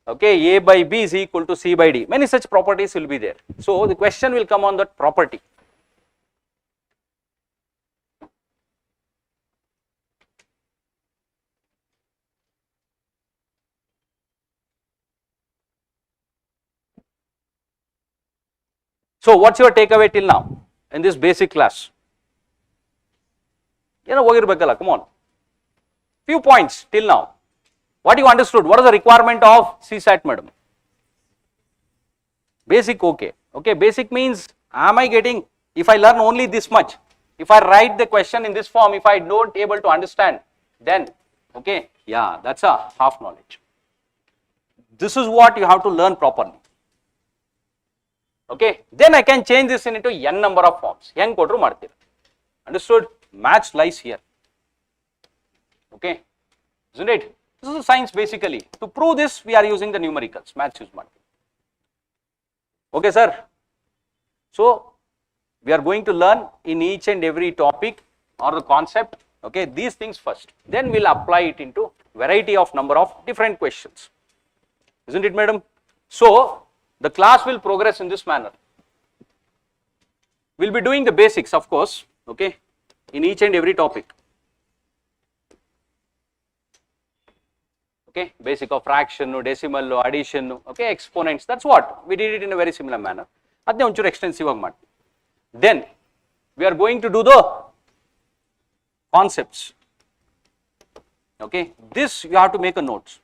okay, A by B is equal to C by D. Many such properties will be there. So the question will come on that property. So what's your takeaway till now in this basic class? You know, come on. Few points till now. What you understood? What is the requirement of CSAT, madam? Basic, okay. Okay, basic means, am I getting, if I learn only this much, if I write the question in this form, if I don't able to understand, then, okay, yeah, that's a half knowledge. This is what you have to learn properly. Okay, then I can change this into n number of forms. N kodru martira. Understood? Maths lies here. Okay, isn't it? This is science basically. To prove this, we are using the numericals. Maths use martira. Okay, sir. So we are going to learn in each and every topic or the concept. Okay, these things first. Then we'll apply it into variety of number of different questions. Isn't it, madam? So the class will progress in this manner. We'll be doing the basics, of course, okay, in each and every topic. Okay, basic of fraction, decimal, addition, okay, exponents. That's what we did it in a very similar manner. Adne onchuru extensive agi ಮಾಡಿ. Then we are going to do the concepts. Okay, this you have to make a notes.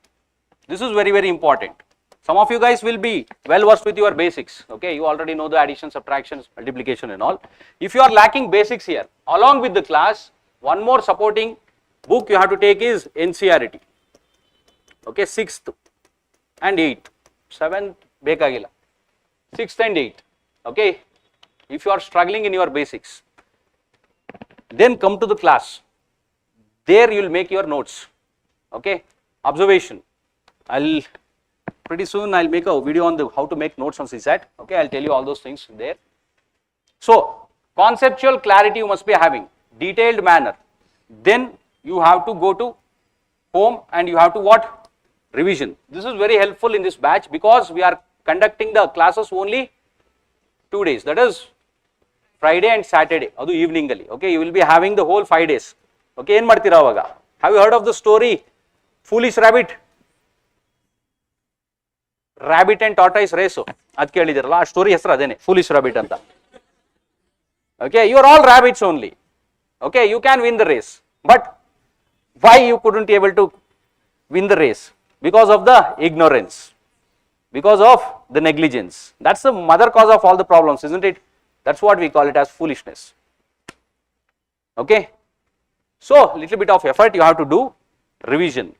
This is very, very important. Some of you guys will be well versed with your basics. Okay, you already know the addition, subtraction, multiplication and all. If you are lacking basics here, along with the class, one more supporting book you have to take is NCERT. Okay, 6th and 8th, 7th bekagilla, 6th and 8th. Okay, if you are struggling in your basics, then come to the class. There you will make your notes. Okay, observation. Pretty soon I'll make a video on the how to make notes on CSAT. Okay, I'll tell you all those things there. So conceptual clarity you must be having, detailed manner. Then you have to go to home and you have to what? Revision. This is very helpful in this batch because we are conducting the classes only 2 days. That is Friday and Saturday. Adu evening ali. Okay, you will be having the whole 5 days. Okay, en martira avaga. Have you heard of the story Foolish Rabbit? Rabbit and tortoise race. Ad kelidiralla. A story hesra adene. Foolish Rabbit anta. Okay, you are all rabbits only. Okay, you can win the race. But why you couldn't be able to win the race? Because of the ignorance. Because of the negligence. That's the mother cause of all the problems, isn't it? That's what we call it as foolishness. Okay. So little bit of effort you have to do revision.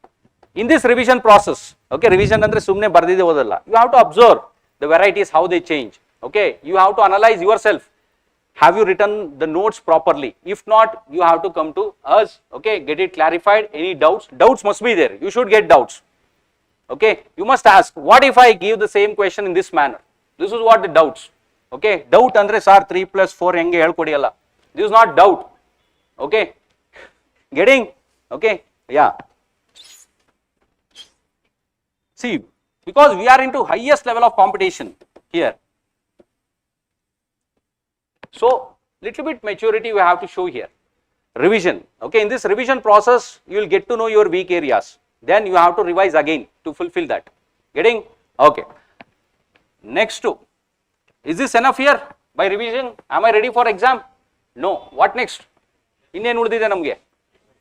In this revision process, okay, revision andre sumne bardide odalla. You have to observe the varieties, how they change. Okay, you have to analyze yourself. Have you written the notes properly? If not, you have to come to us. Okay, get it clarified. Any doubts? Doubts must be there. You should get doubts. Okay, you must ask, what if I give the same question in this manner? This is what the doubts. Okay, doubt andre sir 3 plus 4 henge helkodiyalla. This is not doubt. Okay, getting? Okay, yeah. See, because we are into highest level of competition here. So, little bit maturity we have to show here. Revision. Okay, in this revision process, you will get to know your weak areas. Then you have to revise again to fulfill that. Getting? Okay. Next two. Is this enough here by revision? Am I ready for exam? No. What next? Innenu udide namge?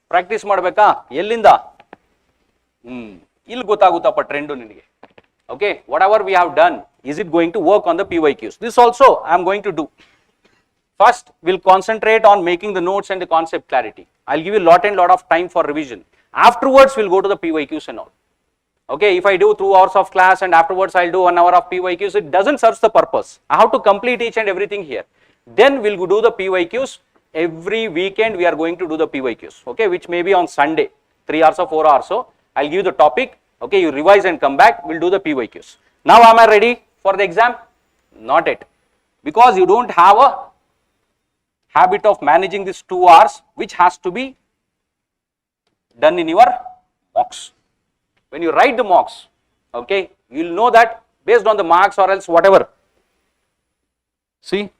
Practice madbeka? Yellinda? Illi gottaguttappa trend ninige. Okay, whatever we have done, is it going to work on the PYQs? This also I am going to do. First, we'll concentrate on making the notes and the concept clarity. I'll give you lot of time for revision. Afterwards, we'll go to the PYQs and all. Okay, if I do 2 hours of class and afterwards I'll do 1 hour of PYQs, it doesn't serve the purpose. I have to complete each and everything here. Then we'll do the PYQs. Every weekend we are going to do the PYQs, okay, which may be on Sunday, 3 hours or 4 hours. So I'll give the topic, okay, you revise and come back, we'll do the PYQs. Now am I ready for the exam? Not yet, because you don't have a habit of managing these 2 hours, which has to be done in your mocks. When you write the mocks, okay, you'll know that based on the marks or else whatever. See,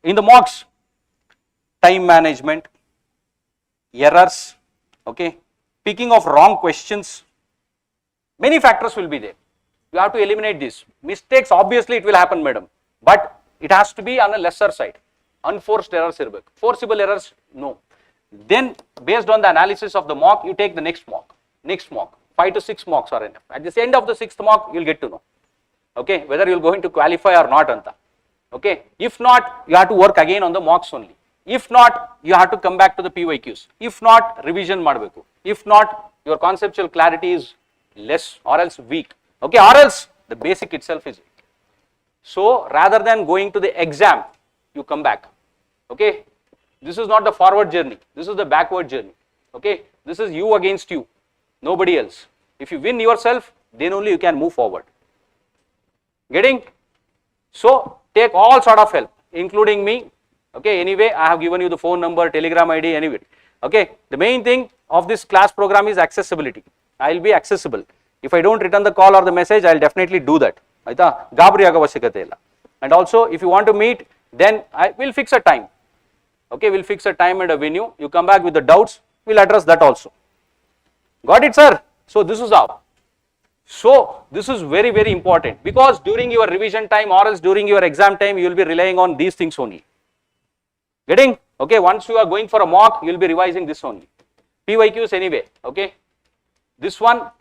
in the mocks, time management, errors, okay, picking of wrong questions, many factors will be there. You have to eliminate this. Mistakes, obviously it will happen, madam, but it has to be on a lesser side. Unforced errors, forcible errors, no. Then based on the analysis of the mock, you take the next mock. 5 to 6 mocks are enough. At the end of the 6th mock, you'll get to know, okay, whether you're going to qualify or not, anta. Okay, if not, you have to work again on the mocks only. If not, you have to come back to the PYQs. If not, revision madbeku. If not, your conceptual clarity is less or else weak, okay, or else the basic itself is weak. So rather than going to the exam, you come back, okay. This is not the forward journey, this is the backward journey, okay. This is you against you, nobody else. If you win yourself, then only you can move forward. Getting? So take all sort of help, including me, okay. Anyway, I have given you the phone number, telegram ID, anyway, okay. The main thing of this class program is accessibility. I will be accessible. If I don't return the call or the message, I will definitely do that. And also, if you want to meet, then I will fix a time. Okay, we'll fix a time and a venue. You come back with the doubts, we'll address that also. Got it, sir? So this is how. So this is very, very important, because during your revision time or else during your exam time, you will be relying on these things only. Getting? Okay, once you are going for a mock, you will be revising this only. PYQs anyway, okay. This one,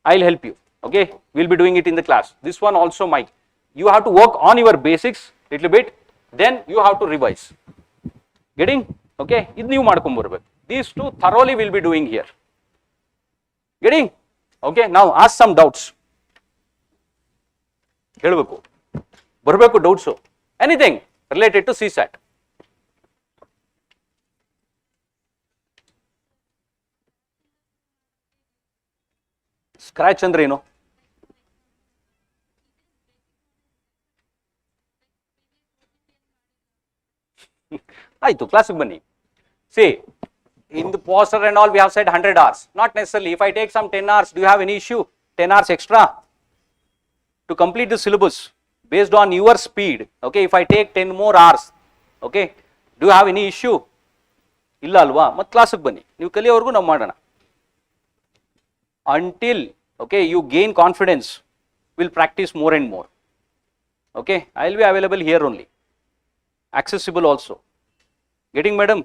I'll help you, okay. We'll be doing it in the class. This one also might. You have to work on your basics little bit, then you have to revise. Getting? Okay, these two thoroughly we'll be doing here. Getting? Okay, now ask some doubts. Doubts. Anything related to CSAT. Scratch andre ಏನು? ಆಯ್ತು, ಕ್ಲಾಸಿಗೆ ಬನ್ನಿ. See, in the poster and all we have said 100 hours. Not necessarily. If I take some 10 hours, do you have any issue? 10 hours extra to complete the syllabus based on your speed. Okay, if I take 10 more hours, okay, do you have any issue? ಇಲ್ಲ ಅಲ್ವಾ? ಮತ್ತೆ ಕ್ಲಾಸಿಗೆ ಬನ್ನಿ, ನೀವು ಕಲಿಯೋವರೆಗೂ ನಾವು ಮಾಡೋಣ. Until, okay, you gain confidence, we'll practice more and more. Okay, I will be available here only. Accessible also. Getting, madam?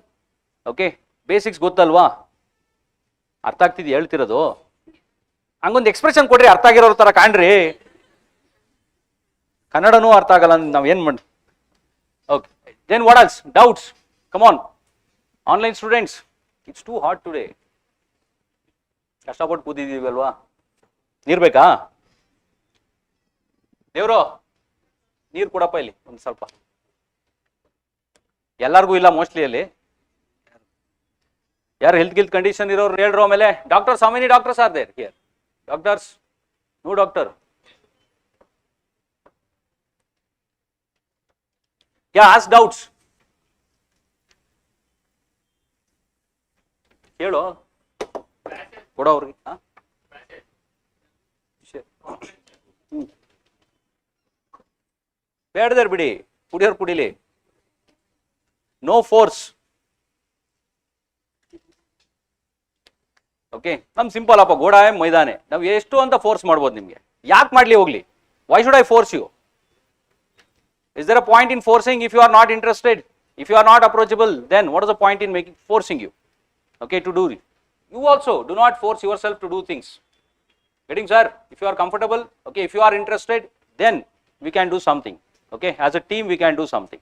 Okay, basics ಗೊತ್ತಲ್ವಾ? ಅರ್ಥ ಆಗ್ತಿದೆಯಾ ಹೇಳ್ತಿರೋದು? ಹಂಗೊಂದು ಎಕ್ಸ್ಪ್ರೆಷನ್ ಕೊಡ್ರಿ, ಅರ್ಥ ಆಗಿರೋ ತರ ಕಾಣ್ರಿ. ಕನ್ನಡನೂ ಅರ್ಥ ಆಗಲ್ಲ, ನಾವು ಏನು ಮಾಡಿ? Okay, then what else? Doubts? Come on. Online students, it's too hot today. ಕಷ್ಟಪಟ್ಟು ಕೂತಿದ್ದೀವಿ ಅಲ್ವಾ? ನೀರು ಬೇಕಾ? ದೇವ್ರು ನೀರು ಕೊಡಪ್ಪ ಇಲ್ಲಿ ಒಂದು ಸ್ವಲ್ಪ. ಎಲ್ಲರಿಗೂ ಇಲ್ಲ ಮೋಸ್ಟ್ಲಿ ಅಲ್ಲಿ. ಯಾರು ಹೆಲ್ತ್ ಕಂಡೀಷನ್ ಇರೋರು ಹೇಳ್ರು. ಆಮೇಲೆ doctors, how many doctors are there here? Doctors? No doctor. Yeah, ask doubts. ಹೇಳು ಕೊಡೋ ಅವ್ರಿಗೆ. ಬೇಡದಾರ ಬಿಡಿ, ಕುಡಿಯೋರು ಕುಡಿಲಿ. No force. ಓಕೆ, ನಮ್ ಸಿಂಪಲ್ ಅಪ್ಪ, ಗೋಡ ಮೈದಾನೆ, ನಾವು ಎಷ್ಟು ಅಂತ ಫೋರ್ಸ್ ಮಾಡ್ಬೋದು ನಿಮ್ಗೆ. ಯಾಕೆ ಮಾಡ್ಲಿ ಹೋಗ್ಲಿ? Why should I force you? Is there a point in forcing if you are not interested? If you are not approachable, then what is the point in making forcing you? Okay, to do it. You also do not force yourself to do things. Getting, sir? If you are comfortable, okay, if you are interested, then we can do something. Okay, as a team we can do something.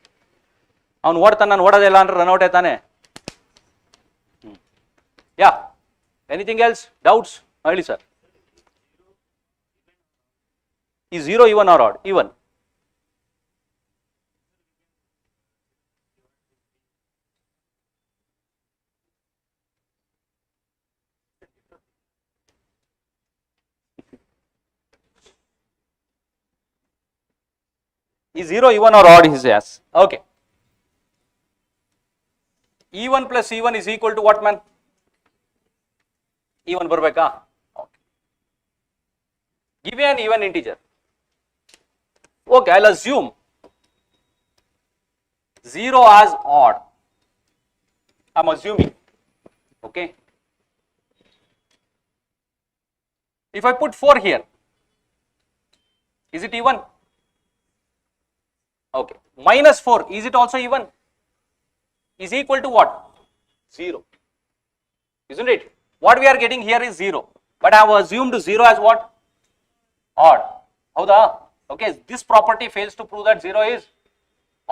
ಅವ್ನು ಓಡ್ತಾನೆ, ನಾನು ಓಡೋದಿಲ್ಲ ಅಂದ್ರೆ run out ಆಯ್ತಾನೆ. ಯಾ, anything else, doubts ಹೇಳಿ sir. ಈ 0 even or odd? Even. Is 0 even or odd? He says. Okay. E1 plus E1 is equal to what, man? E1 ಬರ್ಬೇಕಾ? Okay. Give me an even integer. Okay, I'll assume 0 as odd. I'm assuming. Okay. If I put 4 here, is it even? Okay. Minus 4, is it also even? Is equal to what? 0. Isn't it? What we are getting here is 0. But I have assumed 0 as what? Odd. Howda? Okay. This property fails to prove that 0 is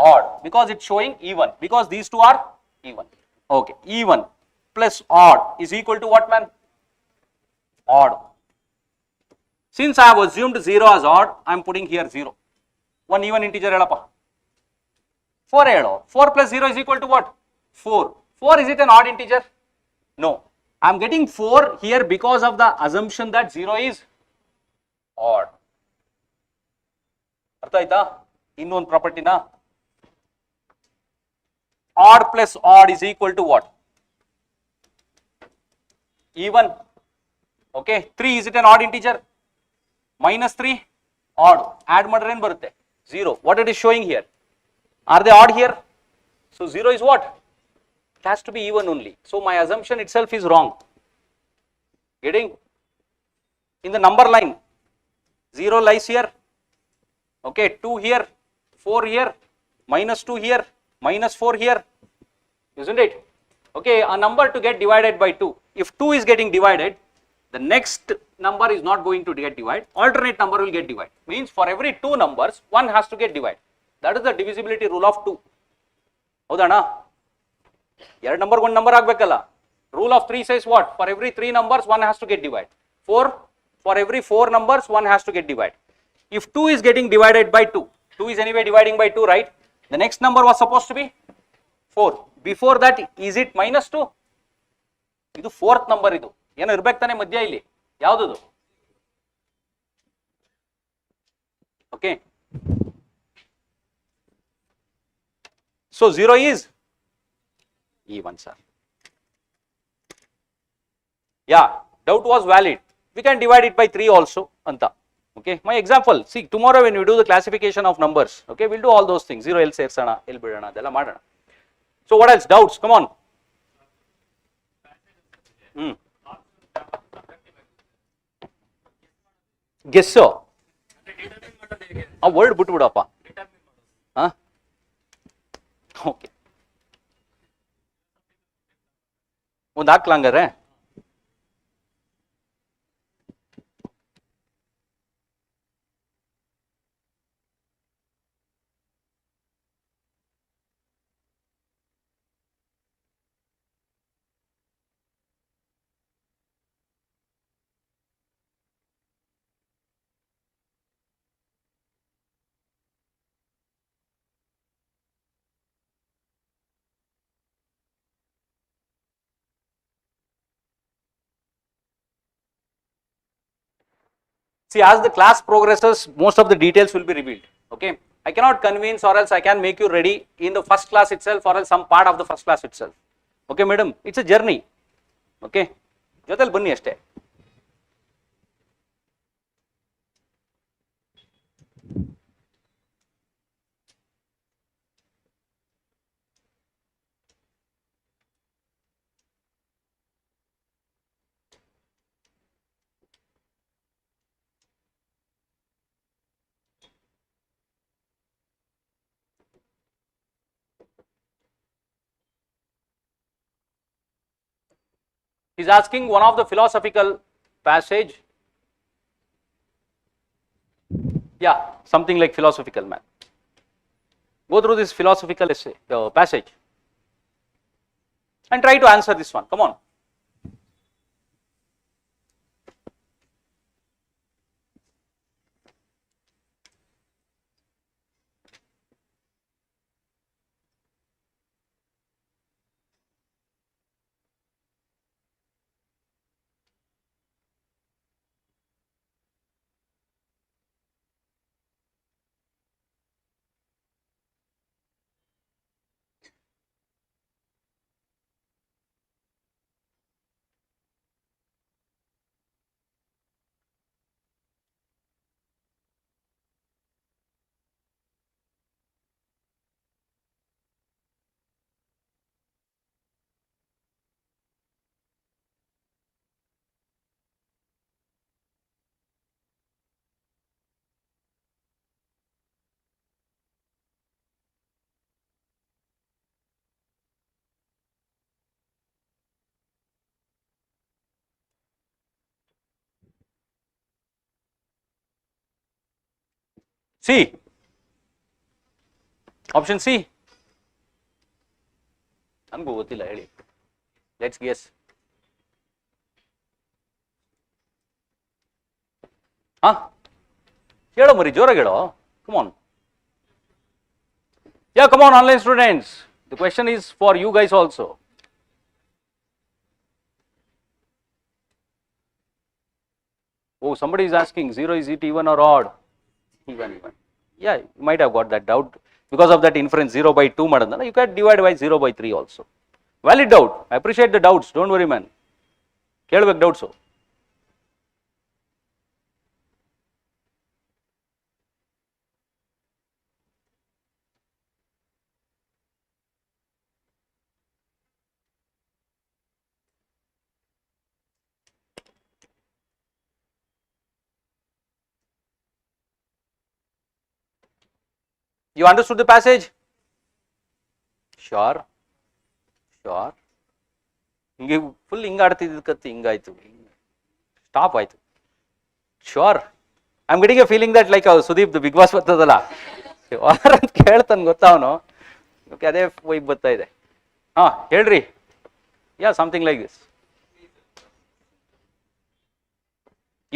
odd because it's showing even. Because these two are even. Okay. Even plus odd is equal to what, man? Odd. Since I have assumed 0 as odd, I am putting here 0. One even integer helappa. 4 ಹೇಳು. 4 plus 0 is equal to what? 4. 4, is it an odd integer? No. I am getting 4 here because of the assumption that 0 is odd. ಅರ್ಥ ಆಯ್ತಾ? ಇನ್ನೊಂದು ಪ್ರಾಪರ್ಟಿನ odd plus odd is equal to what? Even. Okay. 3, is it an odd integer? Minus 3, odd. Add ಮಾಡಿದ್ರೆ ಏನು ಬರುತ್ತೆ? 0. What it is showing here? Are they odd here? So 0 is what? It has to be even only. So my assumption itself is wrong. Getting? In the number line, 0 lies here. Okay, 2 here, 4 here, minus 2 here, minus 4 here. Isn't it? Okay, a number to get divided by 2. If 2 is getting divided, the next number is not going to get divided. Alternate number will get divided. Means for every 2 numbers, one has to get divided. That is the divisibility rule of 2. ಹೌದಣ್ಣ? ಎರಡು ನಂಬರ್ಗೆ ಒಂದು number ಆಗಬೇಕಲ್ಲ. Rule of 3 says what? For every 3 numbers, one has to get divided. 4, for every 4 numbers, one has to get divided. If 2 is getting divided by 2, 2 is anyway dividing by 2, right? The next number was supposed to be 4. Before that, is it minus 2? ಇದು 4th number ಇದು. ಏನೋ ಇರ್ಬೇಕು ತಾನೆ ಮಧ್ಯ ಇಲ್ಲಿ. ಯಾವುದದು? Okay. So 0 is even, sir. Yeah, doubt was valid. We can divide it by 3 also. Anta. Okay. My example. See, tomorrow when we do the classification of numbers, okay, we'll do all those things. 0 L ಸೇರ್ಸೋಣ, L ಬಿಡೋಣ, ಅದೆಲ್ಲ ಮಾಡೋಣ. So what else? Doubts? Come on. Guess so. ಆ word ಬಿಟ್ಬಿಡಪ್ಪ. ಹಾ, okay, ಒಂದು ಹಾಕ್ಲಂಗಾರೆ. See, as the class progresses, most of the details will be revealed. Okay, I cannot convince, or else I can make you ready in the first class itself, or else some part of the first class itself. Okay, madam, it's a journey. Okay, ಜೊತೆಲಿ ಬನ್ನಿ ಅಷ್ಟೇ. He's asking one of the philosophical passage. Yeah, something like philosophical, man. Go through this philosophical essay, passage, and try to answer this one. Come on. C. Option C. ನನಗೂ ಗೊತ್ತಿಲ್ಲ ಹೇಳಿ. Let's guess. ಹೇಳೋ ಮರಿ ಜೋರಾಗಿ ಹೇಳೋ. Come on. Yeah, come on, online students. The question is for you guys also. Oh, somebody is asking 0 is it even or odd? Even. Yeah, you might have got that doubt because of that inference 0 by 2 madandala. You can divide by 0 by 3 also. Valid doubt. I appreciate the doubts. Don't worry, man. Kelvek doubts. You understood the passage? Sure. ಹಿಂಗೆ full ಹಿಂಗಾಡ್ತಿದ್ದಕ್ಕತ್ತು ಹಿಂಗಾಯ್ತು. Stop ಆಯ್ತು. Sure. I am getting a feeling that like Sudeep the Bigg Boss ಬರ್ತದಲ್ಲ ಅಂತ ಕೇಳ್ತಾನೆ ಗೊತ್ತಾವನು. Okay, ಅದೇ vibe ಬರ್ತಾ ಇದೆ. ಹೇಳ್ರಿ. Yeah, something like this.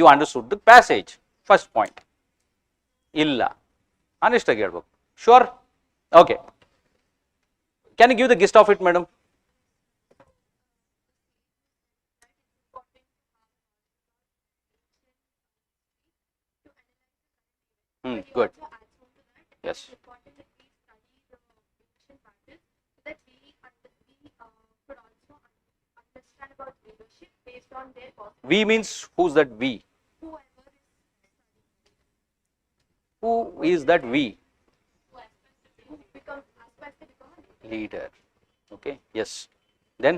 You understood the passage. First point. ಇಲ್ಲ. ಆನೆಸ್ಟಾಗಿ ಹೇಳ್ಬೇಕು. Sure? Okay. Can you give the gist of it, madam? Good. Yes. We means who's that we? Who is that we? Leader. Okay. Yes. Then.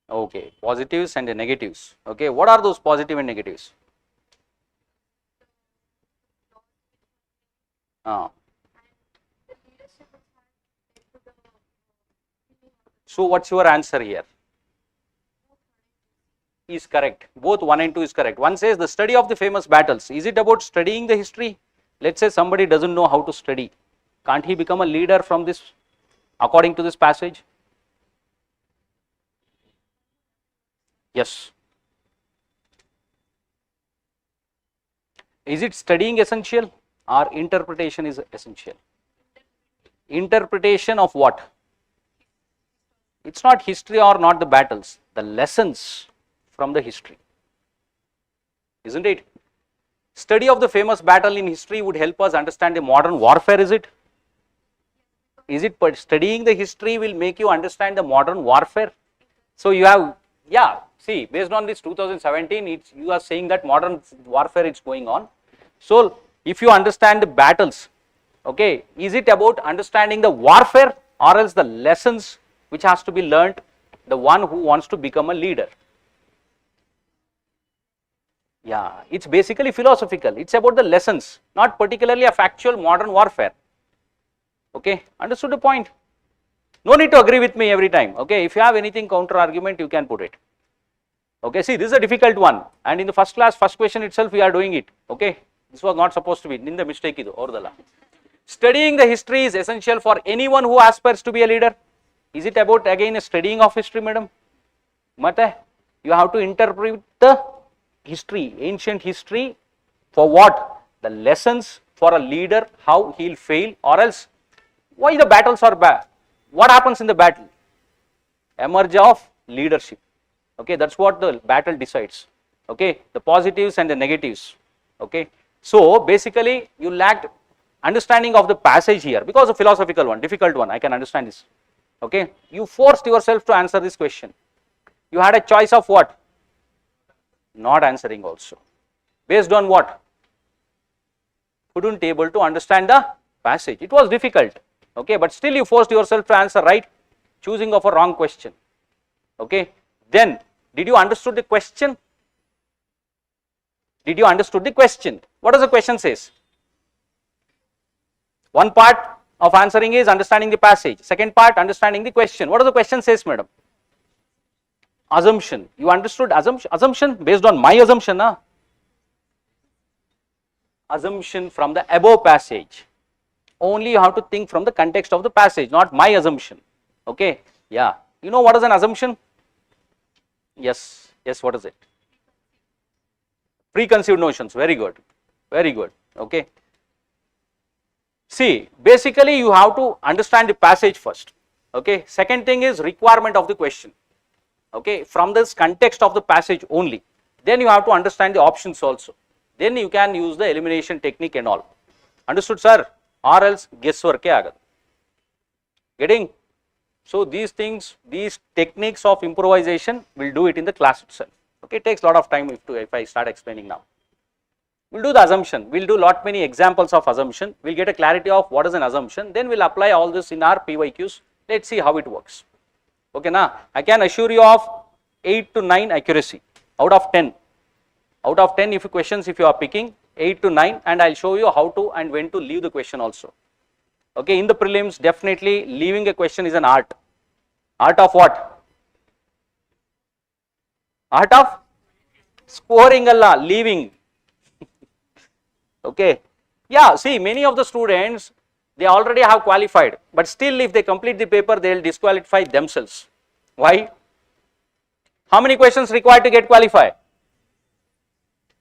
Okay. Positives and the negatives. Okay. What are those positive and negatives? So what's your answer here? Is correct. Both 1 and 2 is correct. One says the study of the famous battles. Is it about studying the history? Let's say somebody doesn't know how to study. Can't he become a leader from this, according to this passage? Yes. Is it studying essential or interpretation is essential? Interpretation of what? It's not history or not the battles, the lessons from the history, isn't it? Study of the famous battle in history would help us understand the modern warfare, is it? Is it studying the history will make you understand the modern warfare? So you have, yeah, see, based on this 2017, you are saying that modern warfare is going on. So if you understand the battles, okay, is it about understanding the warfare or else the lessons which has to be learnt, the one who wants to become a leader? Yeah, it's basically philosophical. It's about the lessons, not particularly a factual modern warfare. Okay, understood the point? No need to agree with me every time. Okay, if you have anything counter argument, you can put it. Okay, see, this is a difficult one, and in the first class, first question itself, we are doing it. Okay, This was not supposed to be. Ninda mistake idu avardalla. Studying the history is essential for anyone who aspires to be a leader. Is it about again a studying of history, madam? Mate, you have to interpret the history, ancient history, for what? The lessons for a leader, how he'll fail, or else why the battles are bad. What happens in the battle? Emerge of leadership. Okay, that's what the battle decides. Okay, the positives and the negatives. Okay, so basically you lacked understanding of the passage here because a philosophical one, difficult one. I can understand this. Okay, you forced yourself to answer this question. You had a choice of what? Not answering also. Based on what? Couldn't able to understand the passage. It was difficult. Okay, but still you forced yourself to answer right, choosing of a wrong question. Okay, then did you understood the question? Did you understood the question? What does the question says? One part of answering is understanding the passage. Second part, understanding the question. What does the question says, madam? Assumption. You understood assumption based on my assumption, huh? Assumption from the above passage. Only you have to think from the context of the passage, not my assumption. Okay, yeah. You know what is an assumption? Yes, yes, what is it? Preconceived notions. Very good, very good. Okay. See, basically you have to understand the passage first. Okay. Second thing is requirement of the question. Okay, from this context of the passage only. Then you have to understand the options also. Then you can use the elimination technique and all. Understood, sir? Or else guesswork agad. Getting? So these things, these techniques of improvisation, we'll do it in the class itself. Okay, it takes a lot of time if I start explaining now. We'll do the assumption. We'll do lot many examples of assumption. We'll get a clarity of what is an assumption. Then we'll apply all this in our PYQs. Let's see how it works. Okay, now I can assure you of 8 to 9 accuracy out of 10. Out of 10 if questions if you are picking 8 to 9, and I'll show you how to and when to leave the question also. Okay, in the prelims definitely leaving a question is an art. Art of what? Art of scoring Allah, leaving. Okay, yeah, see many of the students, they already have qualified, but still if they complete the paper, they will disqualify themselves. Why? How many questions required to get qualified?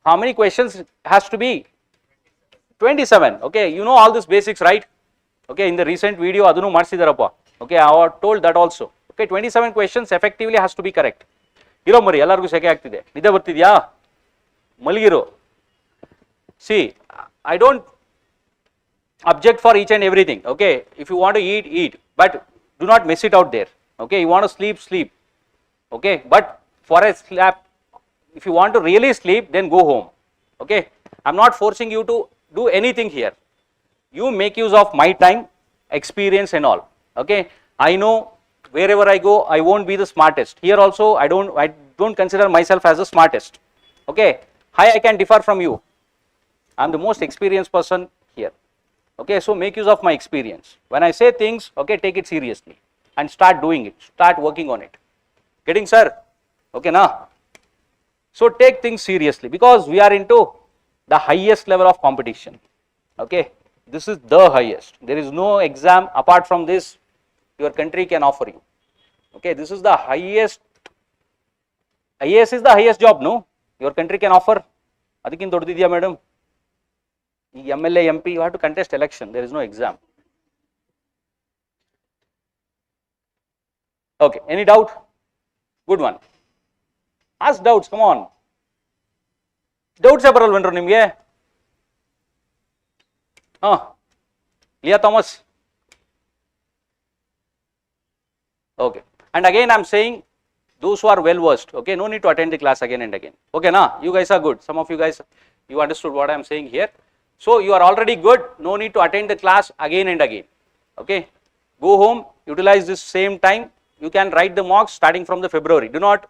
How many questions has to be? 27. Okay, you know all these basics, right? Okay, in the recent video, adunu marsidarappa. Okay, I have told that also. Okay, 27 questions effectively has to be correct. Hiro mari, ellargu seke agtide. Nide bartidya? Malgiro. See, I don't object for each and everything. Okay, if you want to eat, eat, but do not mess it out there. Okay, you want to sleep, sleep. Okay, but for a slap, if you want to really sleep, then go home. Okay, I'm not forcing you to do anything here. You make use of my time, experience and all. Okay, I know wherever I go, I won't be the smartest. Here also, I don't consider myself as the smartest. Okay, I can differ from you. I'm the most experienced person here. Okay, so make use of my experience. When I say things, okay, take it seriously and start doing it, start working on it. Getting, sir? Okay, now. So take things seriously because we are into the highest level of competition. Okay, this is the highest. There is no exam apart from this your country can offer you. Okay, this is the highest. IAS is the highest job, no? Your country can offer. Adikin doddidiya, madam. MLA, MP, you have to contest election. There is no exam. Okay, any doubt? Good one. Ask doubts, come on. Doubts are parallel vendor nimge. Leah Thomas. Okay. And again I am saying those who are well versed, okay, no need to attend the class again and again. Okay, now you guys are good. Some of you guys, you understood what I am saying here. So you are already good, no need to attend the class again and again. Okay, go home, utilize this same time. You can write the mocks starting from the February. Do not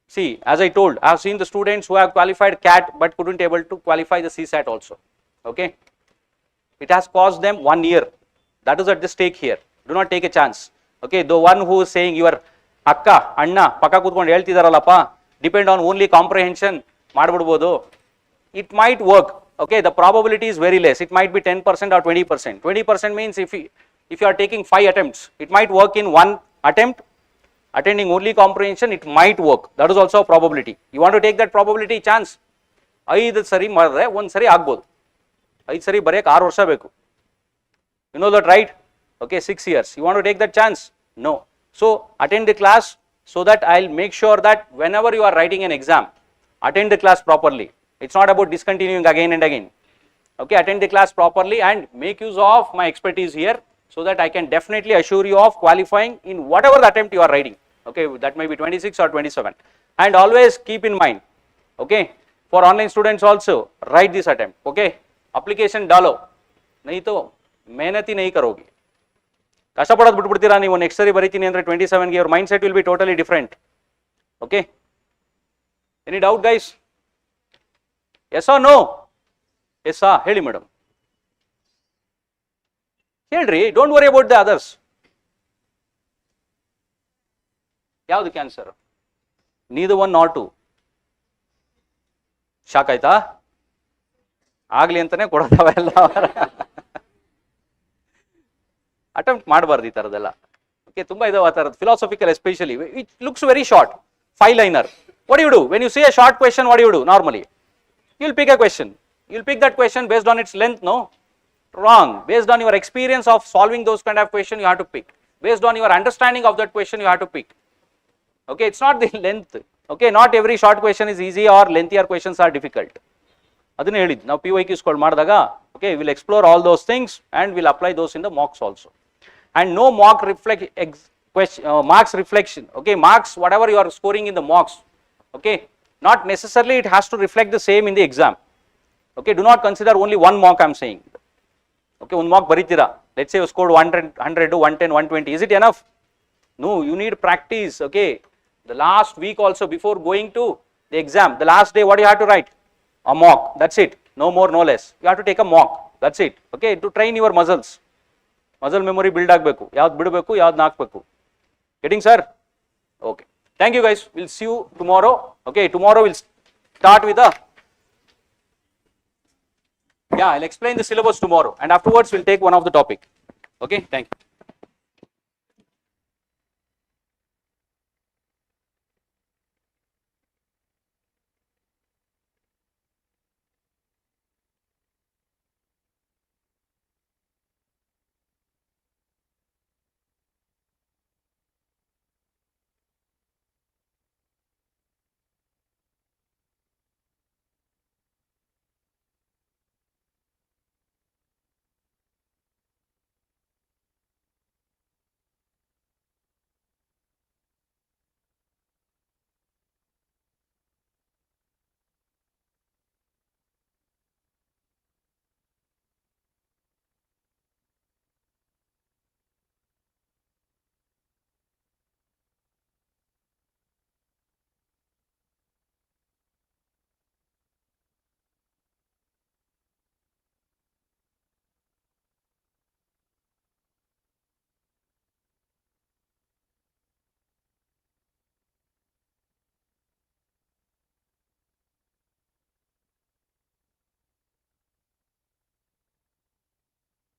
see, as I told, I have seen the students who have qualified CAT but couldn't able to qualify the CSAT also. Okay, it has cost them 1 year. That is at the stake here. Do not take a chance. Okay, the one who is saying your akka, anna, paka kutkondu heltidarallappa, depend on only comprehension, madbidabodu. it might work. Okay, the probability is very less. It might be 10% or 20%. 20% means if you are taking 5 attempts, it might work in 1 attempt. Attending only comprehension, it might work. That is also a probability. You want to take that probability chance? 5 ಸರಿ ಮಾಡಿದ್ರೆ 1 ಸರಿ ಆಗ್ಬೋದು. 5 ಸರಿ ಬರೆಯಕ್ಕೆ 6 ವರ್ಷ ಬೇಕು. You know that, right? Okay, 6 years. You want to take that chance? No. So attend the class so that I'll make sure that whenever you are writing an exam, attend the class properly. It's not about discontinuing again and again. Okay, attend the class properly and make use of my expertise here so that I can definitely assure you of qualifying in whatever the attempt you are writing. Okay, that may be 26 or 27. And always keep in mind, okay, for online students also, write this attempt. Okay, application डालो, नहीं तो मेहनत ही नहीं करोगे. ಕಷ್ಟಪಡೋದು ಬಿಟ್ಬಿಡ್ತೀರಾ ನೀವು next ಸರಿ ಬರೀತೀನಿ ಅಂದರೆ 27ಗೆ your mindset will be totally different. Okay, any doubt guys? Yes or no? Yes sir, ಹೇಳಿ ಮೇಡಮ್. ಹೇಳ್ರಿ, don't worry about the others. ಯಾವುದು ಕ್ಯಾನ್ಸರ್? ನೀದು 1 ನಾಟ್ 2. ಶಾಕ್ ಆಯ್ತಾ? ಆಗ್ಲಿ ಅಂತಾನೆ ಕೊಡೋದವೆಲ್ಲ. ಅಟೆಂಪ್ಟ್ ಮಾಡಬಾರ್ದು ಈ ಥರದ್ದೆಲ್ಲ. ಓಕೆ, ತುಂಬ ಇದಾವೆ ಆ ಥರದ್ದು philosophical especially. It looks very short, 5 liner. What you do when you see a short question? What you do normally? You'll pick a question. You'll pick that question based on its length, no? Wrong. Based on your experience of solving those kind of questions, you have to pick. Based on your understanding of that question, you have to pick. Okay, it's not the length. Okay, not every short question is easy or lengthier questions are difficult. ಅದನ್ನ ಹೇಳಿದ್ದು ನಾವು PYQs ಮಾಡಿದಾಗ. Okay, we'll explore all those things and we'll apply those in the mocks also. And no mock marks reflection. Okay, marks whatever you are scoring in the mocks. Okay, not necessarily it has to reflect the same in the exam. Okay, do not consider only one mock I am saying. Okay, one mock baritira. Let's say you scored 100, 110, 120. Is it enough? No, you need practice. Okay, the last week also before going to the exam, the last day, what do you have to write? A mock. That's it. No more, no less. You have to take a mock. That's it. Okay, to train your muscles. Muscle memory build ಆಗಬೇಕು. ಯಾವ್ದು ಬಿಡಬೇಕು, ಯಾವ್ದು ಹಾಕಬೇಕು. Getting sir? Okay. Thank you guys. We'll see you tomorrow. Okay, tomorrow we'll start with I'll explain the syllabus tomorrow and afterwards we'll take one of the topic. Okay, thank you.